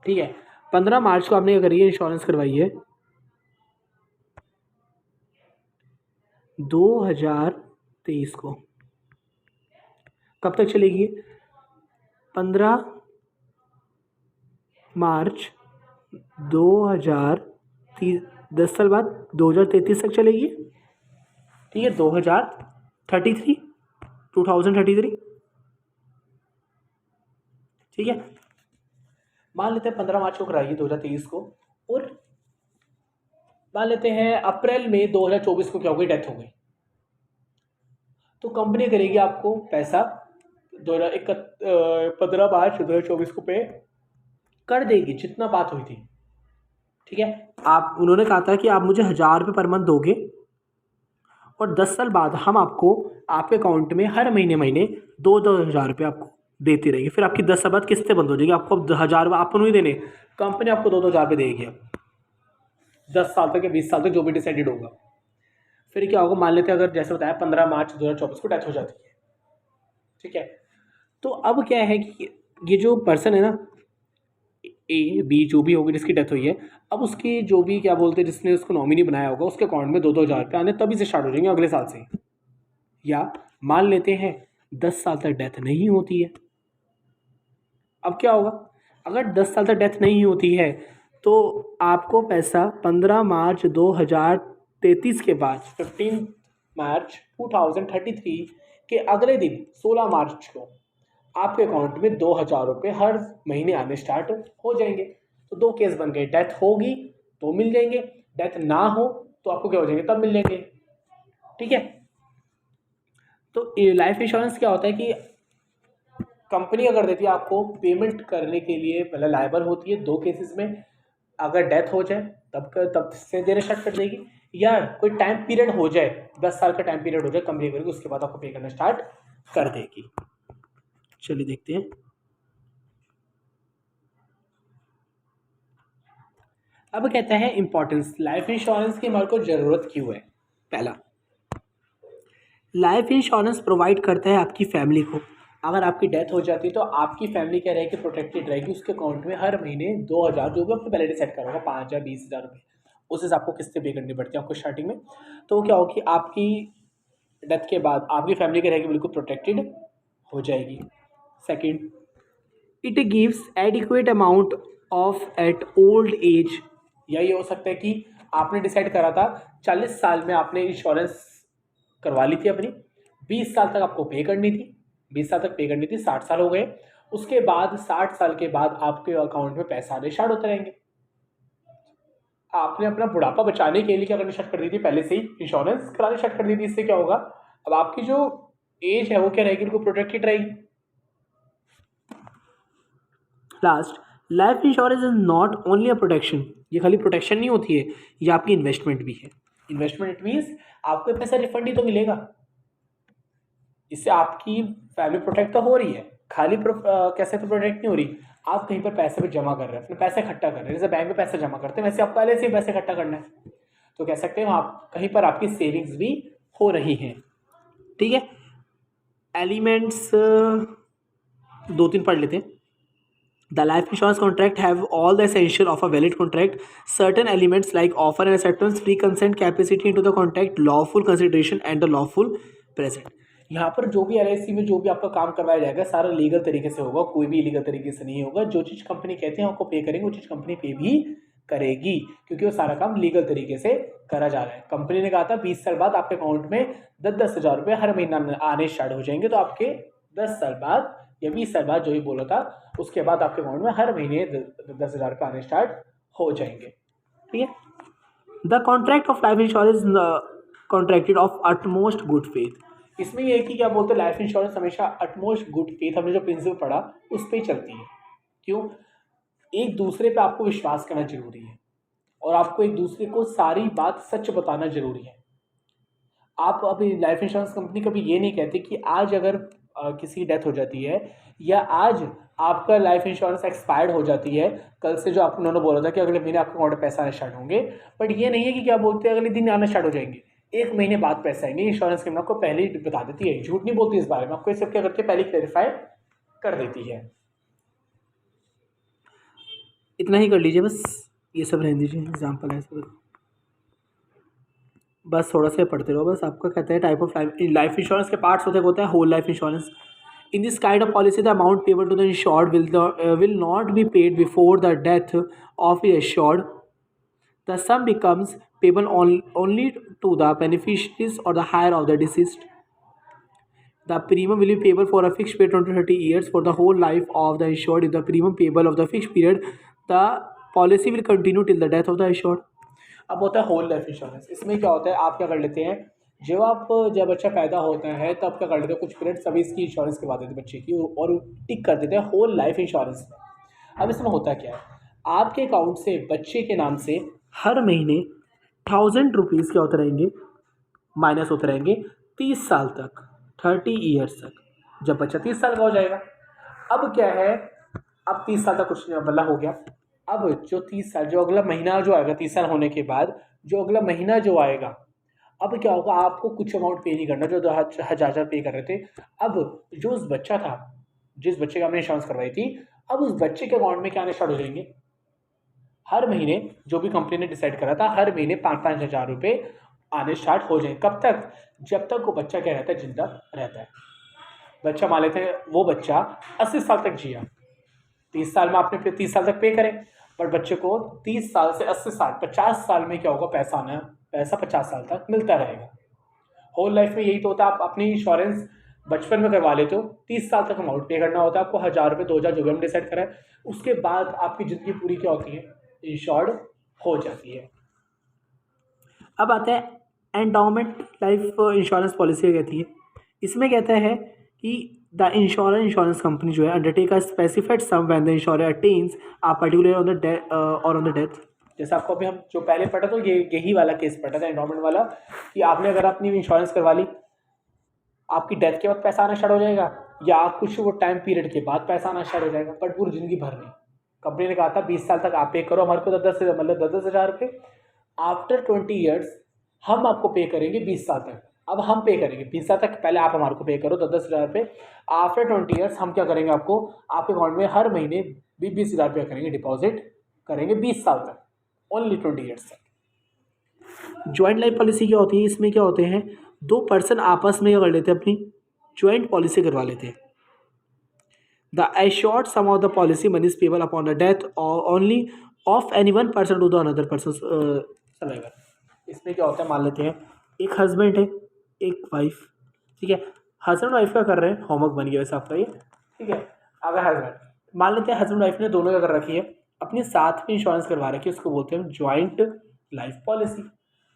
ठीक है, 15 मार्च को आपने करी है इंश्योरेंस करवाई है 2023 को, कब तक चलेगी, 15 मार्च 2030, 10 साल बाद 2033 तक चलेगी। ठीक है, 2033, 2033। ठीक है, मान लेते हैं 15 मार्च को कराइए 2023 को, और मान लेते हैं अप्रैल में 2024 को क्या हो गई, डेथ हो गई, तो कंपनी करेगी आपको पैसा 15 मार्च 2024 को पे कर देगी, जितना बात हुई थी। ठीक है, आप, उन्होंने कहा था कि आप मुझे 1000 रुपये पर मंथ दोगे और 10 साल बाद हम आपको आपके अकाउंट में हर महीने महीने 2-2 हज़ार रुपये आपको देती रहेगी। फिर आपकी 10 साल बाद किस्तें बंद हो जाएगी, आपको अब 1000 आपको नहीं देने, कंपनी आपको 2-2 हज़ार रुपये देगी अब 10 साल तक या 20 साल तक, जो भी डिसाइडेड होगा। फिर क्या होगा, मान लेते हैं अगर जैसे बताया 15 मार्च 2024 को डेथ हो जाती है। ठीक है, तो अब क्या है कि ये जो पर्सन है ना, A B जो भी होगी जिसकी डेथ हुई है, अब उसकी जो भी क्या बोलते हैं, जिसने उसको नॉमिनी बनाया होगा, उसके अकाउंट में 2-2 हज़ार रुपये आने तभी से स्टार्ट हो जाएंगे अगले साल से। या मान लेते हैं 10 साल तक डेथ नहीं होती है, अब क्या होगा, अगर 10 साल तक डेथ नहीं होती है तो आपको पैसा 15 मार्च 2033 के बाद 15 मार्च 2033 के अगले दिन 16 मार्च को आपके अकाउंट में 2,000 रुपये हर महीने आने स्टार्ट हो जाएंगे। तो दो केस बन गए, डेथ होगी तो मिल जाएंगे, डेथ ना हो तो आपको क्या हो जाएंगे, तब मिल जाएंगे। ठीक है। तो लाइफ इंश्योरेंस क्या होता है कि कंपनी अगर देती है आपको पेमेंट करने के लिए, पहले लायबल होती है दो केसेस में, अगर डेथ हो जाए तब से देना स्टार्ट कर देगी, या कोई टाइम पीरियड हो जाए, 10 साल का टाइम पीरियड हो जाए कंपनी करेगी, उसके बाद आपको पे करना स्टार्ट कर देगी। चलिए देखते हैं। अब कहता है इंपॉर्टेंस, लाइफ इंश्योरेंस की हमारे को जरूरत क्यों है। पहला, लाइफ इंश्योरेंस प्रोवाइड करता है आपकी फैमिली को, अगर आपकी डेथ हो जाती है तो आपकी फैमिली क्या रहेगी, प्रोटेक्टेड रहेगी। उसके अकाउंट में हर महीने 2,000, जो भी आपने पहले डिसाइड करा होगा, 5,000 20,000 रुपये, उस हिसाब आपको किस्तें पे करनी पड़ती है आपको स्टार्टिंग में। तो क्या होगी, आपकी डेथ के बाद आपकी फैमिली क्या रहेगी, बिल्कुल प्रोटेक्टेड हो जाएगी। Second, it gives adequate amount of at old age, या ये हो सकता है कि आपने डिसाइड करा था 40 साल में आपने इंश्योरेंस करवा ली थी अपनी, 20 साल तक आपको पे करनी थी, 20 साल तक पे करनी थी, 60 साल हो गए, उसके बाद 60 साल के बाद आपके अकाउंट में पैसा आने स्टार्ट होते रहेंगे। आपने अपना बुढ़ापा बचाने के लिए क्या करनी स्टार्ट कर दी थी, पहले से ही इंश्योरेंस करानी स्टार्ट कर दी थी। इससे क्या होगा, अब आपकी जो एज है वो क्या रहेगी, उनको प्रोटेक्टेड रहेगी। Last, life insurance is not only a protection, ये खाली प्रोटेक्शन नहीं होती है, ये आपकी इन्वेस्टमेंट भी है। इन्वेस्टमेंट इट मीन्स आपको पैसा रिफंड ही तो मिलेगा, इससे आपकी फैमिली प्रोटेक्ट तो हो रही है, खाली कैसे तो प्रोटेक्ट नहीं हो रही, आप कहीं पर पैसे भी जमा कर रहे हैं, अपने पैसे इकट्ठा कर रहे हैं, जैसे बैंक में पैसे जमा करते हैं वैसे आपको पहले से ही पैसे इकट्ठा करना है, तो कह सकते हैं आप कहीं पर आपकी सेविंग्स भी हो रही हैं। ठीक है। एलिमेंट्स दो तीन पढ़ लेते हैं। The life insurance contract have all the essential of a valid contract. Certain elements like offer and acceptance, free consent, capacity into the contract, lawful consideration and the lawful present. यहाँ पर जो भी LIC में जो भी आपका काम करवाया जाएगा सारा लीगल तरीके से होगा, कोई भी इलीगल तरीके से नहीं होगा। जो चीज़ कंपनी कहते हैं आपको पे करेंगे वो चीज़ कंपनी पे भी करेगी, क्योंकि वो सारा काम लीगल तरीके से करा जा रहा है। कंपनी ने कहा था 20 साल बाद आपके अकाउंट में 10,000 रुपये हर महीना आने स्टार्ट हो जाएंगे, तो आपके 10 साल बाद या 20 साल बाद जो भी बोला था उसके बाद आपके अकाउंट में हर महीने 10,000 रुपये आने स्टार्ट हो जाएंगे। ठीक है। The contract of life insurance contracted of utmost good faith, इसमें ये है कि क्या बोलते हैं, लाइफ इंश्योरेंस हमेशा अटमोस्ट गुड फेथ, हमने जो प्रिंसिपल पढ़ा उस पर ही चलती है। क्यों, एक दूसरे पे आपको विश्वास करना जरूरी है और आपको एक दूसरे को सारी बात सच बताना जरूरी है। आप अभी लाइफ इंश्योरेंस कंपनी कभी ये नहीं कहती कि आज अगर किसी की डेथ हो जाती है या आज आपका लाइफ इंश्योरेंस एक्सपायर्ड हो जाती है, कल से जो आपको उन्होंने बोला था कि अगले महीने आपके अकाउंट में पैसा आने स्टार्ट होंगे, बट ये नहीं है कि क्या बोलते हैं अगले दिन आना स्टार्ट हो जाएंगे, एक महीने बाद पैसा आएंगे। इंश्योरेंस कंपनी आपको पहले ही बता देती है, झूठ नहीं बोलती इस बारे में, आपको ये सब क्या करती है, पहले क्लेरिफाई कर देती है। इतना ही कर लीजिए बस, ये सब रहने दीजिए, एग्जाम्पल है सब, बस थोड़ा सा पढ़ते रहो बस। आपका कहते हैं टाइप ऑफ लाइफ इंश्योरेंस के पार्ट्स होता है whole life insurance. In this kind of policy, the amount payable to the insured will not be paid before the death of the assured. The sum becomes payable only to the beneficiaries or the heir of the deceased. The premium will be payable for a fixed period of 30 years for the whole life of the insured. If the premium payable of the fixed period, the policy will continue till the death of the insured. अब होता है whole life insurance. इसमें क्या होता है, आप क्या कर लेते हैं, जब बच्चा पैदा होता है तब क्या कर लेते हैं, कुछ पीरियड सभी इसकी इंश्योरेंस करवा देते हैं बच्चे की और टिक कर देते हैं होल लाइफ इंश्योरेंस में। अब इसमें होता क्या है, आपके अकाउंट से बच्चे के नाम से हर महीने 1,000 रुपीज़ क्या होते रहेंगे, माइनस होते रहेंगे 30 साल तक, 30 ईयर्स तक, जब बच्चा 30 साल का हो जाएगा। अब क्या है, अब 30 साल तक कुछ नहीं मतलब हो गया। अब जो 30 साल, जो अगला महीना जो आएगा 30 साल होने के बाद, जो अगला महीना जो आएगा, अब क्या होगा, आपको कुछ अमाउंट पे नहीं करना, जो 2,000 पे कर रहे थे। अब जो उस बच्चा था, जिस बच्चे का हमने इंश्योरेंस करवाई थी, अब उस बच्चे के अकाउंट में क्या आने स्टार्ट हो जाएंगे, हर महीने जो भी कंपनी ने डिसाइड करा था हर महीने 5-5 हज़ार रुपये आने स्टार्ट हो जाएंगे। कब तक, जब तक वो बच्चा क्या रहता है, जिंदा रहता है। बच्चा मान लेते हैं वो बच्चा 80 साल तक जिया, 30 साल में आपने 30 साल तक पे करें, पर बच्चे को 30 साल से 80 साल 50 साल में क्या होगा, पैसा 50 साल तक मिलता रहेगा। होल लाइफ में यही तो होता है, आप अपनी इंश्योरेंस बचपन में करवा लेते हो, 30 साल तक अमाउंट पे करना होता है आपको, 1000 रुपये 2000 जो भी हम डिसाइड करें, उसके बाद आपकी ज़िंदगी पूरी क्या होती है, इंश्योर्ड हो जाती है। अब आता है एंडाउमेंट लाइफ इंश्योरेंस पॉलिसी कहती है। इसमें कहता है कि द इंश्योरेंस कंपनी जो है undertake a specified sum when the insurer attains a particular on the death और ऑन द डेथ। जैसे आपको अभी हम जो पहले पढ़ा तो ये यही वाला केस पढ़ा था एंडाउमेंट वाला, कि आपने अगर अपनी इंश्योरेंस करवा ली, आपकी डेथ के बाद पैसा आना स्टार्ट हो जाएगा या कुछ वो टाइम पीरियड के बाद पैसा आना स्टार्ट हो जाएगा, बट पूरी जिंदगी भर नहीं। कंपनी ने कहा था 20 साल तक आप पे करो हमारे को 10,000 रुपये, आफ्टर 20 ईयर्स हम आपको पे करेंगे 20 साल तक। अब हम पे करेंगे 20 साल तक, पहले आप हमारे को पे करो 10,000 रुपये, आफ्टर 20 ईयर्स हम क्या करेंगे, आपको आपके अकाउंट में हर महीने 20,000 रुपये करेंगे डिपॉजिट करेंगे 20 साल तक, ओनली 20 ईयर्स तक। ज्वाइंट लाइफ पॉलिसी क्या होती है, इसमें क्या होते हैं, दो पर्सन आपस में क्या कर लेते हैं, अपनी ज्वाइंट पॉलिसी करवा लेते हैं। The assured sum of the policy money is payable upon the death और only of any one person to the another person survivor. इसमें क्या होता है, मान लेते हैं एक हस्बैंड है एक वाइफ, ठीक है, हस्बैंड वाइफ का कर रहे हैं, होमवर्क बन गया वैसे आपका ये, ठीक है। अगर हस्बैंड, मान लेते हैं हस्बैंड वाइफ ने दोनों क्या कर रखी है, अपने साथ में इंश्योरेंस करवा रखी है, उसको बोलते हैं ज्वाइंट लाइफ पॉलिसी।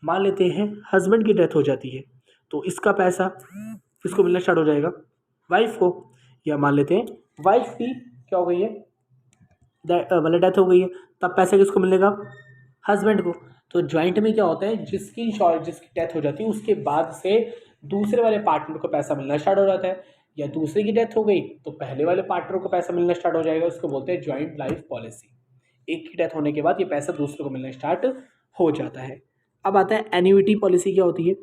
मान लेते हैं हस्बैंड की डेथ हो जाती है तो इसका पैसा किसको मिलना स्टार्ट हो जाएगा, वाइफ को। या मान लेते हैं वाइफ की क्या हो गई है, मतलब डेथ हो गई है, तब पैसा किसको मिलेगा, हस्बैंड को। तो ज्वाइंट में क्या होता है, जिसकी डेथ हो जाती है उसके बाद से दूसरे वाले पार्टनर को पैसा मिलना स्टार्ट हो जाता है, या दूसरे की डेथ हो गई तो पहले वाले पार्टनर को पैसा मिलना स्टार्ट हो जाएगा, उसको बोलते हैं ज्वाइंट लाइफ पॉलिसी। एक की डेथ होने के बाद ये पैसा दूसरे को मिलना स्टार्ट हो जाता है। अब आता है एन्युइटी पॉलिसी क्या होती है।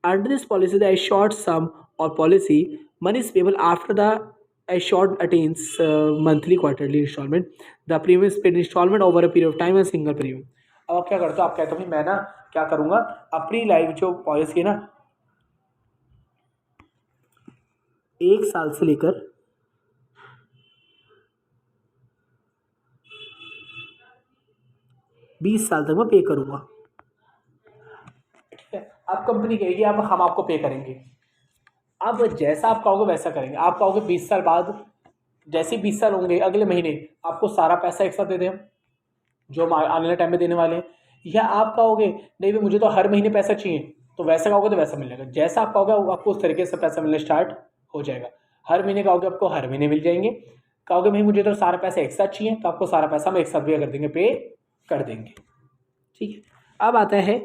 Under this policy the assured sum और policy money is payable after the assured attains monthly quarterly instalment, the premium is paid instalment over a period of time and single premium. अब आप क्या करते हो, आप कहते हो भाई मैं ना क्या करूँगा, अपनी लाइफ जो पॉलिसी है ना 1 साल से लेकर 20 साल तक मैं पे करूँगा, ठीक है। अब कंपनी कहेगी अब हम आपको पे करेंगे, अब जैसा आप कहोगे वैसा करेंगे। आप कहोगे 20 साल बाद, जैसे 20 साल होंगे अगले महीने आपको सारा पैसा एक साथ दे दें हम, जो हम आने वाले टाइम में देने वाले हैं। या आप कहोगे नहीं भाई मुझे तो हर महीने पैसा चाहिए, तो वैसा कहोगे तो वैसा मिलेगा, जैसा आप कहोगे आपको उस तरीके से पैसा मिलना स्टार्ट हो जाएगा। हर महीने कहोगे आपको हर महीने मिल जाएंगे, कहोगे भाई मुझे तो सारा पैसा एक साथ चाहिए तो आपको सारा पैसा हम एक साथ भी कर देंगे, पे कर देंगे, ठीक है। अब आता है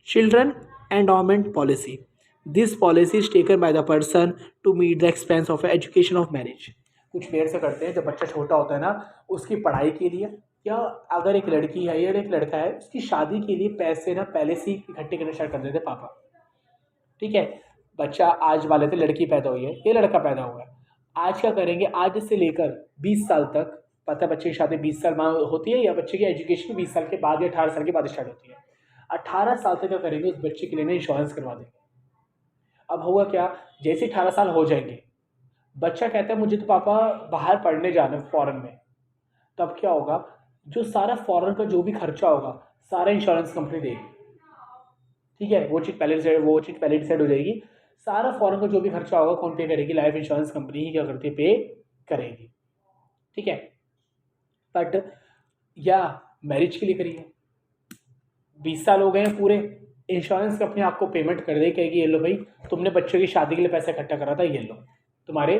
children endowment policy. This policy is taken by the person to meet the expense of education of marriage. कुछ पेरेंट्स से करते हैं, जब बच्चा छोटा होता है ना उसकी पढ़ाई के लिए, या अगर एक लड़की है या एक लड़का है उसकी शादी के लिए पैसे ना पहले से ही इकट्ठे करना स्टार्ट कर देते पापा, ठीक है। बच्चा आज वाले थे, लड़की पैदा हुई है, ये लड़का पैदा हुआ है, आज क्या करेंगे, आज से लेकर 20 साल तक, पता है बच्चे की शादी 20 साल बाद होती है या बच्चे की एजुकेशन 20 साल के बाद या 18 साल के बाद स्टार्ट होती है। 18 साल तक क्या करेंगे, उस बच्चे के लिए ना इंश्योरेंस करवा देंगे। अब होगा क्या, जैसे 18 साल हो जाएंगे, बच्चा कहता है मुझे तो पापा बाहर पढ़ने जाना है फॉरेन में, तब क्या होगा, जो सारा फॉरेन का जो भी खर्चा होगा सारा इंश्योरेंस कंपनी देगी, ठीक है। वो चीज़ पहले डिसाइड हो जाएगी, सारा फॉरेन का जो भी खर्चा होगा कौन पे करेगी, लाइफ इंश्योरेंस कंपनी ही क्या करती है, पे करेगी, ठीक है। बट या मैरिज के लिए करिए, 20 साल हो गए हैं पूरे, इंश्योरेंस कंपनी आपको पेमेंट कर दे, कहेगी ये लो भाई तुमने बच्चों की शादी के लिए पैसा इकट्ठा करा था, ये लो तुम्हारे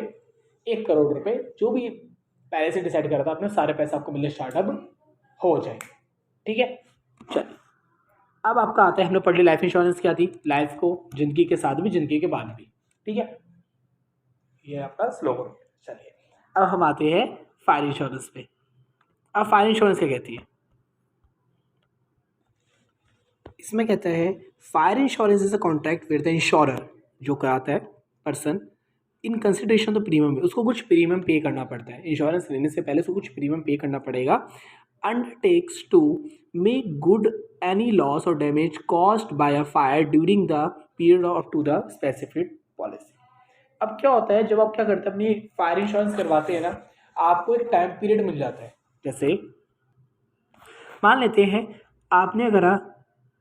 1 करोड़ रुपए, जो भी पहले से डिसाइड करा था आपने, सारे पैसे आपको मिलने स्टार्ट अब हो जाएंगे, ठीक है। चलिए अब आपका आता है, हमने पढ़ ली लाइफ इंश्योरेंस क्या थी, लाइफ को जिंदगी के साथ भी जिंदगी के बाद भी, ठीक है, ये आपका स्लोगन। चलिए अब हम आते हैं फायर इंश्योरेंस पे। अब फायर इंश्योरेंस क्या कहती है, इसमें कहता है fire insurance is a contract with the insurer, जो कराता है person in consideration the premium, उसको कुछ प्रीमियम पे करना पड़ता है, इंश्योरेंस लेने से पहले उसको कुछ प्रीमियम पे करना पड़ेगा। Undertakes to make good any loss और damage caused by a fire during the period of to the specific policy. अब क्या होता है, जब आप क्या करते हैं अपनी फायर इंश्योरेंस करवाते हैं ना, आपको एक टाइम पीरियड मिल जाता है। जैसे मान लेते हैं आपने अगर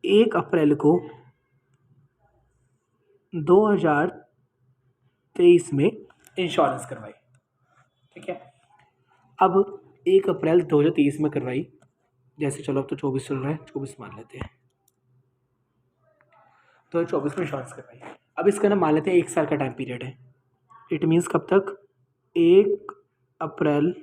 1 अप्रैल को 2023 में इंश्योरेंस करवाई, ठीक है। अब 1 अप्रैल 2023 में करवाई, जैसे चलो अब तो 24 चल रहा है, 24 मान लेते हैं, 2024 में इंश्योरेंस करवाई। अब इसका ना मान लेते हैं 1 साल का टाइम पीरियड है। इट मीन्स कब तक, 1 अप्रैल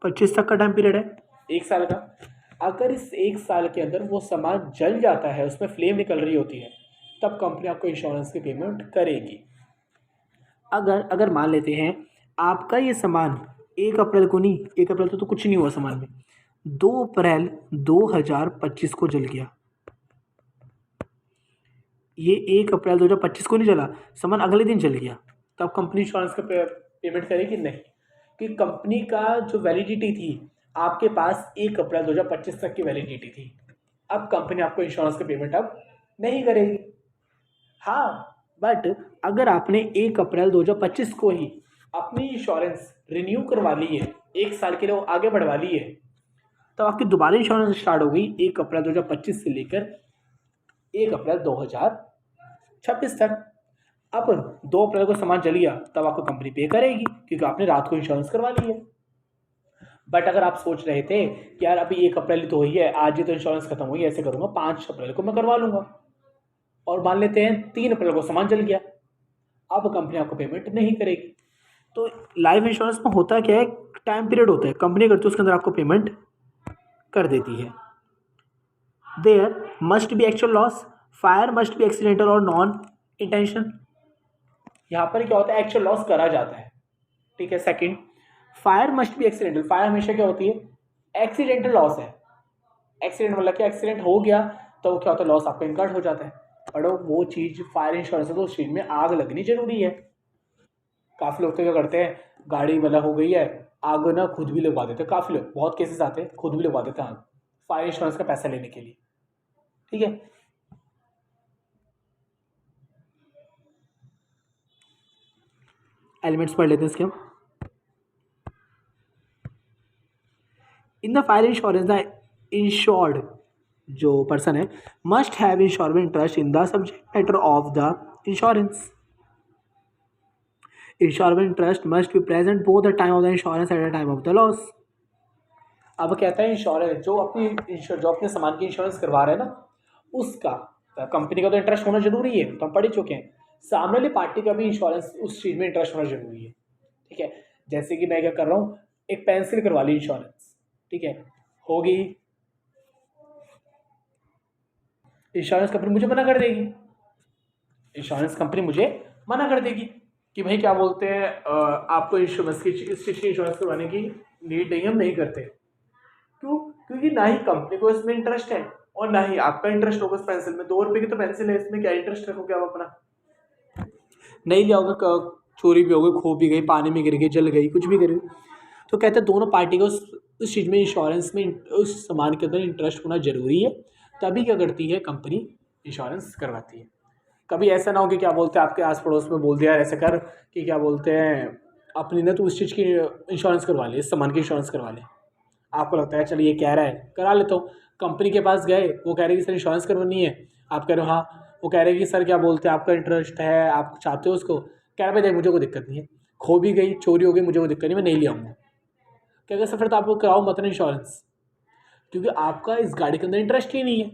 25 तक का टाइम पीरियड है, 1 साल का। अगर इस 1 साल के अंदर वो सामान जल जाता है, उसमें फ्लेम निकल रही होती है, तब कंपनी आपको इंश्योरेंस की पेमेंट करेगी। अगर मान लेते हैं आपका ये सामान 1 अप्रैल को नहीं, 1 अप्रैल तो कुछ नहीं हुआ सामान में, 2 अप्रैल 2025 को जल गया, ये 1 अप्रैल 2025 को नहीं जला, सामान अगले दिन जल गया, तब कंपनी इंश्योरेंस का पेमेंट करेगी नहीं, कि कंपनी का जो वैलिडिटी थी, आपके पास 1 अप्रैल 2025 तक की वैलिडिटी थी। अब कंपनी आपको इंश्योरेंस का पेमेंट अब नहीं करेगी। हाँ, बट अगर आपने 1 अप्रैल 2025 को ही अपनी इंश्योरेंस रिन्यू करवा ली है, 1 साल के लिए आगे बढ़वा ली है, तो आपकी दोबारा इंश्योरेंस स्टार्ट हो गई 1 अप्रैल 2025 से लेकर 1 अप्रैल 2026 तक। अब 2 अप्रैल को सामान जल गया, तब आपको कंपनी पे करेगी, क्योंकि आपने रात को इंश्योरेंस करवा ली है। बट अगर आप सोच रहे थे कि यार अभी 1 अप्रैल ही तो हुई है, आज ही तो इंश्योरेंस खत्म हुई है, ऐसे करूंगा 5 अप्रैल को मैं करवा लूंगा, और मान लेते हैं 3 अप्रैल को सामान जल गया, अब कंपनी आपको पेमेंट नहीं करेगी। तो लाइफ इंश्योरेंस में होता क्या है, टाइम पीरियड होता है, कंपनी करती है उसके अंदर आपको पेमेंट कर देती है। There must be actual loss, fire must be accidental और नॉन इंटेंशन। यहाँ पर क्या होता है, एक्चुअल लॉस करा जाता है, ठीक है। Second, fire must be accidental, fire हमेशा क्या होती है, एक्सीडेंटल लॉस है। एक्सीडेंट मतलब कि एक्सीडेंट हो गया तो क्या होता है, लॉस आपका इनकर्ड हो जाता है, बट वो चीज़ फायर इंश्योरेंस है तो उस चीज़ में आग लगनी जरूरी है। काफ़ी लोग तो क्या करते हैं, गाड़ी मतलब हो गई है आग ना, खुद भी लगवा देते हैं, काफ़ी लोग, बहुत केसेस आते हैं खुद भी लगवा देते हैं आग, फायर इंश्योरेंस का पैसा लेने के लिए, ठीक है। एलिमेंट्स पढ़ लेते हैं इसके हम। In the fire insurance the insured जो पर्सन है must have insurance interest in the subject matter of the insurance. Insurance interest must be present both the time of the insurance at the time of the loss. अब कहता है insurance जो अपने सामान की insurance करवा रहे हैं ना, उसका कंपनी का तो इंटरेस्ट होना जरूरी है, तो हम पढ़ ही चुके हैं। सामने वाली पार्टी का भी इंश्योरेंस उस चीज़ में इंटरेस्ट होना जरूरी है, ठीक है। जैसे कि मैं क्या कर रहा हूँ, एक पेंसिल करवा ली इंश्योरेंस, ठीक है, होगी, इंश्योरेंस कंपनी मुझे मना कर देगी, इंश्योरेंस कंपनी मुझे मना कर देगी कि भाई क्या बोलते हैं, आपको इंश्योरेंस की इस चीज़ की इंश्योरेंस करवाने की नीड नहीं, हम नहीं करते। क्यों? क्योंकि ना ही कंपनी को इसमें इंटरेस्ट है और ना ही आपका इंटरेस्ट होगा इस पेंसिल में। 2 रुपए की तो पेंसिल है, इसमें क्या इंटरेस्ट रखोगे आप अपना, नहीं लिया होगा, चोरी भी हो गई, खो भी गई, पानी में गिर गई, जल गई, कुछ भी करी। तो कहते हैं दोनों पार्टी को उस चीज़ में, इंश्योरेंस में, उस सामान के अंदर इंटरेस्ट होना जरूरी है, तभी क्या करती है कंपनी, इंश्योरेंस करवाती है। कभी ऐसा ना हो कि क्या बोलते हैं आपके आस पड़ोस में बोल दिया यार ऐसा कर कि क्या बोलते हैं अपनी ना तो उस चीज़ की इंश्योरेंस करवा ले, इस सामान की इंश्योरेंस करवा ले, आपको लगता है चलिए ये कह रहा है करा लेता हूँ, कंपनी के पास गए, वो कह रहे कि सर इंश्योरेंस करवानी है, आप कह रहे हो हाँ, वो कह रहे कि सर क्या बोलते हैं आपका इंटरेस्ट है, आप चाहते हो उसको, कह रहे भाई देख मुझे कोई दिक्कत नहीं है, खो भी गई, चोरी हो गई, मुझे कोई दिक्कत नहीं, मैं नहीं ले आऊँगा। क्या कहते सर तो आपको कराओ मत ना इंश्योरेंस, क्योंकि आपका इस गाड़ी के अंदर इंटरेस्ट ही नहीं है,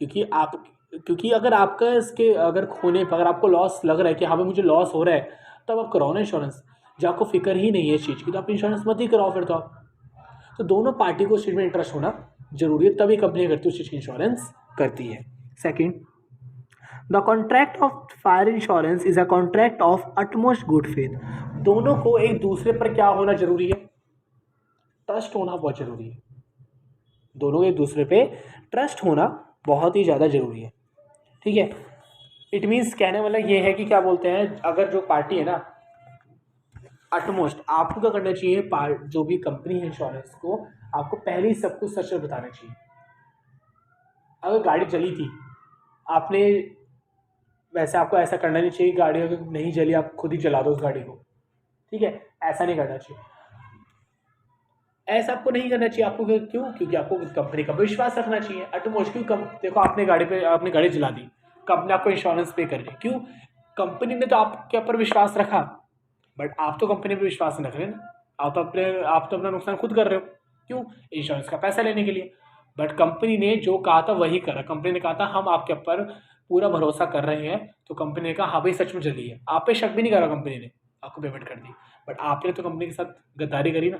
क्योंकि अगर आपका इसके अगर खोने पर अगर आपको लॉस लग रहा है कि हाँ भाई मुझे लॉस हो रहा है, तब आप कराओ ना इंश्योरेंस। जब आपको फिक्र ही नहीं है इस चीज़ की, तो आप इंश्योरेंस मत ही कराओ फिर तो आप। तो दोनों पार्टी को उस चीज़ में इंटरेस्ट होना जरूरी है, तभी कंपनी करती है उस चीज़ की इंश्योरेंस करती है। Second, the contract of fire insurance is a contract of utmost good faith. दोनों को एक दूसरे पर क्या होना जरूरी है, ट्रस्ट होना बहुत जरूरी है, दोनों को एक दूसरे पे ट्रस्ट होना बहुत ही ज़्यादा जरूरी है, ठीक है। इट मीन्स कहने वाला ये है कि क्या बोलते हैं, अगर जो पार्टी है ना, अटमोस्ट आपको क्या करना चाहिए, जो भी कंपनी है इंश्योरेंस को, आपको पहले ही सब कुछ सच बताना चाहिए। अगर गाड़ी जली थी, आपने वैसे आपको ऐसा करना नहीं चाहिए, गाड़ी अगर नहीं जली आप खुद ही जला दो उस गाड़ी को, ठीक है, ऐसा नहीं करना चाहिए। ऐसा आपको नहीं करना चाहिए। आपको क्यों? क्योंकि आपको कंपनी का विश्वास रखना चाहिए। एटमोस्ट क्यों देखो आपने गाड़ी जला दी, कंपनी आपको इंश्योरेंस पे कर रही है, क्यों? कंपनी ने तो आपके ऊपर विश्वास रखा, बट आप तो कंपनी पे विश्वास नहीं रख रहे ना। आप तो अपना नुकसान खुद कर रहे हो। क्यों? इंश्योरेंस का पैसा लेने के लिए। बट कंपनी ने जो कहा था वही करा। कंपनी ने कहा था हम आपके ऊपर पूरा भरोसा कर रहे हैं, तो कंपनी ने कहा हाँ भाई सच में जली है। आप पे शक भी नहीं करा कंपनी ने, आपको पेमेंट कर दी। बट आपने तो कंपनी के साथ गद्दारी करी ना,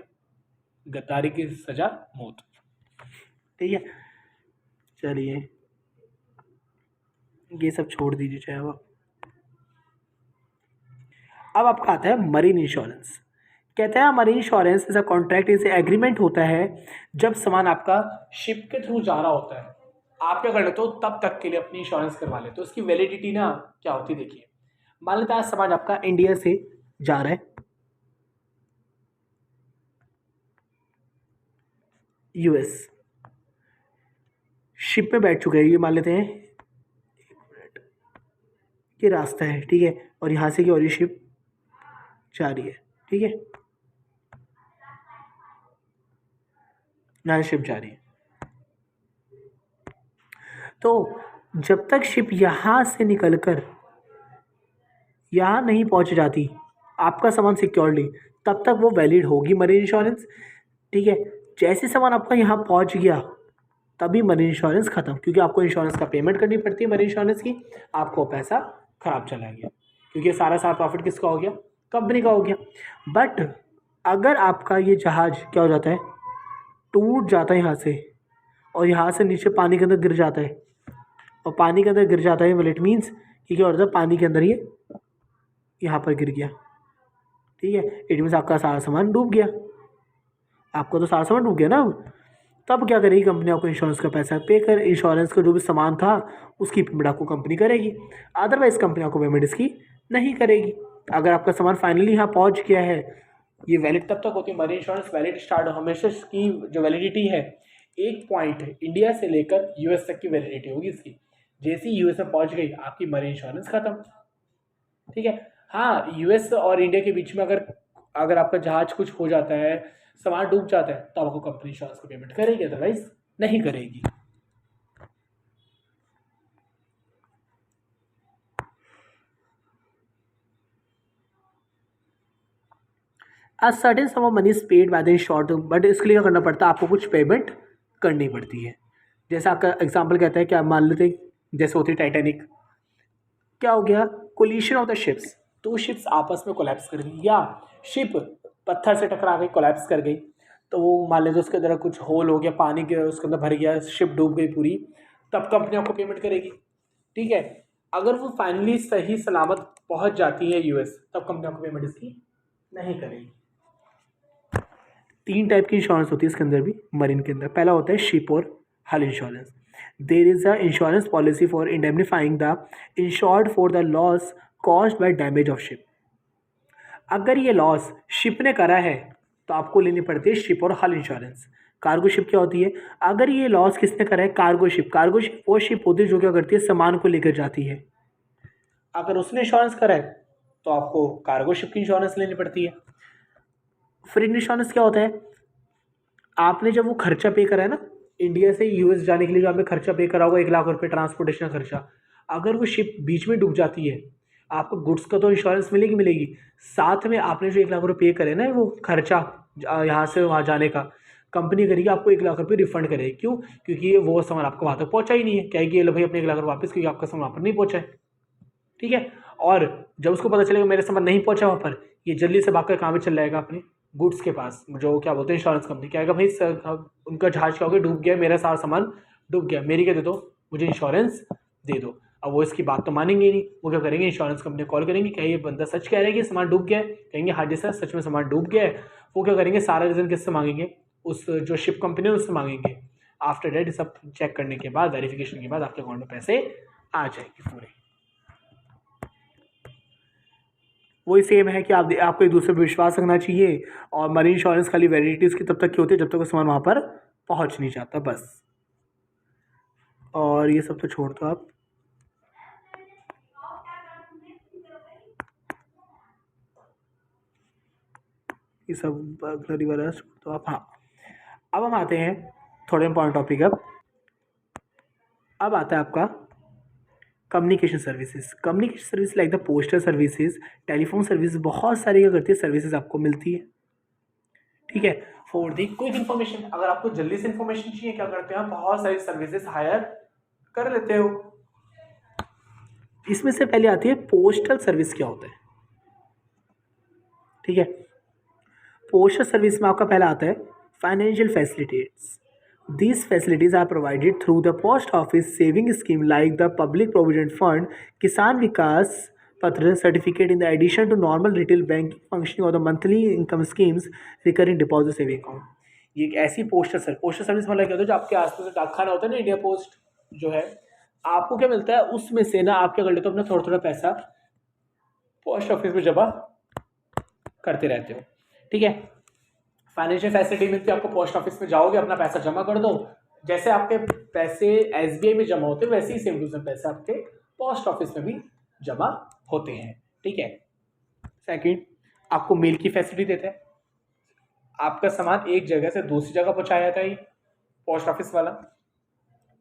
गद्दारी की सजा मौत। ठीक है, चलिए ये सब छोड़ दीजिए चाहे अब आपका आता है मरीन इंश्योरेंस। कहते हैं marine insurance is a contract, is agreement होता है जब सामान आपका शिप के थ्रू जा रहा होता है। आप क्या कर लेते हो, तब तक के लिए अपनी इंश्योरेंस करवा लेते हो। उसकी वैलिडिटी ना क्या होती है देखिए। मान लेते हैं आज सामान आपका इंडिया से जा रहा है यूएस, शिप में बैठ चुके हैं ये, मान लेते हैं ये रास्ता है, ठीक है, और यहाँ से की और ये शिप जा रही है, ठीक है, यहाँ शिप जा रही है। तो जब तक शिप यहाँ से निकलकर यहाँ नहीं पहुँच जाती आपका सामान सिक्योरली, तब तक वो वैलिड होगी मरीन इंश्योरेंस। ठीक है, जैसे सामान आपका यहाँ पहुँच गया तभी मरीन इंश्योरेंस खत्म, क्योंकि आपको इंश्योरेंस का पेमेंट करनी पड़ती है मरीन इंश्योरेंस की। आपको पैसा खराब चला गया, क्योंकि सारा प्रॉफिट किसका हो गया? कंपनी का हो गया। बट अगर आपका ये जहाज़ क्या हो जाता है, टूट जाता है यहाँ से, और यहाँ से नीचे पानी के अंदर गिर जाता है, और पानी के अंदर गिर जाता है, इट मीन्स कि क्या होता है, पानी के अंदर ये यहाँ पर गिर गया, ठीक है, इट मीन्स आपका सारा सामान डूब गया। आपका तो सारा सामान डूब गया ना। तब क्या करेगी कंपनी? आपको इंश्योरेंस का पैसा पे कर, इंश्योरेंस का जो भी सामान था उसकी पेमेंट आपको कंपनी करेगी। अदरवाइज कंपनी आपको पेमेंट इसकी नहीं करेगी। अगर आपका सामान फाइनली यहाँ पहुँच गया है, ये वैलिड तब तक होती है मरीन इंश्योरेंस, वैलिड स्टार्ट हमेशा इसकी जो वैलिडिटी है, एक पॉइंट इंडिया से लेकर यूएस तक की वैलिडिटी होगी इसकी। जैसे ही यूएस में पहुँच गई आपकी मरीन इंश्योरेंस खत्म। ठीक है, हाँ यूएस और इंडिया के बीच में अगर अगर आपका जहाज कुछ हो जाता है, सामान डूब जाता है, तो आपको कंपनी इंश्योरेंस को पेमेंट करेगी, अदरवाइज नहीं करेगी। Certain some of money is paid by the insured, but इसके लिए क्या करना पड़ता है? आपको कुछ पेमेंट करनी पड़ती है। जैसा आपका एग्जाम्पल कहता है, क्या मान लेते जैसे होती टाइटैनिक, क्या हो गया? कोलिशन ऑफ द शिप्स, दो शिप्स आपस में कोलैप्स कर गई, या शिप पत्थर से टकरा गई, कोलैप्स कर गई, तो वो मान लेते उसके अंदर कुछ होल हो गया, पानी के उसके अंदर भर गया, शिप डूब गई पूरी, तब कंपनी आपको पेमेंट करेगी। ठीक है, अगर वो फाइनली सही सलामत पहुंच जाती है यूएस, तब कंपनी आपको पेमेंट इसकी नहीं करेगी। 3 टाइप की इंश्योरेंस होती है इसके अंदर भी, मरीन के अंदर। पहला होता है शिप और hull insurance. There is a insurance policy for indemnifying the insured for the loss caused by damage of ship. अगर ये लॉस शिप ने करा है तो आपको लेनी पड़ती है शिप और हल इंश्योरेंस। कार्गो शिप क्या होती है? अगर ये लॉस किसने करा है? Cargo ship. कार्गो शिप वो शिप होती है जो क्या करती है, सामान को लेकर जाती है। अगर उसने इंश्योरेंस करा है तो आपको कार्गो शिप की इंश्योरेंस लेनी पड़ती है। फ्रिंज इंश्योरेंस क्या होता है? आपने जब वो खर्चा पे करा है ना, इंडिया से यूएस जाने के लिए जो आपने खर्चा पे करा होगा, 1 लाख रुपये ट्रांसपोर्टेशन खर्चा, अगर वो शिप बीच में डूब जाती है, आपको गुड्स का तो इंश्योरेंस मिलेगी मिलेगी, साथ में आपने जो 1 लाख रुपये पे करे ना वो खर्चा यहाँ से वहाँ जाने का, कंपनी करेगी आपको 1 लाख रुपये रिफंड करेगी। क्यों? क्योंकि वो सामान आपको वहाँ तक पहुँचा ही नहीं है, कहेगी ये लो भाई अपने 1 लाख रुपये वापस, क्योंकि आपका सामान वहाँ पर नहीं पहुँचा है। ठीक है, और जब उसको पता चलेगा मेरा सामान नहीं पहुँचा वहाँ पर, ये जल्दी से भाग कर कहाँ पे चल जाएगा? अपने गुड्स के पास, जो क्या बोलते हैं इंश्योरेंस कंपनी, क्या आएगा भाई सर उनका जहाज क्या हो गया, डूब गया, मेरा सारा सामान डूब गया, मेरी क्या दे दो, मुझे इंश्योरेंस दे दो। अब वो इसकी बात तो मानेंगे नहीं, वो क्या करेंगे, इंश्योरेंस कंपनी कॉल करेंगे, क्या ये बंदा सच कह रहा है कि सामान डूब गया है? कहेंगे हाँ जी सर सच में सामान डूब गया है। वो क्या करेंगे, सारा रीज़न किससे मांगेंगे? उस जो शिप कंपनी है उससे मांगेंगे। आफ्टर डेट सब चेक करने के बाद, वेरिफिकेशन के बाद आपके अकाउंट में पैसे आ जाएंगे पूरे। वही सेम है कि आपको एक दूसरे पर विश्वास रखना चाहिए, और मरीन इंश्योरेंस खाली वैलिडिटी उसकी तब तक की होती है जब तक वो सामान वहाँ पर पहुँच नहीं जाता, बस। और ये सब तो छोड़ दो आप, ये सब बर्गलरी वगैरह छोड़ दो आप। हाँ, अब हम आते हैं थोड़े इंपॉर्टेंट टॉपिक। अब आता है आपका communication services. Communication service like the postal services, telephone service, बहुत सारी क्या करती है सर्विसेज आपको मिलती है। ठीक है, फॉर दी क्विक इन्फॉर्मेशन, अगर आपको जल्दी से इन्फॉर्मेशन चाहिए क्या करते हैं आप, बहुत सारी सर्विसेज हायर कर लेते हो। इसमें से पहले आती है पोस्टल सर्विस। क्या होता है? ठीक है, पोस्टल सर्विस में आपका पहला आता है financial facilities. These facilities are provided through the post office saving scheme like the Public Provident Fund, Kisan Vikas Patra certificate in the addition to normal retail banking functioning or the monthly income schemes, recurring deposit saving account। ये एक ऐसी postal service मतलब क्या होता है, जो आपके आसपास में डाकखाना होता है ना, इंडिया पोस्ट जो है, आपको क्या मिलता है उसमें से ना, आप क्या कर लेते हो अपना थोड़ा थोड़ा पैसा पोस्ट ऑफिस में जमा करते रहते हो। ठीक है, फाइनेंशियल फैसिलिटी मिलती है आपको, पोस्ट ऑफिस में जाओगे अपना पैसा जमा कर दो, जैसे आपके पैसे एसबीआई में जमा होते हैं वैसे ही सेम टू सेम पैसे आपके पोस्ट ऑफिस में भी जमा होते हैं। ठीक है, सेकंड, आपको मेल की फैसिलिटी देते हैं, आपका सामान एक जगह से दूसरी जगह पहुंचाया जाता है पोस्ट ऑफिस वाला।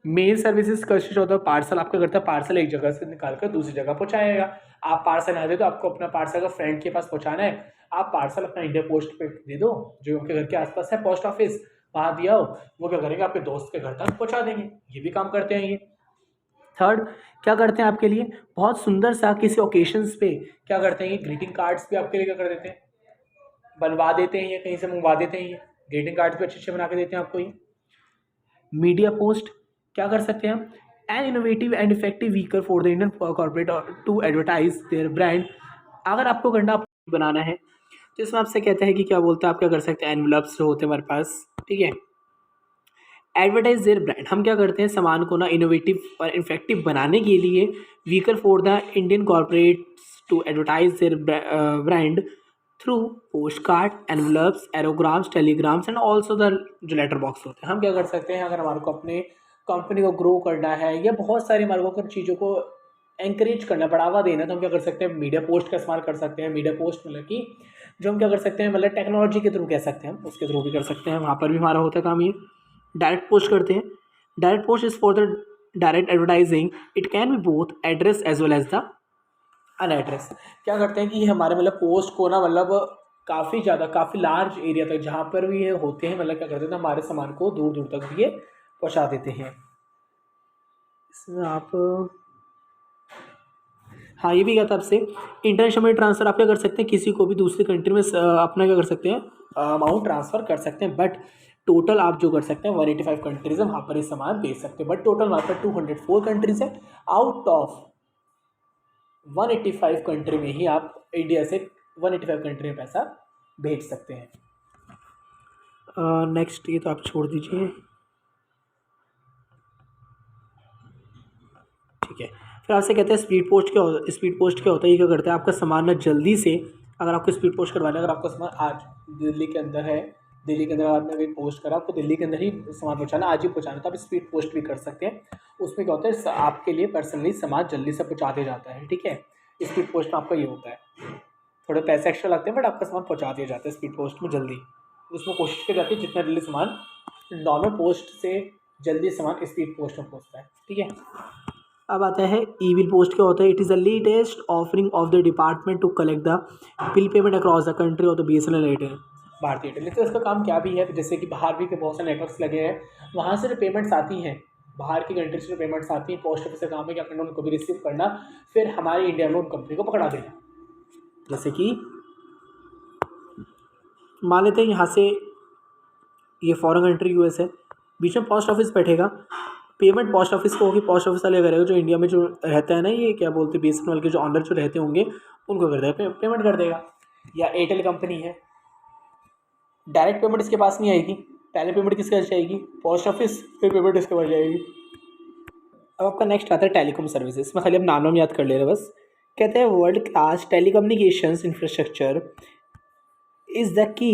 मेल सर्विसेज कंसिस्ट होता है पार्सल, आपका करता है पार्सल एक जगह से निकाल कर दूसरी जगह पहुंचाएगा। आप पार्सल ना दे तो आपको अपना पार्सल अगर फ्रेंड के पास पहुंचाना है, आप पार्सल अपना इंडिया पोस्ट पे दे दो, जो आपके घर के आसपास है पोस्ट ऑफिस, वहाँ दिया हो, वो क्या करेंगे आपके दोस्त के घर तक पहुंचा देंगे। ये भी काम करते हैं ये। थर्ड, क्या करते हैं आपके लिए बहुत सुंदर सा किसी ओकेशंस पे क्या करते हैं, ये ग्रीटिंग कार्ड्स भी आपके लिए क्या कर देते हैं, बनवा देते हैं, ये कहीं से मंगवा देते हैं, ये ग्रीटिंग कार्ड्स भी अच्छे अच्छे बना के देते हैं आपको ये। मीडिया पोस्ट क्या कर सकते हैं हम, an innovative and effective vehicle for the Indian corporate to advertise their brand. अगर आपको गंडा बनाना है तो इसमें आपसे कहते हैं कि क्या बोलते हैं, आप क्या कर सकते हैं, एनवलप्स जो होते हैं हमारे पास। ठीक है, एडवर्टाइज देयर ब्रांड, हम क्या करते हैं सामान को ना इनोवेटिव और इफेक्टिव बनाने के लिए vehicle for the Indian corporate to advertise their brand through post card, envelopes, aerograms, telegrams and also the जो लेटर बॉक्स होते हैं। हम क्या कर सकते हैं, अगर हमारे को अपने कंपनी को ग्रो करना है या बहुत सारी हमारे को चीज़ों को एंकरेज करना, बढ़ावा देना, तो हम क्या कर सकते हैं, मीडिया पोस्ट का इस्तेमाल कर सकते हैं। मीडिया पोस्ट मतलब कि जो हम क्या कर सकते हैं, मतलब टेक्नोलॉजी के थ्रू कह सकते हैं, हम उसके थ्रू भी कर सकते हैं, वहाँ पर भी हमारा होता है काम। ये डायरेक्ट पोस्ट करते हैं। Direct post is for the direct advertising, it can be both address as well as the un address. क्या करते हैं कि ये हमारे मतलब पोस्ट को ना मतलब काफ़ी ज़्यादा काफ़ी लार्ज एरिया तक जहाँ पर भी ये होते हैं, मतलब क्या करते हैं, हमारे सामान को दूर दूर तक भी ये पहुँचा देते हैं। इसमें आप हाँ ये भी क्या था आपसे, इंटरनेशनल मनी ट्रांसफ़र आप क्या कर सकते हैं, किसी को भी दूसरी कंट्री में अपना क्या कर सकते हैं, अमाउंट ट्रांसफ़र कर सकते हैं, बट टोटल आप जो कर सकते हैं 185 कंट्रीज़ है वहाँ पर ये सामान भेज सकते हैं, बट टोटल वहाँ पर 204 कंट्रीज़ है। आउट ऑफ 185 कंट्री में ही आप इंडिया से 185 कंट्री में पैसा भेज सकते हैं। नेक्स्ट ये तो आप छोड़ दीजिए। ठीक है, फिर आपसे कहते हैं स्पीड पोस्ट क्या होता है। स्पीड पोस्ट क्या होता है, ये क्या करता है, आपका सामान ना जल्दी से, अगर आपको स्पीड पोस्ट करवाना है, अगर आपका सामान आज दिल्ली के अंदर है, दिल्ली के अंदर आपने कहीं पोस्ट करा, आपको दिल्ली के अंदर ही सामान पहुंचाना, आज ही पहुंचाना, तो आप स्पीड पोस्ट भी कर सकते हैं। उसमें क्या होता है, आपके लिए पर्सनली सामान जल्दी से पहुँचा दिया जाता है। ठीक है, स्पीड पोस्ट में आपका ये होता है, थोड़े पैसे एक्स्ट्रा लगते हैं बट आपका सामान पहुँचा दिया जाता है स्पीड पोस्ट में जल्दी। उसमें कोशिश की जाती है जितना जल्दी सामान नॉर्मल पोस्ट से जल्दी सामान स्पीड पोस्ट में पहुँचता है। ठीक है, अब आता है ई बिल पोस्ट। क्या होता है, it is the latest offering of the department to collect the bill payment across the country और the BSNL Airtel Bharti Airtel. तो इसका काम क्या भी है, जैसे कि बाहर भी के बहुत सारे नेटवर्क्स लगे हैं, वहाँ से जो पेमेंट्स आती हैं, बाहर की कंट्री से जो पेमेंट्स आती हैं, पोस्ट ऑफिस का काम है क्या करना, उनको भी रिसीव करना, फिर हमारे इंडिया में उन कंपनी को पकड़ा देना। जैसे कि मान लेते हैं यहाँ से ये फॉरेन कंट्री US है, बीच में पोस्ट ऑफिस बैठेगा, पेमेंट पोस्ट ऑफिस को होगी, पोस्ट ऑफिस वाले करेगा, जो इंडिया में जो रहता है ना, ये क्या बोलते हैं BSNL के जो ऑनर जो रहते होंगे उनको कर देगा, पेमेंट कर देगा। या एयरटेल कंपनी है, डायरेक्ट पेमेंट इसके पास नहीं आएगी, पहले पेमेंट किसके पास जाएगी, पोस्ट ऑफिस, फिर पेमेंट इसके पास जाएगी। अब आपका नेक्स्ट आता है टेलीकॉम सर्विसेज। इसमें खाली आप नाम याद कर ले रहे बस। कहते हैं world class telecommunications infrastructure is the key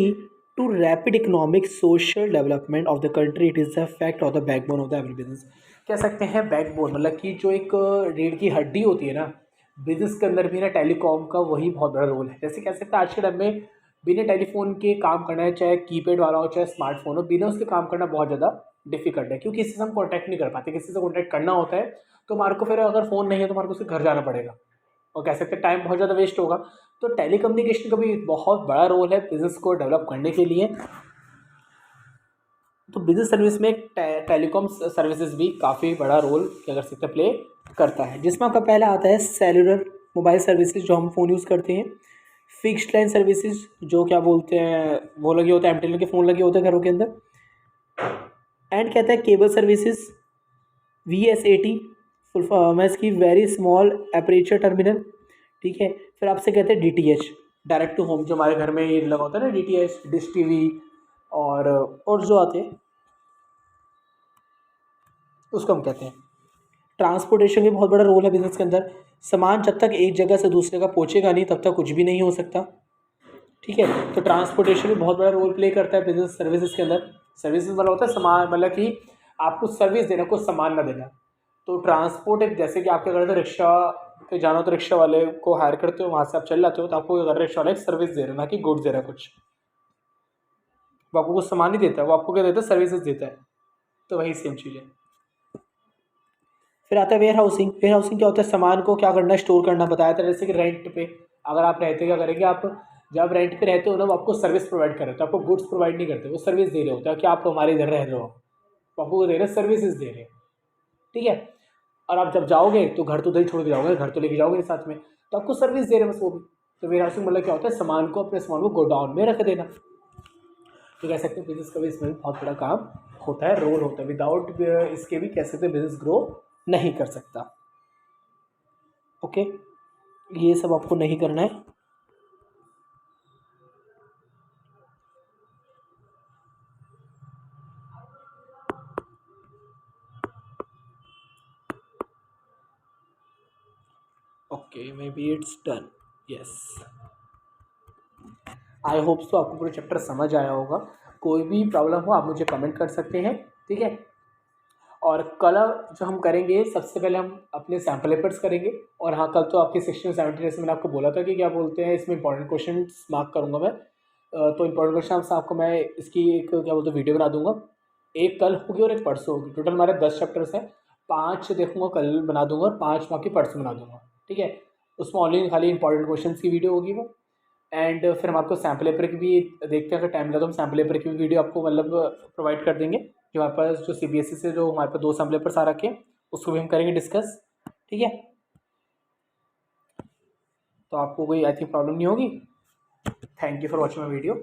to rapid economic social development of the country. It is the fact of the backbone of the every business. कह सकते हैं बैकबोन मतलब कि जो एक रीढ़ की हड्डी होती है ना बिजनेस के अंदर भी ना, टेलीकॉम का वही बहुत बड़ा रोल है। जैसे कह सकते हैं आज के टाइम में बिना टेलीफोन के काम करना है, चाहे कीपैड वाला हो चाहे स्मार्टफोन हो, बिना उसके काम करना बहुत ज़्यादा डिफिकल्ट है, क्योंकि किसी से हम कॉन्टैक्ट नहीं कर पाते। किसी से कॉन्टैक्ट करना होता है तो हमारे को फिर अगर फ़ोन नहीं है तो हमारे को उसके घर जाना पड़ेगा, और कह सकते हैं टाइम बहुत ज़्यादा वेस्ट होगा। तो टेलीकम्युनिकेशन का भी बहुत बड़ा रोल है बिज़नेस को डेवलप करने के लिए। तो बिज़नेस सर्विस में टेलीकॉम सर्विसेज भी काफ़ी बड़ा रोल क्या कर सकते हैं, प्ले करता है, जिसमें आपका पहला आता है सेलुलर मोबाइल सर्विसेज, जो हम फ़ोन यूज़ करते हैं। फिक्स्ड लाइन सर्विसेज, जो क्या बोलते हैं वो लगे होते हैं, एमटीएनएल के फ़ोन लगे होते हैं घरों के अंदर। एंड कहता है cable services, VSAT, full form है इसकी वेरी स्मॉल एपरेचर टर्मिनल। ठीक है, फिर आपसे कहते हैं DTH, डायरेक्ट टू होम, जो हमारे घर में ये लगा होता है ना DTH, डिश टीवी और जो आते हैं उसको हम कहते हैं। ट्रांसपोर्टेशन भी बहुत बड़ा रोल है बिजनेस के अंदर। सामान जब तक एक जगह से दूसरी जगह पहुंचेगा नहीं तब तक कुछ भी नहीं हो सकता। ठीक है, तो ट्रांसपोर्टेशन भी बहुत बड़ा रोल प्ले करता है बिजनेस सर्विसेज के अंदर। सर्विसेज वाला होता है सामान, मतलब कि आपको सर्विस देना, कुछ सामान ना देना। तो ट्रांसपोर्ट एक, जैसे कि आपके अगर रिक्शा पे जाना हो तो रिक्शा वाले को हायर करते हो, वहाँ से आप चल जाते हो, तो आपको अगर रिक्शा वाला एक सर्विस दे रहा है, ना कि गुड्स दे रहा है कुछ। वो आपको कुछ सामान नहीं देता, वो आपको क्या देता है, सर्विसेज देता है। तो वही सेम चीज़ है। फिर आता है वेयर हाउसिंग। वेयर हाउसिंग क्या होता है, सामान को क्या करना है, स्टोर करना। बताया था जैसे कि रेंट पे अगर आप रहते क्या करेंगे, आप जब रेंट पे रहते हो ना, वो आपको सर्विस प्रोवाइड कर रहे होते हैं, आपको गुड्स प्रोवाइड नहीं करते, वो सर्विस दे रहे होते हैं कि आप हमारे इधर रह रहे हो, तो आपको वो दे रहे हैं, सर्विसेज दे रहे हैं। ठीक है, और आप जब जाओगे तो घर तो उधर ही छोड़ के जाओगे, घर तो लेके जाओगे साथ में, तो आपको सर्विस दे रहे हैं बस वो भी। तो वेयर हाउसिंग मतलब क्या होता है, सामान को, अपने सामान को गोडाउन में रख देना। तो कह सकते हैं बिजनेस का भी इसमें बहुत बड़ा काम होता है, रोल होता है। विदाउट इसके भी कह सकते हैं बिजनेस ग्रो नहीं कर सकता। ओके, ये सब आपको नहीं करना है। Okay, may be it's done. Yes, I hope so आपको पूरा चैप्टर समझ आया होगा। कोई भी प्रॉब्लम हो आप मुझे कमेंट कर सकते हैं। ठीक है, और कल जो हम करेंगे, सबसे पहले हम अपने सैम्पल पेपर्स करेंगे। और हाँ, कल तो आपकी 16-17 जैसे मैंने आपको बोला था कि क्या बोलते हैं, इसमें इंपॉर्टेंट क्वेश्चन मार्क करूँगा मैं। तो इंपॉर्टेंट क्वेश्चन आपको मैं इसकी एक क्या बोलते हैं वीडियो बना दूंगा। एक कल होगी और एक परसों होगी। टोटल हमारे 10 चैप्टर्स हैं, 5 देखूंगा कल बना दूंगा और 5 बाकी परसों बना दूंगा। ठीक है, उसमें ऑनलाइन खाली इंपॉर्टेंट क्वेश्चन की वीडियो होगी वो। एंड फिर हम आपको सैम्पल पेपर की भी देखते हैं, अगर टाइम लगा तो हम सैम्पल पेपर की भी वीडियो आपको मतलब प्रोवाइड कर देंगे। जो हमारे पास जो CBSE से जो हमारे पास 2 सैम्पल पेपर्स आ रखे हैं, उसको भी हम करेंगे डिस्कस। ठीक है, तो आपको कोई आई थिंक प्रॉब्लम नहीं होगी। Thank you for watching my video.